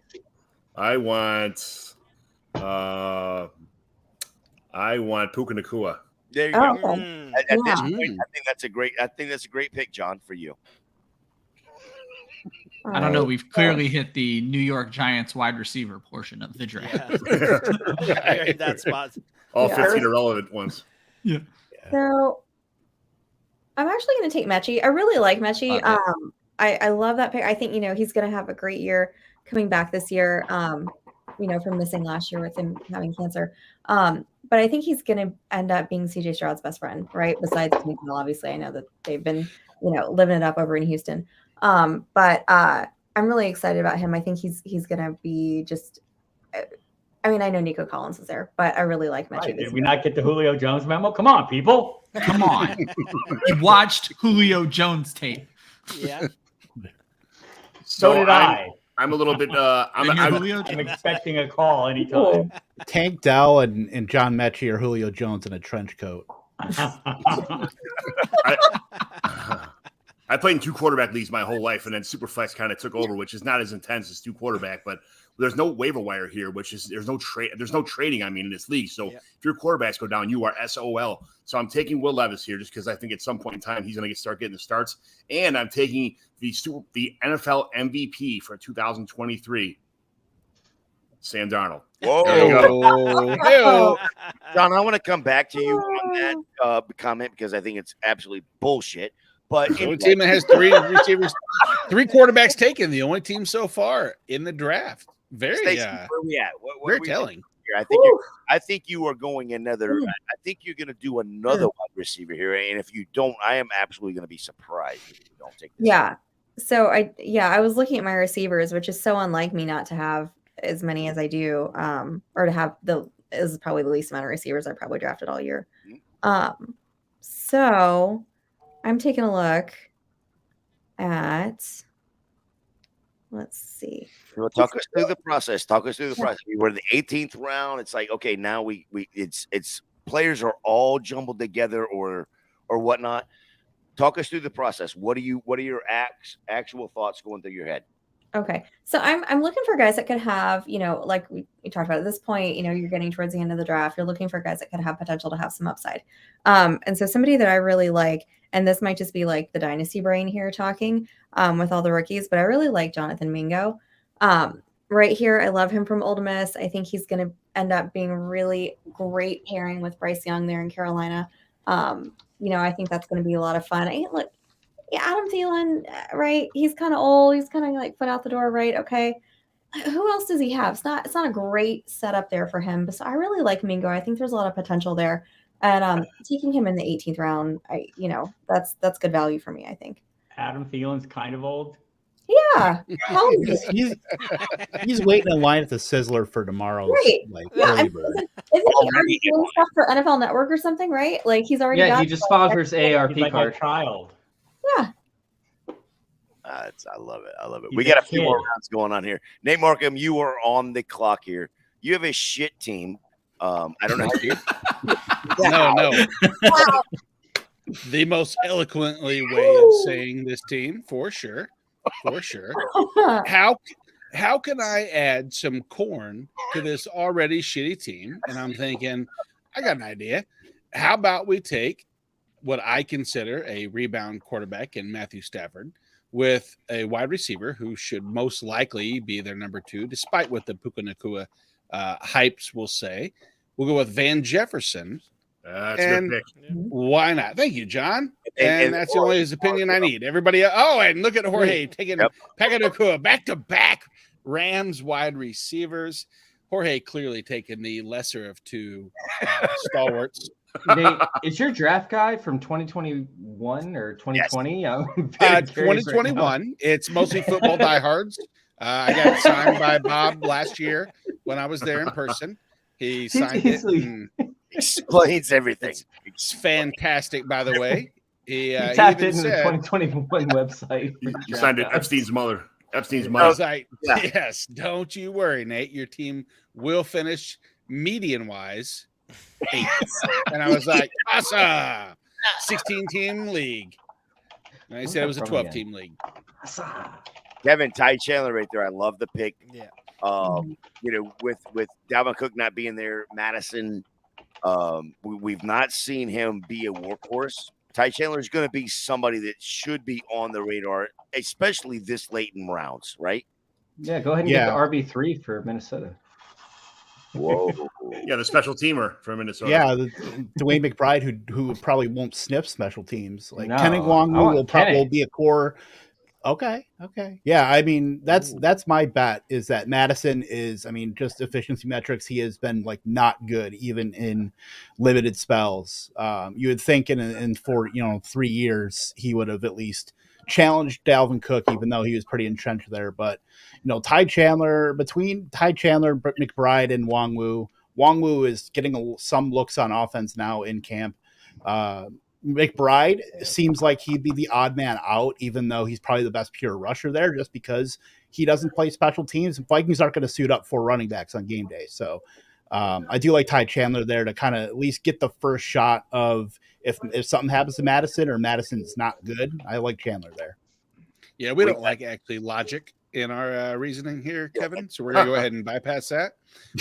I want Puka Nacua. There you Oh, go. okay. At this point, I think that's a great pick, John, for you. I don't know. We've clearly hit the New York Giants wide receiver portion of the draft. You're in that spot. All 15 irrelevant ones. Yeah. So I'm actually going to take Mechie. I really like Mechie. I love that pick. I think, he's going to have a great year coming back this year, from missing last year with him having cancer. But I think he's going to end up being CJ Stroud's best friend, right? Besides, obviously, I know that they've been, living it up over in Houston. But I'm really excited about him. I think he's going to be just, I know Nico Collins is there, but I really like Mechie. Right. Did we not get the Julio Jones memo? Come on, people. Come on. You watched Julio Jones tape. Yeah. So did I. I'm a little bit. I'm expecting a call anytime. Tank Dell and John Mechie or Julio Jones in a trench coat. I played in 2 quarterback leagues my whole life, and then Superflex kind of took over, which is not as intense as 2 quarterback, but there's no waiver wire here, which is there's no trading. In this league. So if your quarterbacks go down, you are SOL. So I'm taking Will Levis here just because I think at some point in time he's going to start getting the starts, and I'm taking the NFL MVP for 2023, Sam Darnold. Whoa. There you go. Hey-o. John, I want to come back to you on that comment because I think it's absolutely bullshit. But The only team that has 3 receivers, 3 quarterbacks taken. The only team so far in the draft. Very, Stacey, where we at? What very are we telling. here? I think you are going another. I think you're going to do another wide receiver here, and if you don't, I am absolutely going to be surprised if you don't take this. Yeah. So I was looking at my receivers, which is so unlike me not to have as many as I do, or to have is probably the least amount of receivers I probably drafted all year. So I'm taking a look at. Let's see. Well, talk us through the process. We were in the 18th round. It's like, okay, now it's players are all jumbled together or whatnot. Talk us through the process. What are your actual thoughts going through your head? Okay. So I'm looking for guys that could have, like we talked about at this point, you're getting towards the end of the draft. You're looking for guys that could have potential to have some upside. And so somebody that I really like, and this might just be like the dynasty brain here talking with all the rookies, but I really like Jonathan Mingo. Right here, I love him from Ole Miss. I think he's going to end up being really great pairing with Bryce Young there in Carolina. I think that's going to be a lot of fun. Adam Thielen, right? He's kind of old. He's kind of like foot out the door, right? Okay. Who else does he have? It's not a great setup there for him. But so I really like Mingo. I think there's a lot of potential there. And taking him in the 18th round, that's good value for me, I think. Adam Thielen's kind of old. Yeah. He's waiting in line at the Sizzler for tomorrow's early bird. Isn't he already doing stuff for NFL Network or something, right? Like he's already got he just sponsors AARP He's like card. a child. Yeah. I love it. We got a few more rounds going on here. Nate Markham, you are on the clock here. You have a shit team. I don't know how you. No. Wow. The most eloquently way of saying this team, for sure. How can I add some corn to this already shitty team? And I'm thinking, I got an idea. How about we take what I consider a rebound quarterback in Matthew Stafford with a wide receiver who should most likely be their number 2, despite what the Puka Nacua hypes will say. We'll go with Van Jefferson. That's a good pick. Why not? Thank you, John. And that's the only his opinion I need. Everybody, and look at Jorge taking Puka Nacua back-to-back Rams wide receivers. Jorge clearly taking the lesser of 2 stalwarts. Nate, is your draft guide from 2021 or 2020? Yes. 2021. Right, it's mostly football diehards. I got signed by Bob last year when I was there in person. He signed it. Explains everything. It's fantastic, by the way. He tapped it in the 2021 website. You signed it. Epstein's mother. I was like, yes, don't you worry, Nate. Your team will finish median-wise 8th. And I was like, awesome. 16-team league. And I said it was a 12-team league. Kevin, Ty Chandler right there. I love the pick. Yeah. With Dalvin Cook not being there, Madison, we've not seen him be a workhorse. Ty Chandler is going to be somebody that should be on the radar, especially this late in rounds, right? Yeah, go ahead and get the RB3 for Minnesota. Whoa. Yeah, the special teamer for Minnesota. Yeah, Dwayne McBride, who probably won't sniff special teams. Like Kenny Wong will probably be a core. Okay. Yeah, I mean that's my bet is that Madison is, just efficiency metrics. He has been like not good even in limited spells. You would think in for 3 years he would have at least challenged Dalvin Cook, even though he was pretty entrenched there. But Ty Chandler, between Ty Chandler, McBride, and Wongwu is getting some looks on offense now in camp. McBride seems like he'd be the odd man out, even though he's probably the best pure rusher there, just because he doesn't play special teams. Vikings aren't going to suit up for running backs on game day. So I do like Ty Chandler there to kind of at least get the first shot of if something happens to Madison or Madison's not good. I like Chandler there. Yeah, we don't like actually logic in our reasoning here, Kevin. So we're going to go ahead and bypass that.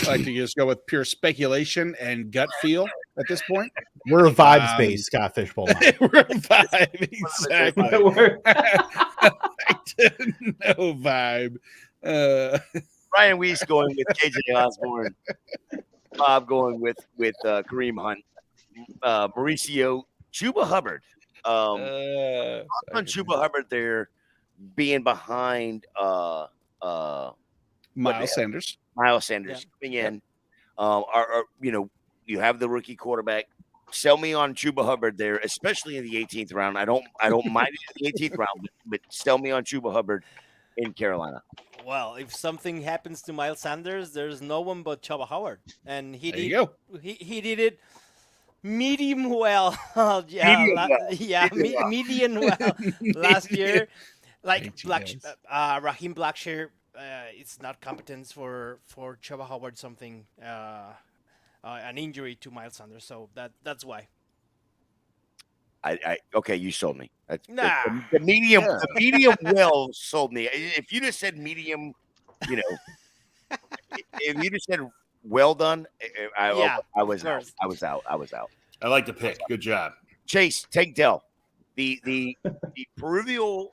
I like to just go with pure speculation and gut feel at this point. We're a vibes-based Scott Fishbowl. We're a vibe, exactly. No vibe. Ryan Weiss going with KJ Osborne. Bob going with Kareem Hunt. Mauricio Chuba Hubbard. On Chuba Hubbard there being behind Miles Sanders. Miles Sanders coming in. You have the rookie quarterback. Sell me on Chuba Hubbard there, especially in the 18th round. I don't mind it in the 18th round, but sell me on Chuba Hubbard in Carolina. Well, if something happens to Miles Sanders, there's no one but Chuba Howard, and he did it medium well. Medium well last year. Like Raheem Blackshear, it's not competence for Chuba Howard. Something an injury to Miles Sanders, so that's why. Okay, you sold me. The medium well sold me. If you just said medium, if you just said well done, I was out. I like the pick. Good job. Chase, take Dell. The Peruvial,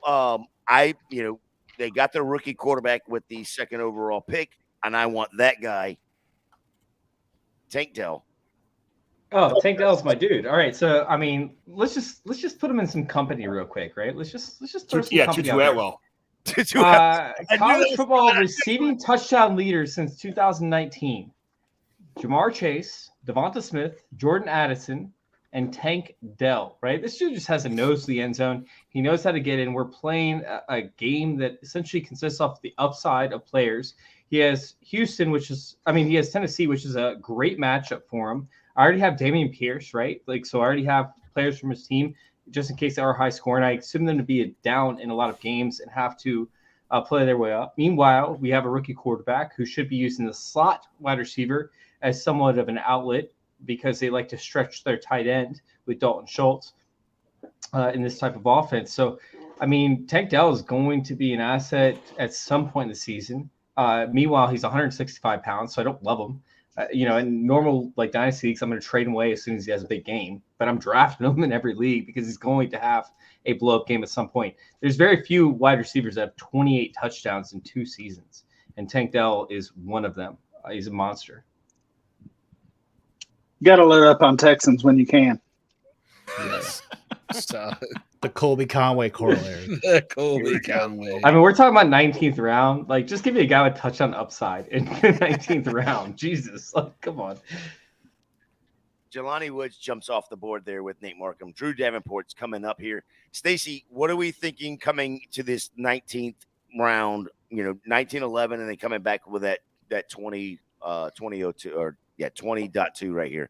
they got their rookie quarterback with the second overall pick, and I want that guy. Tank Dell. Oh, Tank Dell's my dude. All right, so I mean, let's just put him in some company real quick, right? Let's just throw some company out there. College football receiving touchdown leaders since 2019. Jamar Chase, Devonta Smith, Jordan Addison, and Tank Dell, right? This dude just has a nose to the end zone. He knows how to get in. We're playing a game that essentially consists of the upside of players. He has Houston, he has Tennessee, which is a great matchup for him. I already have Dameon Pierce, right? So I already have players from his team just in case they are high scoring. I assume them to be down in a lot of games and have to play their way up. Meanwhile, we have a rookie quarterback who should be using the slot wide receiver as somewhat of an outlet because they like to stretch their tight end with Dalton Schultz in this type of offense. So, I mean, Tank Dell is going to be an asset at some point in the season. Meanwhile, he's 165 pounds, so I don't love him. In normal dynasty leagues, I'm going to trade him away as soon as he has a big game. But I'm drafting him in every league because he's going to have a blow-up game at some point. There's very few wide receivers that have 28 touchdowns in 2 seasons, and Tank Dell is one of them. He's a monster. You got to load up on Texans when you can. Yes. So, the Colby Conway corollary. Colby Conway. I mean, we're talking about 19th round. Just give me a guy with touchdown upside in the 19th round. Jesus, come on. Jelani Woods jumps off the board there with Nate Markham. Drew Davenport's coming up here. Stacy, what are we thinking coming to this 19th round? 1911, and then coming back with that 2002 or 20.2 right here.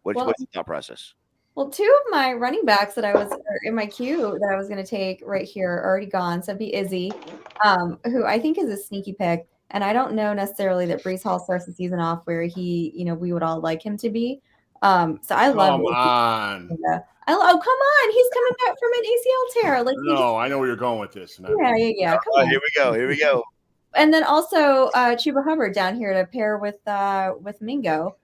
What's the thought process? Well, 2 of my running backs that I was in my queue that I was going to take right here are already gone. So it'd be Izzy, who I think is a sneaky pick. And I don't know necessarily that Breece Hall starts the season off where he, we would all like him to be. So I love Come on. Come on. He's coming back from an ACL tear. I know where you're going with this. Yeah. Come on. Here we go. And then also Chuba Hubbard down here to pair with Mingo.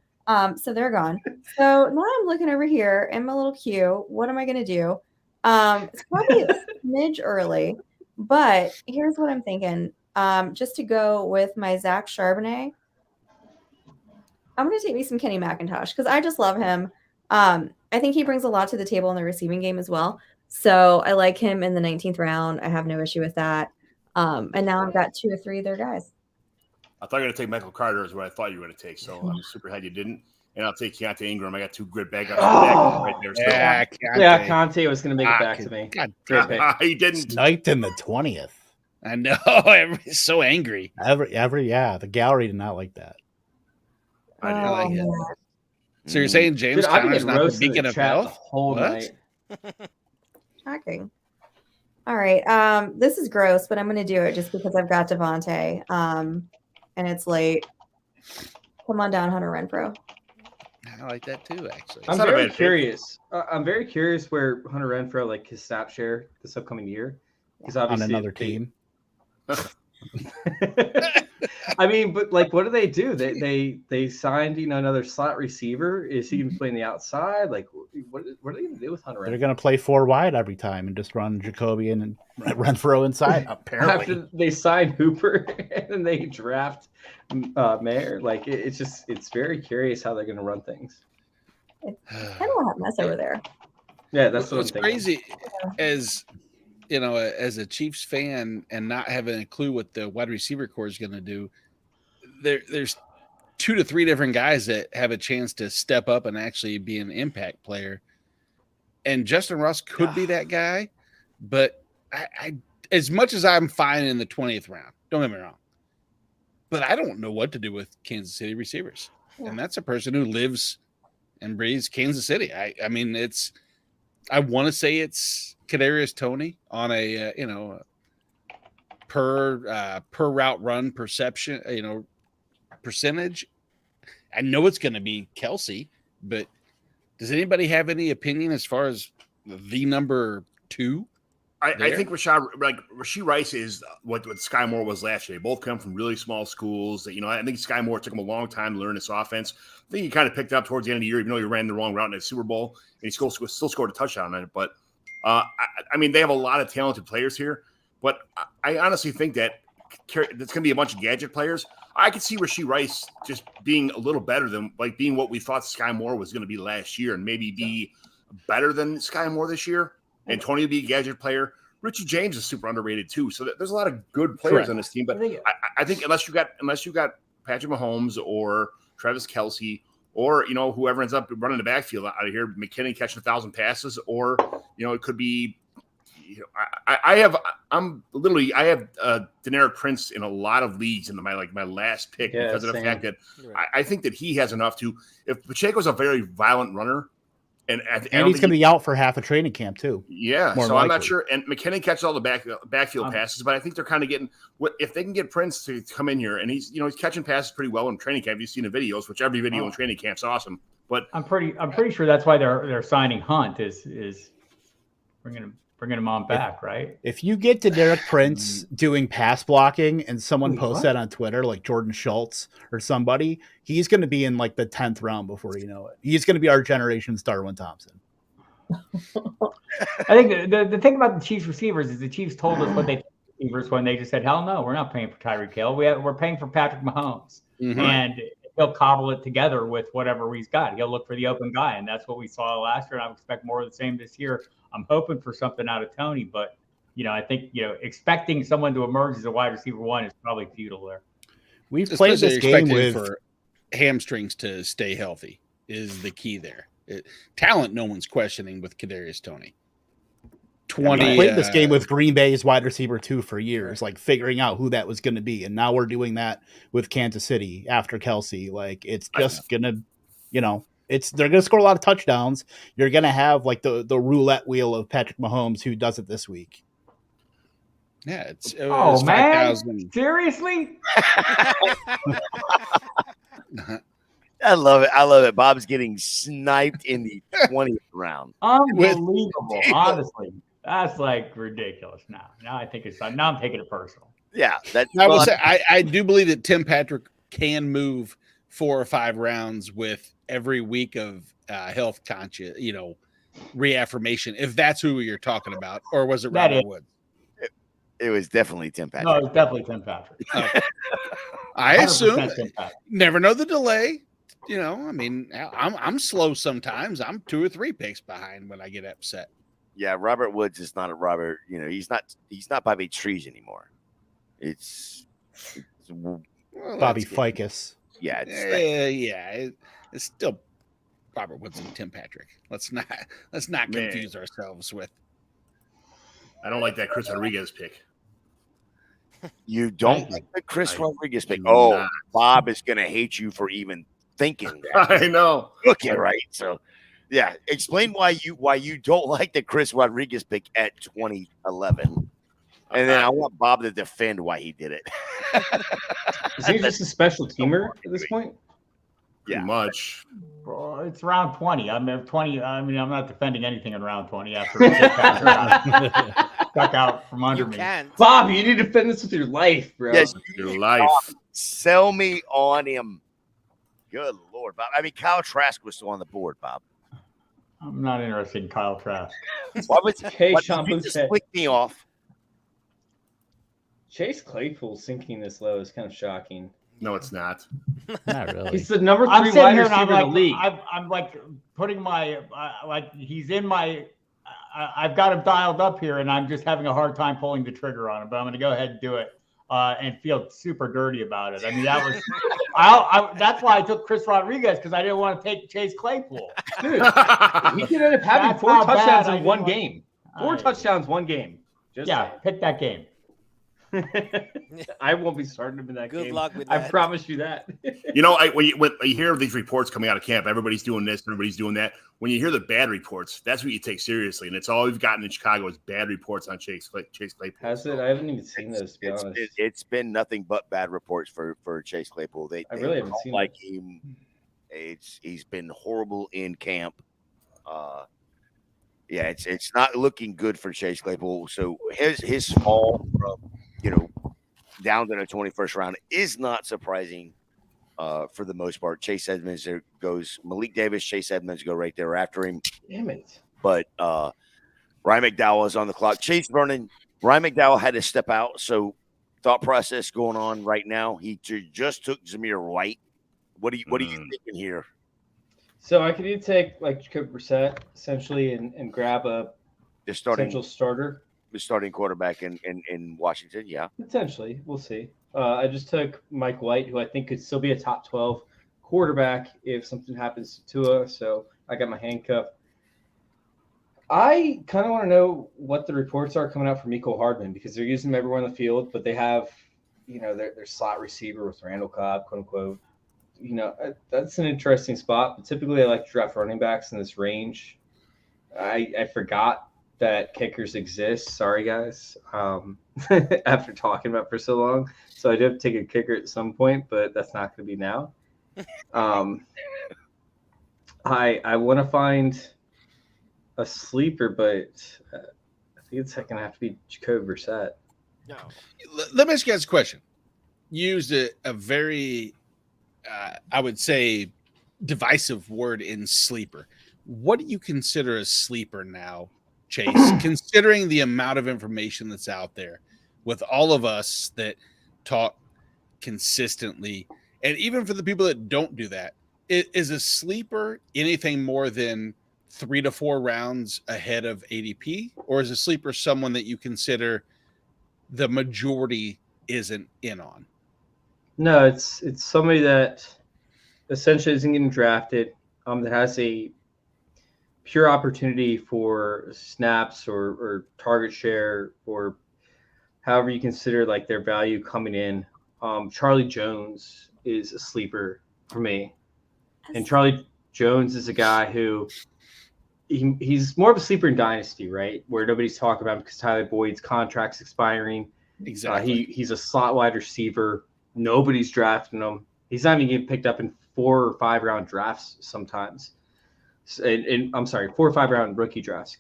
So they're gone. So now I'm looking over here in my little queue. What am I going to do? It's probably a smidge early, but here's what I'm thinking. Just to go with my Zach Charbonnet, I'm going to take me some Kenny McIntosh because I just love him. I think he brings a lot to the table in the receiving game as well. So I like him in the 19th round. I have no issue with that. And now I've got 2 or 3 of their guys. I thought you were going to take Michael Carter is what I thought you were going to take. So I'm super happy you didn't. And I'll take Keontae Ingram. I got 2 good backups right there. So. Yeah, Conte was going to make it back to me. God, he didn't. Sniped in the 20th. I know. Everybody's so angry. The gallery did not like that. I like it. So you're saying James Conner's not the beacon of health? The whole night. Shocking. All right. This is gross, but I'm going to do it just because I've got Devontae. And it's late. Come on down, Hunter Renfrow. I like that too, actually. I'm very curious. I'm very curious where Hunter Renfrow, his snap share this upcoming year. Because obviously on another team. I mean, but like, what do? They signed, another slot receiver. Is he going to play on the outside? Like, what are they going to do with Hunter? They're going to play 4 wide every time and just run Jacobian and Renfro inside. Apparently, After they sign Hooper and they draft Mayer, like it's very curious how they're going to run things. It's kind of a hot mess over there. Yeah, that's what I'm What's thinking. crazy as as a Chiefs fan and not having a clue what the wide receiver core is going to do. There's 2 to 3 different guys that have a chance to step up and actually be an impact player. And Justin Ross could be that guy, but I as much as I'm fine in the 20th round, don't get me wrong, but I don't know what to do with Kansas City receivers. Yeah. And that's a person who lives and breathes Kansas City. I mean, I want to say it's Kadarius Toney on a per route run perception, percentage. I know it's going to be Kelsey, but does anybody have any opinion as far as the number 2? I think Rashee Rice is what Sky Moore was last year. They both come from really small schools. I think Sky Moore took him a long time to learn this offense. I think he kind of picked up towards the end of the year, even though he ran the wrong route in the Super Bowl, and he still scored a touchdown on it. But I mean, they have a lot of talented players here. But I honestly think that there's going to be a bunch of gadget players. I could see Rashee Rice just being a little better than being what we thought Sky Moore was going to be last year, and maybe be better than Sky Moore this year. And Tony will be a gadget player. Richie James is super underrated too. So there's a lot of good players on this team. But I think unless you got Patrick Mahomes or Travis Kelce or whoever ends up running the backfield out of here, McKinnon catching 1,000 passes, or it could be. I have Deneric Prince in a lot of leagues in my last pick because of the fact that I think that he has enough to. If Pacheco's a very violent runner. And he's going to be out for half a training camp too. Yeah, so likely. I'm not sure. And McKinnon catches all the backfield passes, but I think they're kind of getting if they can get Prince to come in here, and he's catching passes pretty well in training camp. You've seen the videos, which every video in training camp's awesome. But I'm pretty sure that's why they're signing Hunt is bringing him on back, right? If you get to Derek Prince doing pass blocking and someone posts that on Twitter, like Jordan Schultz or somebody, he's going to be in like the 10th round before you know it. He's going to be our generation's Darwin Thompson. I think the thing about the Chiefs receivers is the Chiefs told us what they receivers when they just said, hell no, we're not paying for Tyreek Hill. We're paying for Patrick Mahomes. Mm-hmm. And he'll cobble it together with whatever he's got. He'll look for the open guy, and that's what we saw last year, and I expect more of the same this year. I'm hoping for something out of Tony, but I think expecting someone to emerge as a wide receiver 1 is probably futile there. We've played this game for hamstrings to stay healthy is the key there. Talent, no one's questioning with Kadarius Toney. We played this game with Green Bay's wide receiver 2 for years, like figuring out who that was going to be, and now we're doing that with Kansas City after Kelsey. Like it's just gonna, they're going to score a lot of touchdowns. You're going to have like the roulette wheel of Patrick Mahomes, who does it this week. Yeah, it's man, seriously? I love it. Bob's getting sniped in the 20th round. Unbelievable, honestly. That's like ridiculous. Now I'm taking it personal. Yeah, I do believe that Tim Patrick can move 4 or 5 rounds with every week of health conscious, reaffirmation, if that's who you're talking about, or was it Robert Woods? It was definitely Tim Patrick. No, it was definitely Tim Patrick. I assume. Never know the delay. I mean, I'm slow sometimes. I'm 2 or 3 picks behind when I get upset. Yeah, Robert Woods is not a Robert. He's not Bobby Trees anymore. It's Bobby Ficus. Yeah, it's still Robert Woods and Tim Patrick. Let's not confuse ourselves with. I don't like that Chris Rodriguez pick. You don't like the Chris Rodriguez pick? Oh, Bob is going to hate you for even thinking that. I know. Okay, right. So, yeah, explain why you don't like the Chris Rodriguez pick at 2011. And then I want Bob to defend why he did it. Is he just a special teamer at this point? Pretty much. Well, it's round 20. I'm not defending anything in round 20 after stuck out from under me. Bob, you need to defend this with your life, bro. Yes, your life. Sell me on him. Good Lord, Bob. I mean, Kyle Trask was still on the board, Bob. I'm not interested in Kyle Trask. Why was Hey, why Sean did you just Boucher. flick me off? Chase Claypool sinking this low is kind of shocking. No, it's not. Not really. He's the number I'm 3 sitting wide here and receiver I'm in the league. I'm like putting my like he's in my. I've got him dialed up here, and I'm just having a hard time pulling the trigger on him. But I'm going to go ahead and do it, and feel super dirty about it. I mean, that was. That's why I took Chris Rodriguez, because I didn't want to take Chase Claypool. Dude, he could end up having That's 4 how bad touchdowns I in one didn't game. 4 touchdowns, one game. Just Yeah, pick that game. I won't be starting him in that Good game. luck with I that. promise you that. You know, when you hear these reports coming out of camp, everybody's doing this, everybody's doing that. When you hear the bad reports, that's what you take seriously, and it's all we've gotten in Chicago is bad reports on Chase Claypool. Has it? I haven't even seen those, to be honest. It's been nothing but bad reports for Chase Claypool. I really haven't don't seen like him. He's been horrible in camp. Yeah, it's not looking good for Chase Claypool. So his fall from down to the 21st round is not surprising for the most part. Chase Edmonds goes Malik Davis, Chase Edmonds go right there after him. Damn it. But Ryan McDowell is on the clock. Chase Vernon, Ryan McDowell had to step out. So thought process going on right now. He just took Zamir White. What are you thinking here? So I could either take like Jacoby Brissett essentially and grab a potential starter. The starting quarterback in Washington, yeah. Potentially. We'll see. I just took Mike White, who I think could still be a top 12 quarterback if something happens to Tua. So I got my handcuff. I kind of want to know what the reports are coming out from Mecole Hardman, because they're using him everywhere on the field, but they have, their slot receiver with Randall Cobb, quote unquote. That's an interesting spot. But typically I like to draft running backs in this range. I forgot that kickers exist. Sorry, guys. After talking about it for so long. So I do have to take a kicker at some point, but that's not going to be now. I want to find a sleeper, but I think it's going to have to be Jacoby Brissett. No. Let me ask you guys a question. You used a very, I would say, divisive word in sleeper. What do you consider a sleeper now, Chase, considering the amount of information that's out there with all of us that talk consistently, and even for the people that don't do that, is a sleeper anything more than 3 to 4 rounds ahead of ADP, or is a sleeper someone that you consider the majority isn't in on? No, it's somebody that essentially isn't getting drafted, that has a pure opportunity for snaps or target share, or however you consider like their value coming in. Charlie Jones is a sleeper for me. And Charlie Jones is a guy who he's more of a sleeper in Dynasty, right? Where nobody's talking about him because Tyler Boyd's contract's expiring. Exactly. He's a slot wide receiver. Nobody's drafting him. He's not even getting picked up in 4 or 5 round drafts sometimes. I'm sorry, 4 or 5 round rookie drafts,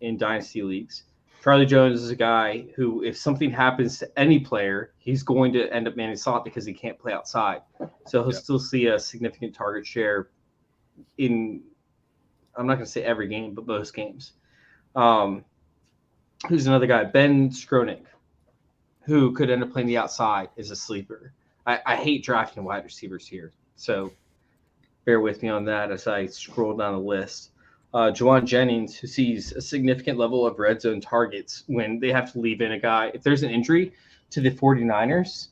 in Dynasty leagues. Charlie Jones is a guy who, if something happens to any player, he's going to end up manning slot because he can't play outside. So he'll still see a significant target share in, I'm not going to say every game, but most games. Who's another guy? Ben Skronik, who could end up playing the outside, is a sleeper. I hate drafting wide receivers here, so bear with me on that as I scroll down the list. Juwan Jennings, who sees a significant level of red zone targets when they have to leave in a guy. If there's an injury to the 49ers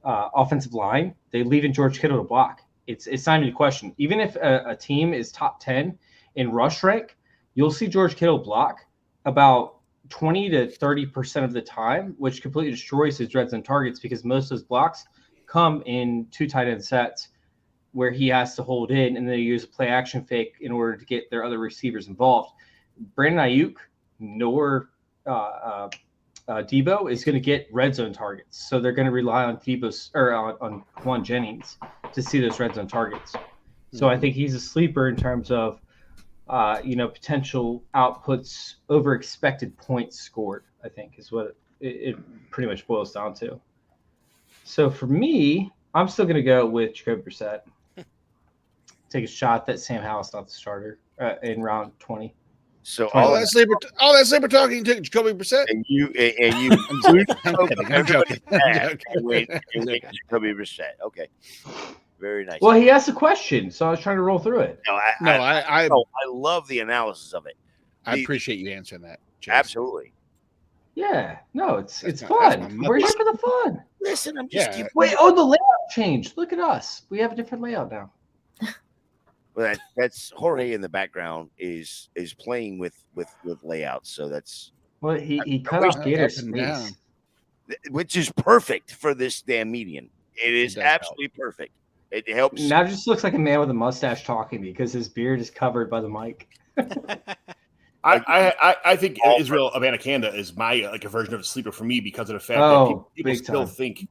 offensive line, they leave in George Kittle to block. It's not even a question. Even if a team is top 10 in rush rank, you'll see George Kittle block about 20 to 30% of the time, which completely destroys his red zone targets because most of those blocks come in 2 tight end sets where he has to hold in, and then they use a play action fake in order to get their other receivers involved. Brandon Ayuk nor Debo is going to get red zone targets, so they're going to rely on on Juwan Jennings to see those red zone targets. So I think he's a sleeper in terms of potential outputs over expected points scored, I think is what it pretty much boils down to. So for me, I'm still going to go with Jacoby Brissett. Take a shot that Sam Howell's not the starter in round 20. So All that sleeper talking, you took Jacoby Brissett. and you I'm joking. and went Jacoby Brissett. Okay, very nice. Well, he asked a question, so I was trying to roll through it. No, I love the analysis of it. appreciate you answering that. Chase. Absolutely. Yeah, no, it's That's fun. my We're here for the fun. Listen, I'm just giving. Wait, oh, the layout changed. Look at us. We have a different layout now. Well, that's Jorge in the background is playing with layouts. So that's Well, he cut off Gator's space. which is perfect for this damn median. It is does absolutely perfect. It helps. Now just looks like a man with a mustache talking because his beard is covered by the mic. I think All Israel Abanikanda is my like a version of a sleeper for me because of the fact Oh, that people big still time. think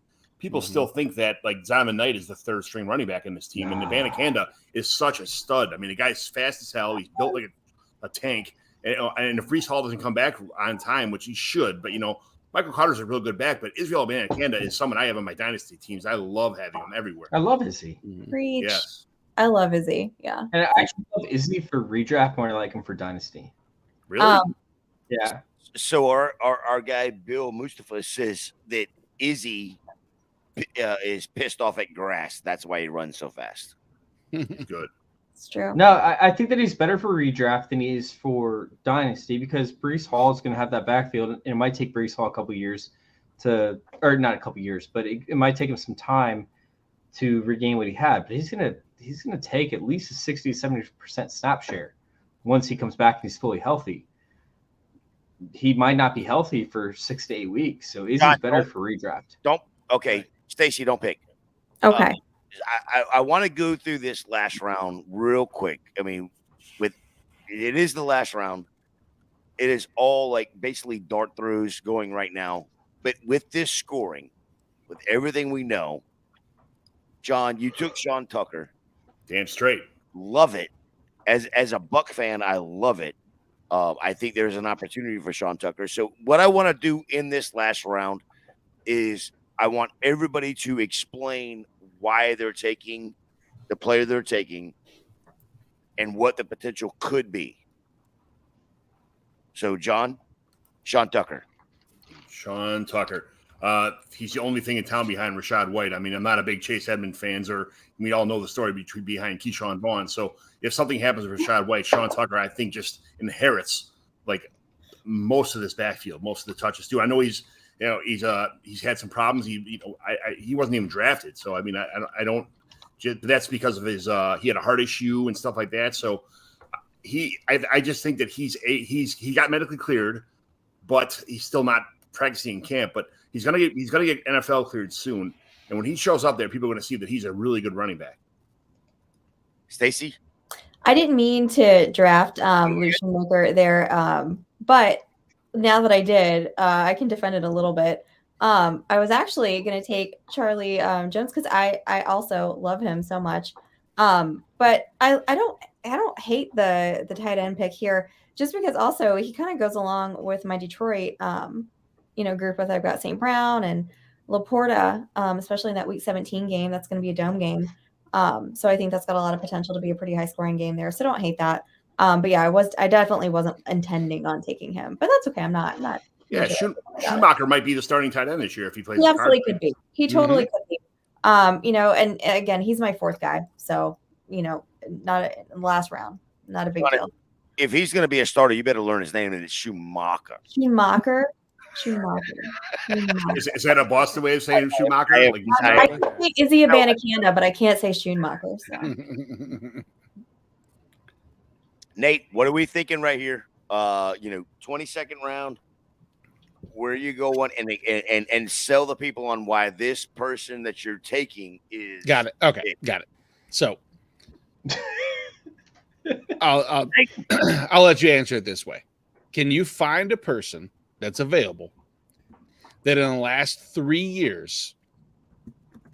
still think that like Zion Knight is the third string running back in this team, and Abanikanda is such a stud. I mean, the guy's fast as hell. He's built like a tank, and if Breece Hall doesn't come back on time, which he should, but Michael Carter's a real good back, but Israel Abanikanda is someone I have on my dynasty teams. I love having him everywhere. I love Izzy. Preach. Yes. I love Izzy. Yeah. And I actually love Izzy for redraft more than I like him for dynasty. Really? Yeah. So our guy Bill Mustafa says that Izzy is pissed off at grass. That's why he runs so fast. Good. It's true. No, I think that he's better for redraft than he is for dynasty because Breece Hall is going to have that backfield, and it might take Breece Hall a couple years or not a couple years, but it might take him some time to regain what he had. But he's gonna take at least a 60-70% snap share once he comes back and he's fully healthy. He might not be healthy for 6 to 8 weeks, so Izzy's better for redraft. Stacy, don't pick. Okay. I want to go through this last round real quick. I mean, it is the last round. It is all like basically dart throws going right now. But with this scoring, with everything we know, John, you took Sean Tucker. Damn straight. Love it. As a Buck fan, I love it. I think there's an opportunity for Sean Tucker. So what I want to do in this last round is I want everybody to explain why they're taking the player they're taking and what the potential could be. So, Sean Tucker. Sean Tucker. He's the only thing in town behind Rachaad White. I mean, I'm not a big Chase Edmonds fans, or we all know the story behind Keyshawn Vaughn. So if something happens with Rachaad White, Sean Tucker, I think, just inherits like most of this backfield, most of the touches too. I know he's had some problems. He wasn't even drafted. So I mean, I don't. That's because of his he had a heart issue and stuff like that. So I just think that he got medically cleared, but he's still not practicing in camp. But he's gonna get NFL cleared soon. And when he shows up there, people are going to see that he's a really good running back. Stacy? I didn't mean to draft Lucian Maker there, but now that I did, I can defend it a little bit. I was actually going to take Charlie Jones because I also love him so much. But I don't hate the tight end pick here, just because also he kind of goes along with my Detroit group with I've got St. Brown and Laporta, especially in that week 17 game. That's going to be a dome game. So I think that's got a lot of potential to be a pretty high scoring game there. So don't hate that. But yeah, I definitely wasn't intending on taking him, but that's okay. I'm not. Yeah, Schumacher might be the starting tight end this year if he plays. He absolutely could be. He totally could be. And again, he's my fourth guy. So, not in the last round, not a big deal. If he's going to be a starter, you better learn his name, and it's Schumacher. Schumacher. Is that a Boston way of saying Schumacher? I can say Izzy Abanikanda, but I can't say Schumacher. So. Nate, what are we thinking right here? 22nd round. Where are you going and sell the people on why this person that you're taking is got it. Okay, got it. So I'll let you answer it this way. Can you find a person that's available that in the last 3 years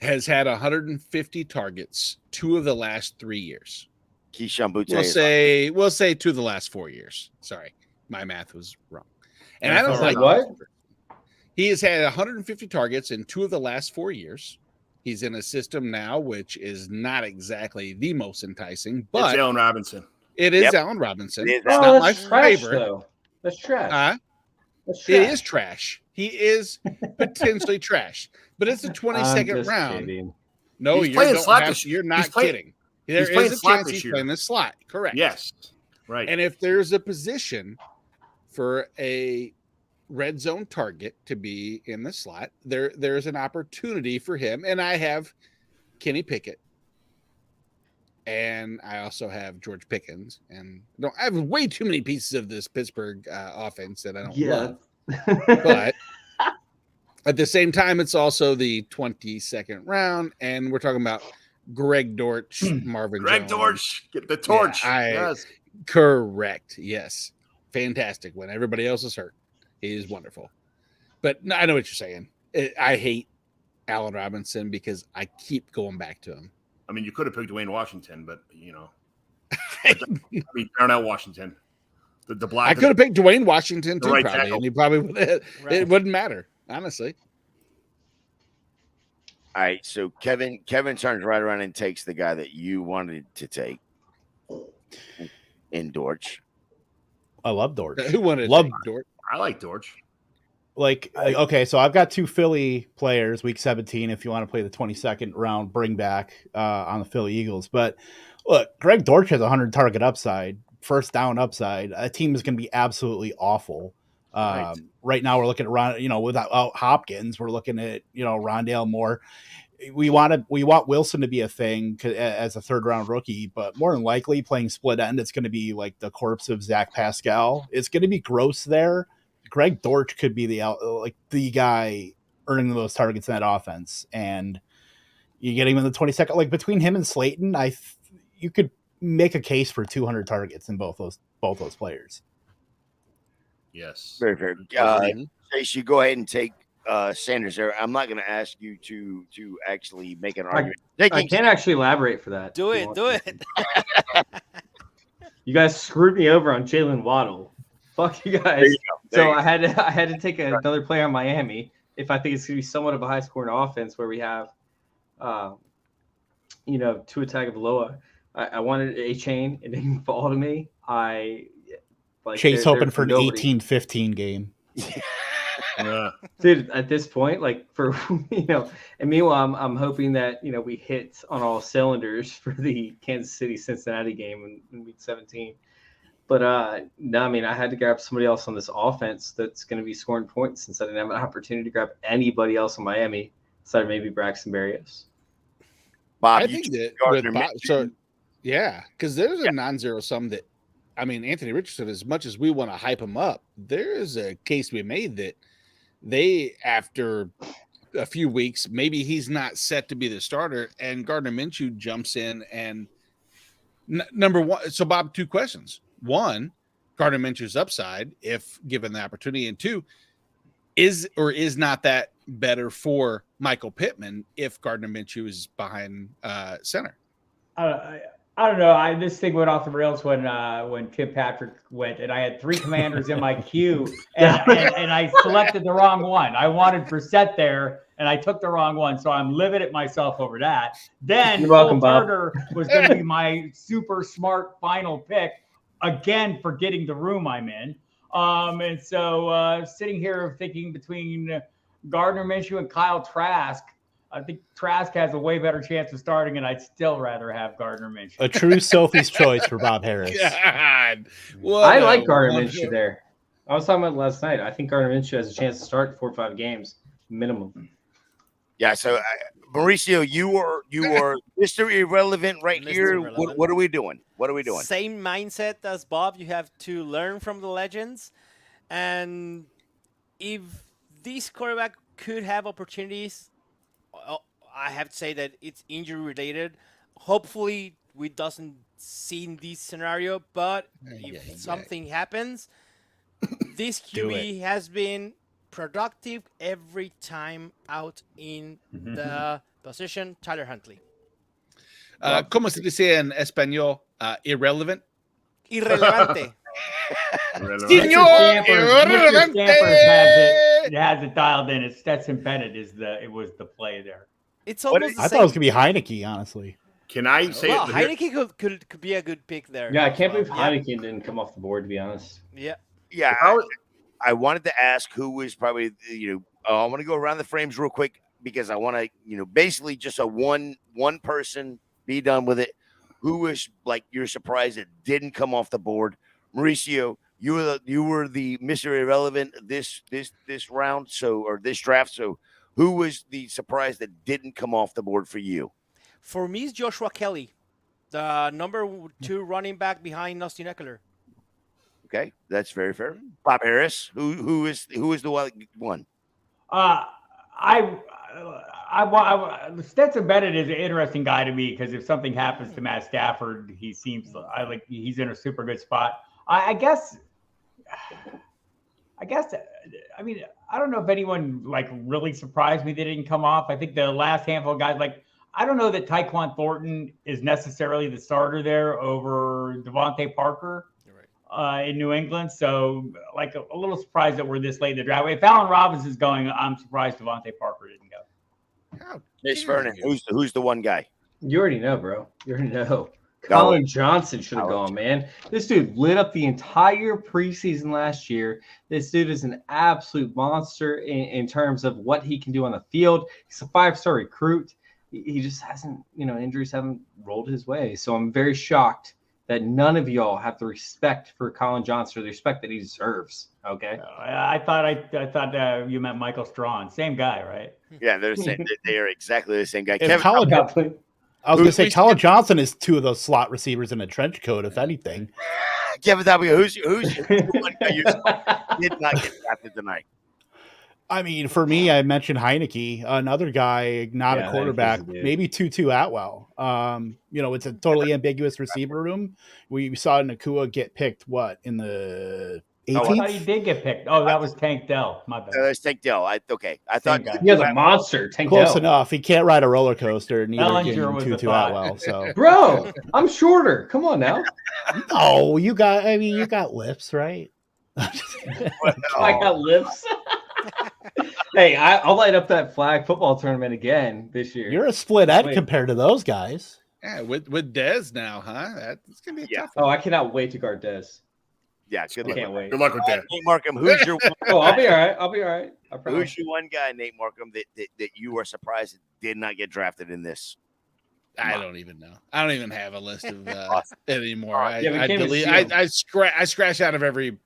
has had 150 targets 2 of the last 3 years? Keyshawn Boutte. We'll say 2 of the last 4 years. Sorry, my math was wrong. And I don't like what? He has had 150 targets in 2 of the last 4 years. He's in a system now, which is not exactly the most enticing, It's but Allen Robinson. it is Yep. Allen Robinson. It is It's Allen. not Oh, my that's trash, favorite. though. That's trash. That's It trash. is trash. He is potentially trash, but it's a I'm 22nd just round. kidding. No, He's you playing don't slot have. this year. You're not He's playing- kidding. There playing is a slot chance this he's year. playing the slot. Correct. Yes. Right. And if there's a position for a red zone target to be in the slot, there's an opportunity for him. And I have Kenny Pickett. And I also have George Pickens. And I have way too many pieces of this Pittsburgh offense that I don't love. But at the same time, it's also the 22nd round. And we're talking about Greg Dortch, Marvin Greg Jones. Dortch, get the torch. Yeah, yes. Correct. Yes. Fantastic. When everybody else is hurt, he is wonderful. But no, I know what you're saying. I hate Allen Robinson because I keep going back to him. I mean, you could have picked Dwayne Washington, but I mean, Darnell Washington. The black. I could have picked Dwayne Washington too, right probably, tackle. and he probably would. It wouldn't matter, honestly. All right, so Kevin turns right around and takes the guy that you wanted to take in Dortch. I love Dortch. Who wanted Love to take Dortch? I like Dortch. Like, okay, so I've got 2 Philly players, week 17, if you want to play the 22nd round bring back on the Philly Eagles. But look, Greg Dortch has 100 target upside, first down upside. A team is going to be absolutely awful. Right now, we're looking at without Hopkins, we're looking at Rondale Moore. We want Wilson to be a thing as a 3rd round rookie, but more than likely playing split end, it's going to be like the corpse of Zach Pascal. It's going to be gross there. Greg Dortch could be the guy earning the most targets in that offense, and you get him in the 22nd. Like between him and Slayton, you could make a case for 200 targets in both those players. Yes. Very fair. Chase, you go ahead and take Sanders there. I'm not going to ask you to actually make an argument. I can't actually elaborate for that. Do it. You guys screwed me over on Jalen Waddle. Fuck you guys. So I had to take another player on Miami if I think it's going to be somewhat of a high scoring offense where we have, Tua Tagovailoa. I wanted a chain. It didn't fall to me. Chase hoping for an 18-15 game. Yeah. Dude, at this point, and meanwhile, I'm hoping that we hit on all cylinders for the Kansas City Cincinnati game in week 17. But no, I mean, I had to grab somebody else on this offense that's going to be scoring points since I didn't have an opportunity to grab anybody else in Miami, aside of maybe Braxton Berrios. Bob, I think that because there's a non-zero sum that, I mean, Anthony Richardson, as much as we want to hype him up, there is a case to be made that after a few weeks, maybe he's not set to be the starter, and Gardner Minshew jumps in and number one. So, Bob, 2 questions. 1, Gardner Minshew's upside, if given the opportunity, and 2, is or is not that better for Michael Pittman if Gardner Minshew is behind center? I don't know. This thing went off the rails when Tim Patrick went, and I had 3 commanders in my queue, and I selected the wrong one. I wanted Brissett there, and I took the wrong one, so I'm livid at myself over that. Then You're welcome, Bob. Turner was going to be my super smart final pick, again forgetting the room I'm in. And so sitting here thinking between Gardner Minshew and Kyle Trask, I think Trask has a way better chance of starting, and I'd still rather have Gardner Minshew. A true Sophie's choice for Bob Harris. God, I like Gardner Minshew there. I was talking about it last night. I think Gardner Minshew has a chance to start 4 or 5 games minimum. Yeah. So Mauricio, you are Mr. Irrelevant right Mr. here. Irrelevant. What are we doing? What are we doing? Same mindset as Bob. You have to learn from the legends. And if this quarterback could have opportunities, I have to say that it's injury related. Hopefully we doesn't see in this scenario, but if something happens, this QB has been productive every time out in the position. Tyler Huntley. ¿Cómo se dice en español? Irrelevant. Irrelevante. Señor, irrelevante. It has it dialed in. It's Stetson Bennett was the play there. It's almost the I same. thought it was gonna be Heineke, honestly. Can I say Well, it here? Heineke could be a good pick there. Yeah, I as can't well. believe Heineken didn't come off the board, to be honest. Yeah. Yeah, If I was- I wanted to ask who was probably I want to go around the frames real quick because I want to basically just a one person be done with it. Who was like you're surprised it didn't come off the board? Mauricio, you were the Mr. Irrelevant this round, or this draft. So who was the surprise that didn't come off the board for you? For me, it's Joshua Kelly, the number 2 running back behind Austin Eckler. Okay, that's very fair. Bob Harris, who is the one? Stetson Bennett is an interesting guy to me because if something happens to Matt Stafford, he seems he's in a super good spot. I guess. I mean, I don't know if anyone like really surprised me they didn't come off. I think the last handful of guys, like I don't know that Tyquan Thornton is necessarily the starter there over Devontae Parker in New England. So like a little surprised that we're this late in the draft. If Allen Robinson's going, I'm surprised Devontae Parker didn't go. Chase Vernon, who's the one guy? You already know, bro. You already know. No. Colin Johnson should have gone, man. This dude lit up the entire preseason last year. This dude is an absolute monster in terms of what he can do on the field. He's a 5-star recruit. He just hasn't, injuries haven't rolled his way. So I'm very shocked that none of y'all have the respect for Colin Johnson or the respect that he deserves. Okay. I thought you meant Michael Strawn. Same guy, right? Yeah, they're the same. They are exactly the same guy. If Kevin, I was going to say Colin Johnson is 2 of those slot receivers in a trench coat, if anything. Kevin W, who's the one guy you did not get drafted tonight? I mean, for me, I mentioned Heineke, another guy, not a quarterback, maybe Tutu Atwell. It's a totally ambiguous receiver room. We saw Nakua get picked, in the 18th? I thought he did get picked. Oh, that was Tank Dell. My bad. That's Tank Dell. I thought he was a monster. Tank Close Dell. enough. He can't ride a roller coaster. Neither Bellinger can was Tutu Atwell. So, bro, I'm shorter. Come on now. No, you got lips, right? I got lips. Hey, I'll light up that flag football tournament again this year. You're a split end compared to those guys. Yeah, with Dez now, huh? That's gonna be a tough one. Oh, I cannot wait to guard Dez. Yeah, I can't wait. Good luck with that. Nate Markham, who's your Oh, I'll be all right. I promise. who's your one guy, Nate Markham, that you were surprised did not get drafted in this? I don't even know. I don't even have a list of anymore. Yeah, we I can't even delete. see 'em. I scratch out of every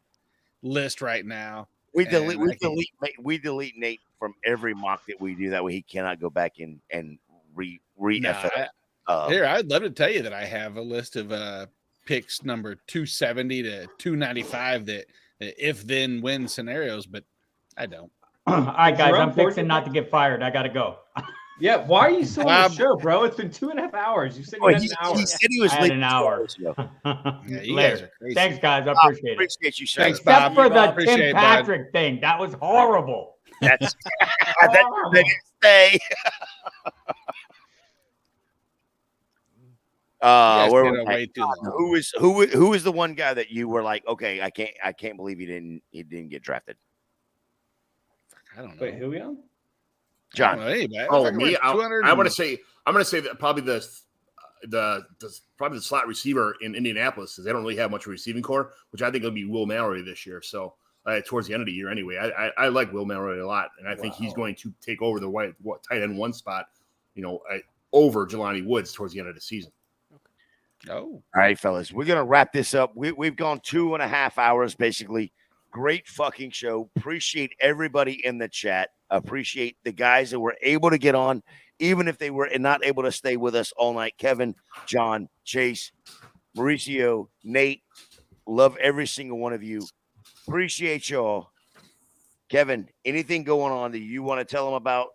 list right now. We delete Nate from every mock that we do. That way he cannot go back and re Here, I'd love to tell you that I have a list of picks number 270 to 295 that if then win scenarios, but I don't. All right, guys, I'm fixing not to get fired. I got to go. Yeah, why are you still on the show, bro? It's been 2.5 hours. You said you had an hour. He said he was I had leaving an hour. Yeah, you Later. guys are crazy. Thanks, guys. I Bob, appreciate it. appreciate you, sir. Thanks, Except Bob. for the Appreciate Tim it, bud. Patrick thing. That was horrible. That's the biggest day. Where Where was I? way too long. Who is the one guy that you were like, okay, I can't believe he didn't get drafted? I don't know. Wait, who we on? John. Me. I'm going to say that probably the slot receiver in Indianapolis is they don't really have much of a receiving core, which I think will be Will Mallory this year. So towards the end of the year, anyway, I like Will Mallory a lot, and I think he's going to take over the tight end 1 spot, over Jelani Woods towards the end of the season. Oh, All right, fellas, we're gonna wrap this up. We've gone 2.5 hours basically. Great fucking show. Appreciate everybody in the chat. Appreciate the guys that were able to get on, even if they were not able to stay with us all night. Kevin, John, Chase, Mauricio, Nate. Love every single one of you. Appreciate y'all. Kevin, anything going on that you want to tell them about?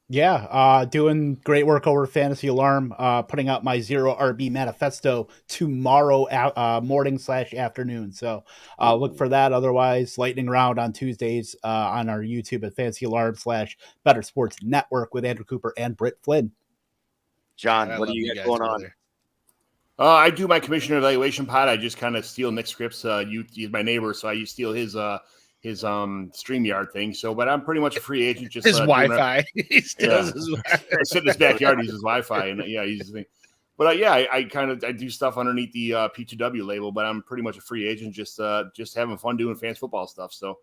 Yeah, doing great work over Fantasy Alarm, putting out my 0 RB manifesto tomorrow morning/afternoon. So look for that. Otherwise, lightning round on Tuesdays on our YouTube at Fantasy Alarm / Better Sports Network with Andrew Cooper and Britt Flynn. John, what do you got going on? I do my commissioner evaluation pod. I just kind of steal Nick Scripps. He's my neighbor, so I steal his his StreamYard thing. So, but I'm pretty much a free agent. Just His doing Wi-Fi. He still Yeah. has his Wi-Fi. I sit in his backyard, uses Wi-Fi, and he uses the thing. But I do stuff underneath the P2W label. But I'm pretty much a free agent, just having fun doing fantasy football stuff. So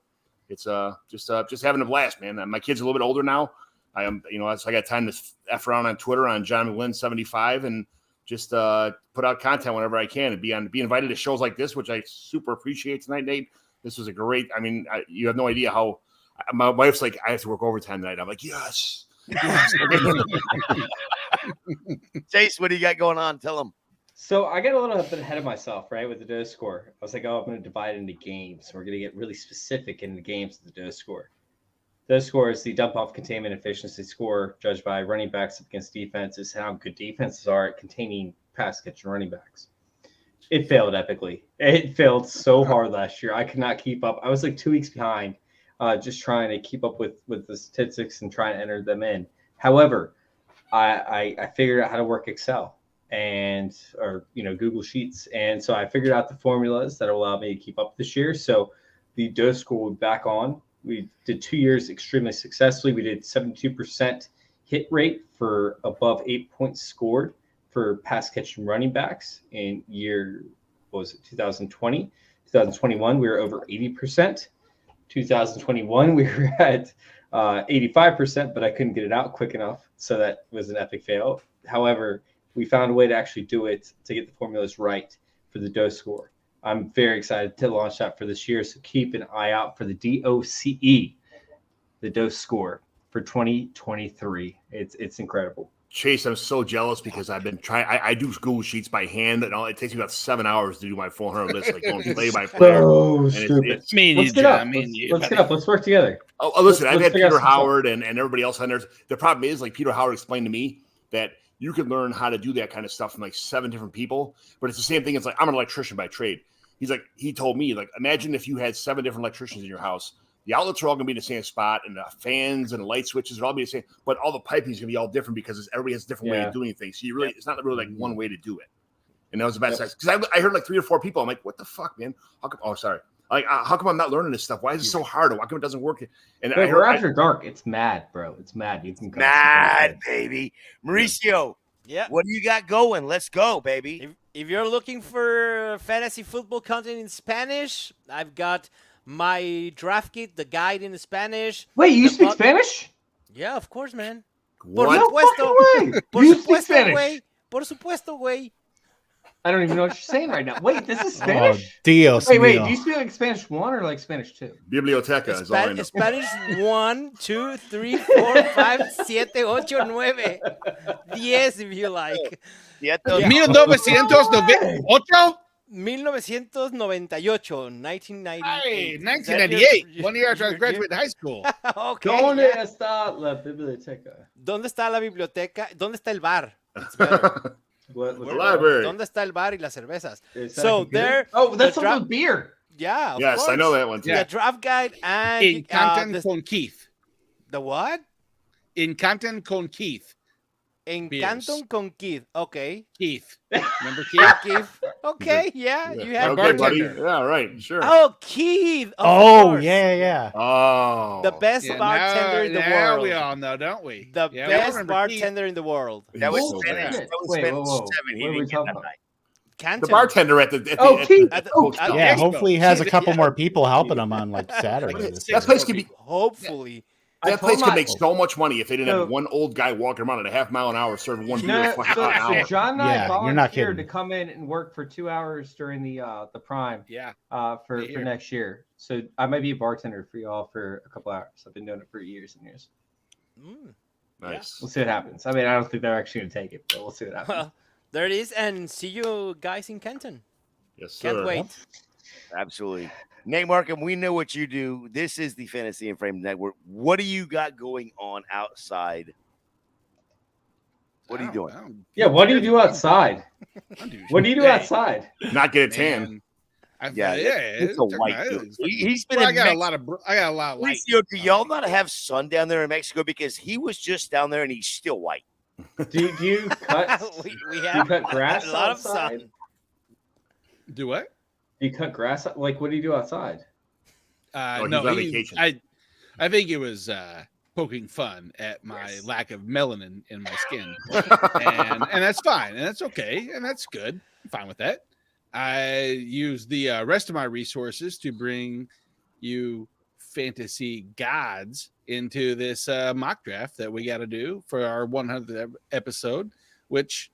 it's just having a blast, man. My kids are a little bit older now. I am, so I got time to F around on Twitter on John McGlynn 75 and just put out content whenever I can and be invited to shows like this, which I super appreciate tonight, Nate. This was a great. I mean, you have no idea how. My wife's like, I have to work overtime tonight. I'm like, yes. Chase, what do you got going on? Tell them. So I got a little bit ahead of myself, right, with the dose score. I was like, I'm going to divide into games. We're going to get really specific in the games of the dose score. Dose score is the dump-off containment efficiency score judged by running backs against defenses, how good defenses are at containing pass catching running backs. It failed epically. It failed so hard last year. I could not keep up. I was like 2 weeks behind, just trying to keep up with the statistics and trying to enter them in. However, I figured out how to work Excel or Google Sheets, and so I figured out the formulas that allow me to keep up this year. So the dose score will be back on. We did 2 years extremely successfully. We did 72% hit rate for above 8 points scored for pass catching running backs in year, 2020? 2021, we were over 80%. 2021, we were at 85%, but I couldn't get it out quick enough. So that was an epic fail. However, we found a way to actually do it to get the formulas right for the dose score. I'm very excited to launch that for this year. So keep an eye out for the DOCE, the dose score for 2023. It's incredible. Chase, I'm so jealous because I've been trying. I do Google Sheets by hand, and it takes me about 7 hours to do my 400 list, like going play by player. So stupid. Me and Let's get up. Let's work together. Oh, listen, I've had figure out Peter some stuff. Howard and everybody else on there. The problem is, like, Peter Howard explained to me that you can learn how to do that kind of stuff from like 7 different people, but it's the same thing. It's like, I'm an electrician by trade. He told me, like, imagine if you had 7 different electricians in your house. The outlets are all going to be in the same spot, and the fans and the light switches are all be the same, but all the piping is going to be all different because everybody has a different way of doing things. So it's not really like one way to do it. And that was the best. Because I heard like 3 or 4 people. I'm like, what the fuck, man? How come I'm not learning this stuff? Why is it so hard? Why come it doesn't work? And I heard after dark. It's mad, bro. It's mad. You can Mad, baby. Mauricio, Yeah. what do you got going? Let's go, baby. If you're looking for fantasy football content in Spanish, I've got my draft kit, the guide in Spanish. Wait, you speak Spanish? Yeah, of course, man. What? No fucking way. You speak Spanish? güey. Por supuesto, güey. I don't even know what you're saying right now. Wait, this is Spanish? Dios Wait, mío. do you speak like Spanish 1 or like Spanish 2? Biblioteca is all I know. Spanish 1, 2, 3, 4, 5, 7, 8, 9, 10 if you like. 1998? 1998, 1998. Hey, 1998. 1 year after I graduated high school. Okay. ¿Dónde está la biblioteca? ¿Dónde está la biblioteca? ¿Dónde está el bar? It's better. What The library. ¿Dónde está el bar y las cervezas? is that So a computer? there. Oh, that's the something with beer. Yeah. Of Yes, course. I know that one too. The draft guide and In Canton con Keith. the what? In Canton con Keith. Encanto con Keith. Okay. Keith. Remember Keith? Keith. Okay. Yeah. You have. Okay, buddy. bartender. Yeah, right. Sure. Oh, Keith. Of Oh, course. yeah. Oh. The best Yeah, bartender in the now world. we all know, don't we? The Yeah, we best remember Keith. bartender in the world. That was So Spanish. bad. That was Wait, Spanish whoa. 7. He What are we didn't get talking that about? night. Canton. The bartender at the Keith. at the- hotel. Yeah, Okay. hopefully he has a couple Yeah. more people helping him on like Saturday. this year. That place could be. Hopefully. That place told could make so much money if they didn't So- have one old guy walking around at a half mile an hour serving one beer No, a fucking so hour. John and I Yeah, you're not volunteered kidding. to come in and work for 2 hours during the prime Yeah. for Yeah. next year. So I might be a bartender for y'all for a couple hours. I've been doing it for years and years. Mm. Nice. We'll see what happens. I mean, I don't think they're actually going to take it, but we'll see what happens. Well, there it is. And see you guys in Canton. Yes, sir. Can't wait. Absolutely. Nate Markham, we know what you do. This is the Fantasy and Frame Network. What do you got going on outside? What are you doing? Yeah, what do you do outside? What do you do outside? Not get a tan. Man. Yeah, it's a white dude. He's been I in got a Mexico. lot of light. Mauricio, do y'all not have sun down there in Mexico? Because he was just down there and he's still white. Do you cut? we Do you have cut grass a lot outside? of sun. Do what? Do you cut grass? Like, what do you do outside? Or No, he's on he- vacation. I think it was poking fun at my lack of melanin in my skin, and that's fine, and that's okay, and that's good. I'm fine with that. I used the rest of my resources to bring you fantasy gods into this mock draft that we got to do for our 100th episode, which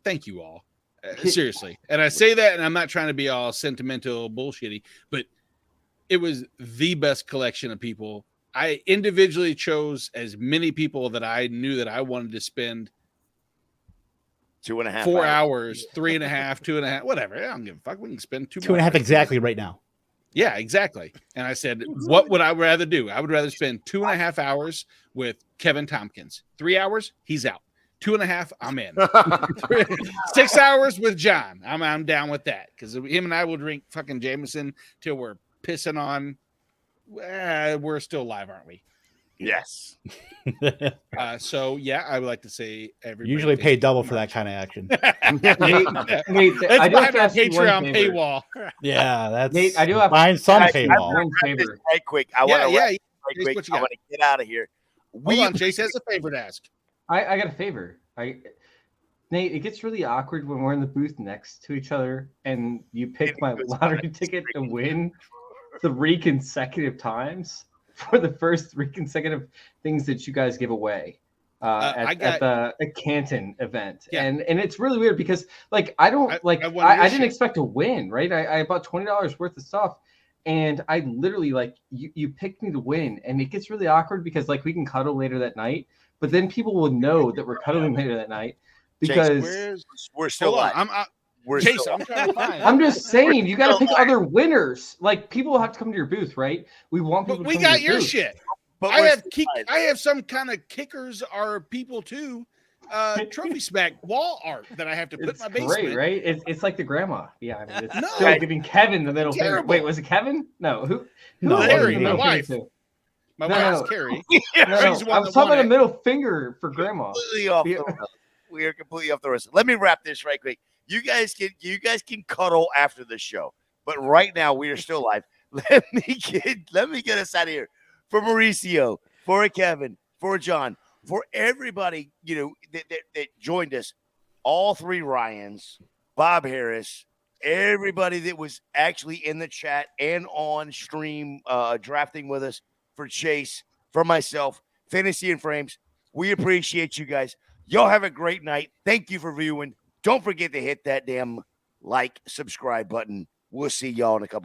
thank you all. Seriously. And I say that, and I'm not trying to be all sentimental bullshitty, but it was the best collection of people. I individually chose as many people that I knew that I wanted to spend 2.5 4 hours, 3.5, 2.5, whatever. I don't give a fuck. We can spend 2.5 hours. exactly right now. Yeah, exactly. And I said, what would I rather do? I would rather spend 2.5 hours with Kevin Tompkins. 3 hours, he's out. 2.5, I'm in. 6 hours with John. I'm down with that because him and I will drink fucking Jameson till we're pissing on. We're still alive, aren't we? Yes. So yeah, I would like to say everybody Usually thank pay you double very for that much. kind of action. Nate, That's I do have behind to our ask you one Patreon favor. paywall. Yeah, that's Nate, I do have find some to ask you paywall. one Wrap this favor. right quick. I want to Yeah. right Chase, quick. what you I got? want to get out of here. Hold on, Chase has a favor to ask. I got a favor. Nate, it gets really awkward when we're in the booth next to each other and you pick my lottery ticket to win 3 consecutive times for the first 3 consecutive things that you guys give away at the Canton event. Yeah. And it's really weird because like I I won your didn't shit. expect to win, right? I bought $20 worth of stuff. And I literally like you picked me to win, and it gets really awkward because like we can cuddle later that night, but then people will know that we're cuddling later that night because Chase, we're still Hold on, alive. We're Chase, still I'm trying to find. I'm just saying you got to pick alive. other winners. Like people will have to come to your booth, right? We want people. But to we come got to your booth. shit. But I we're have still alive. I have some kind of kickers are people too. Trophy smack wall art that I have to put in It's my basement. great, right? It's like the grandma. Yeah, I mean, it's No. still giving Kevin the middle finger. Terrible. Wait, was it Kevin? No, who? No, was Larry, the my middle finger wife. to? My No, wife's no. Carrie. No, She's the I one was that talking won about a it. middle finger for grandma. Completely off the rails. We are completely off the rails. Let me wrap this right quick. You guys can cuddle after the show, but right now we are still live. Let me get us out of here. For Mauricio, for Kevin, for John, for everybody that joined us, all 3 Ryans, Bob Harris, everybody that was actually in the chat and on stream drafting with us, for Chase, for myself, Fantasy and Frames. We appreciate you guys. Y'all have a great night. Thank you for viewing. Don't forget to hit that damn like, subscribe button. We'll see y'all in a couple weeks.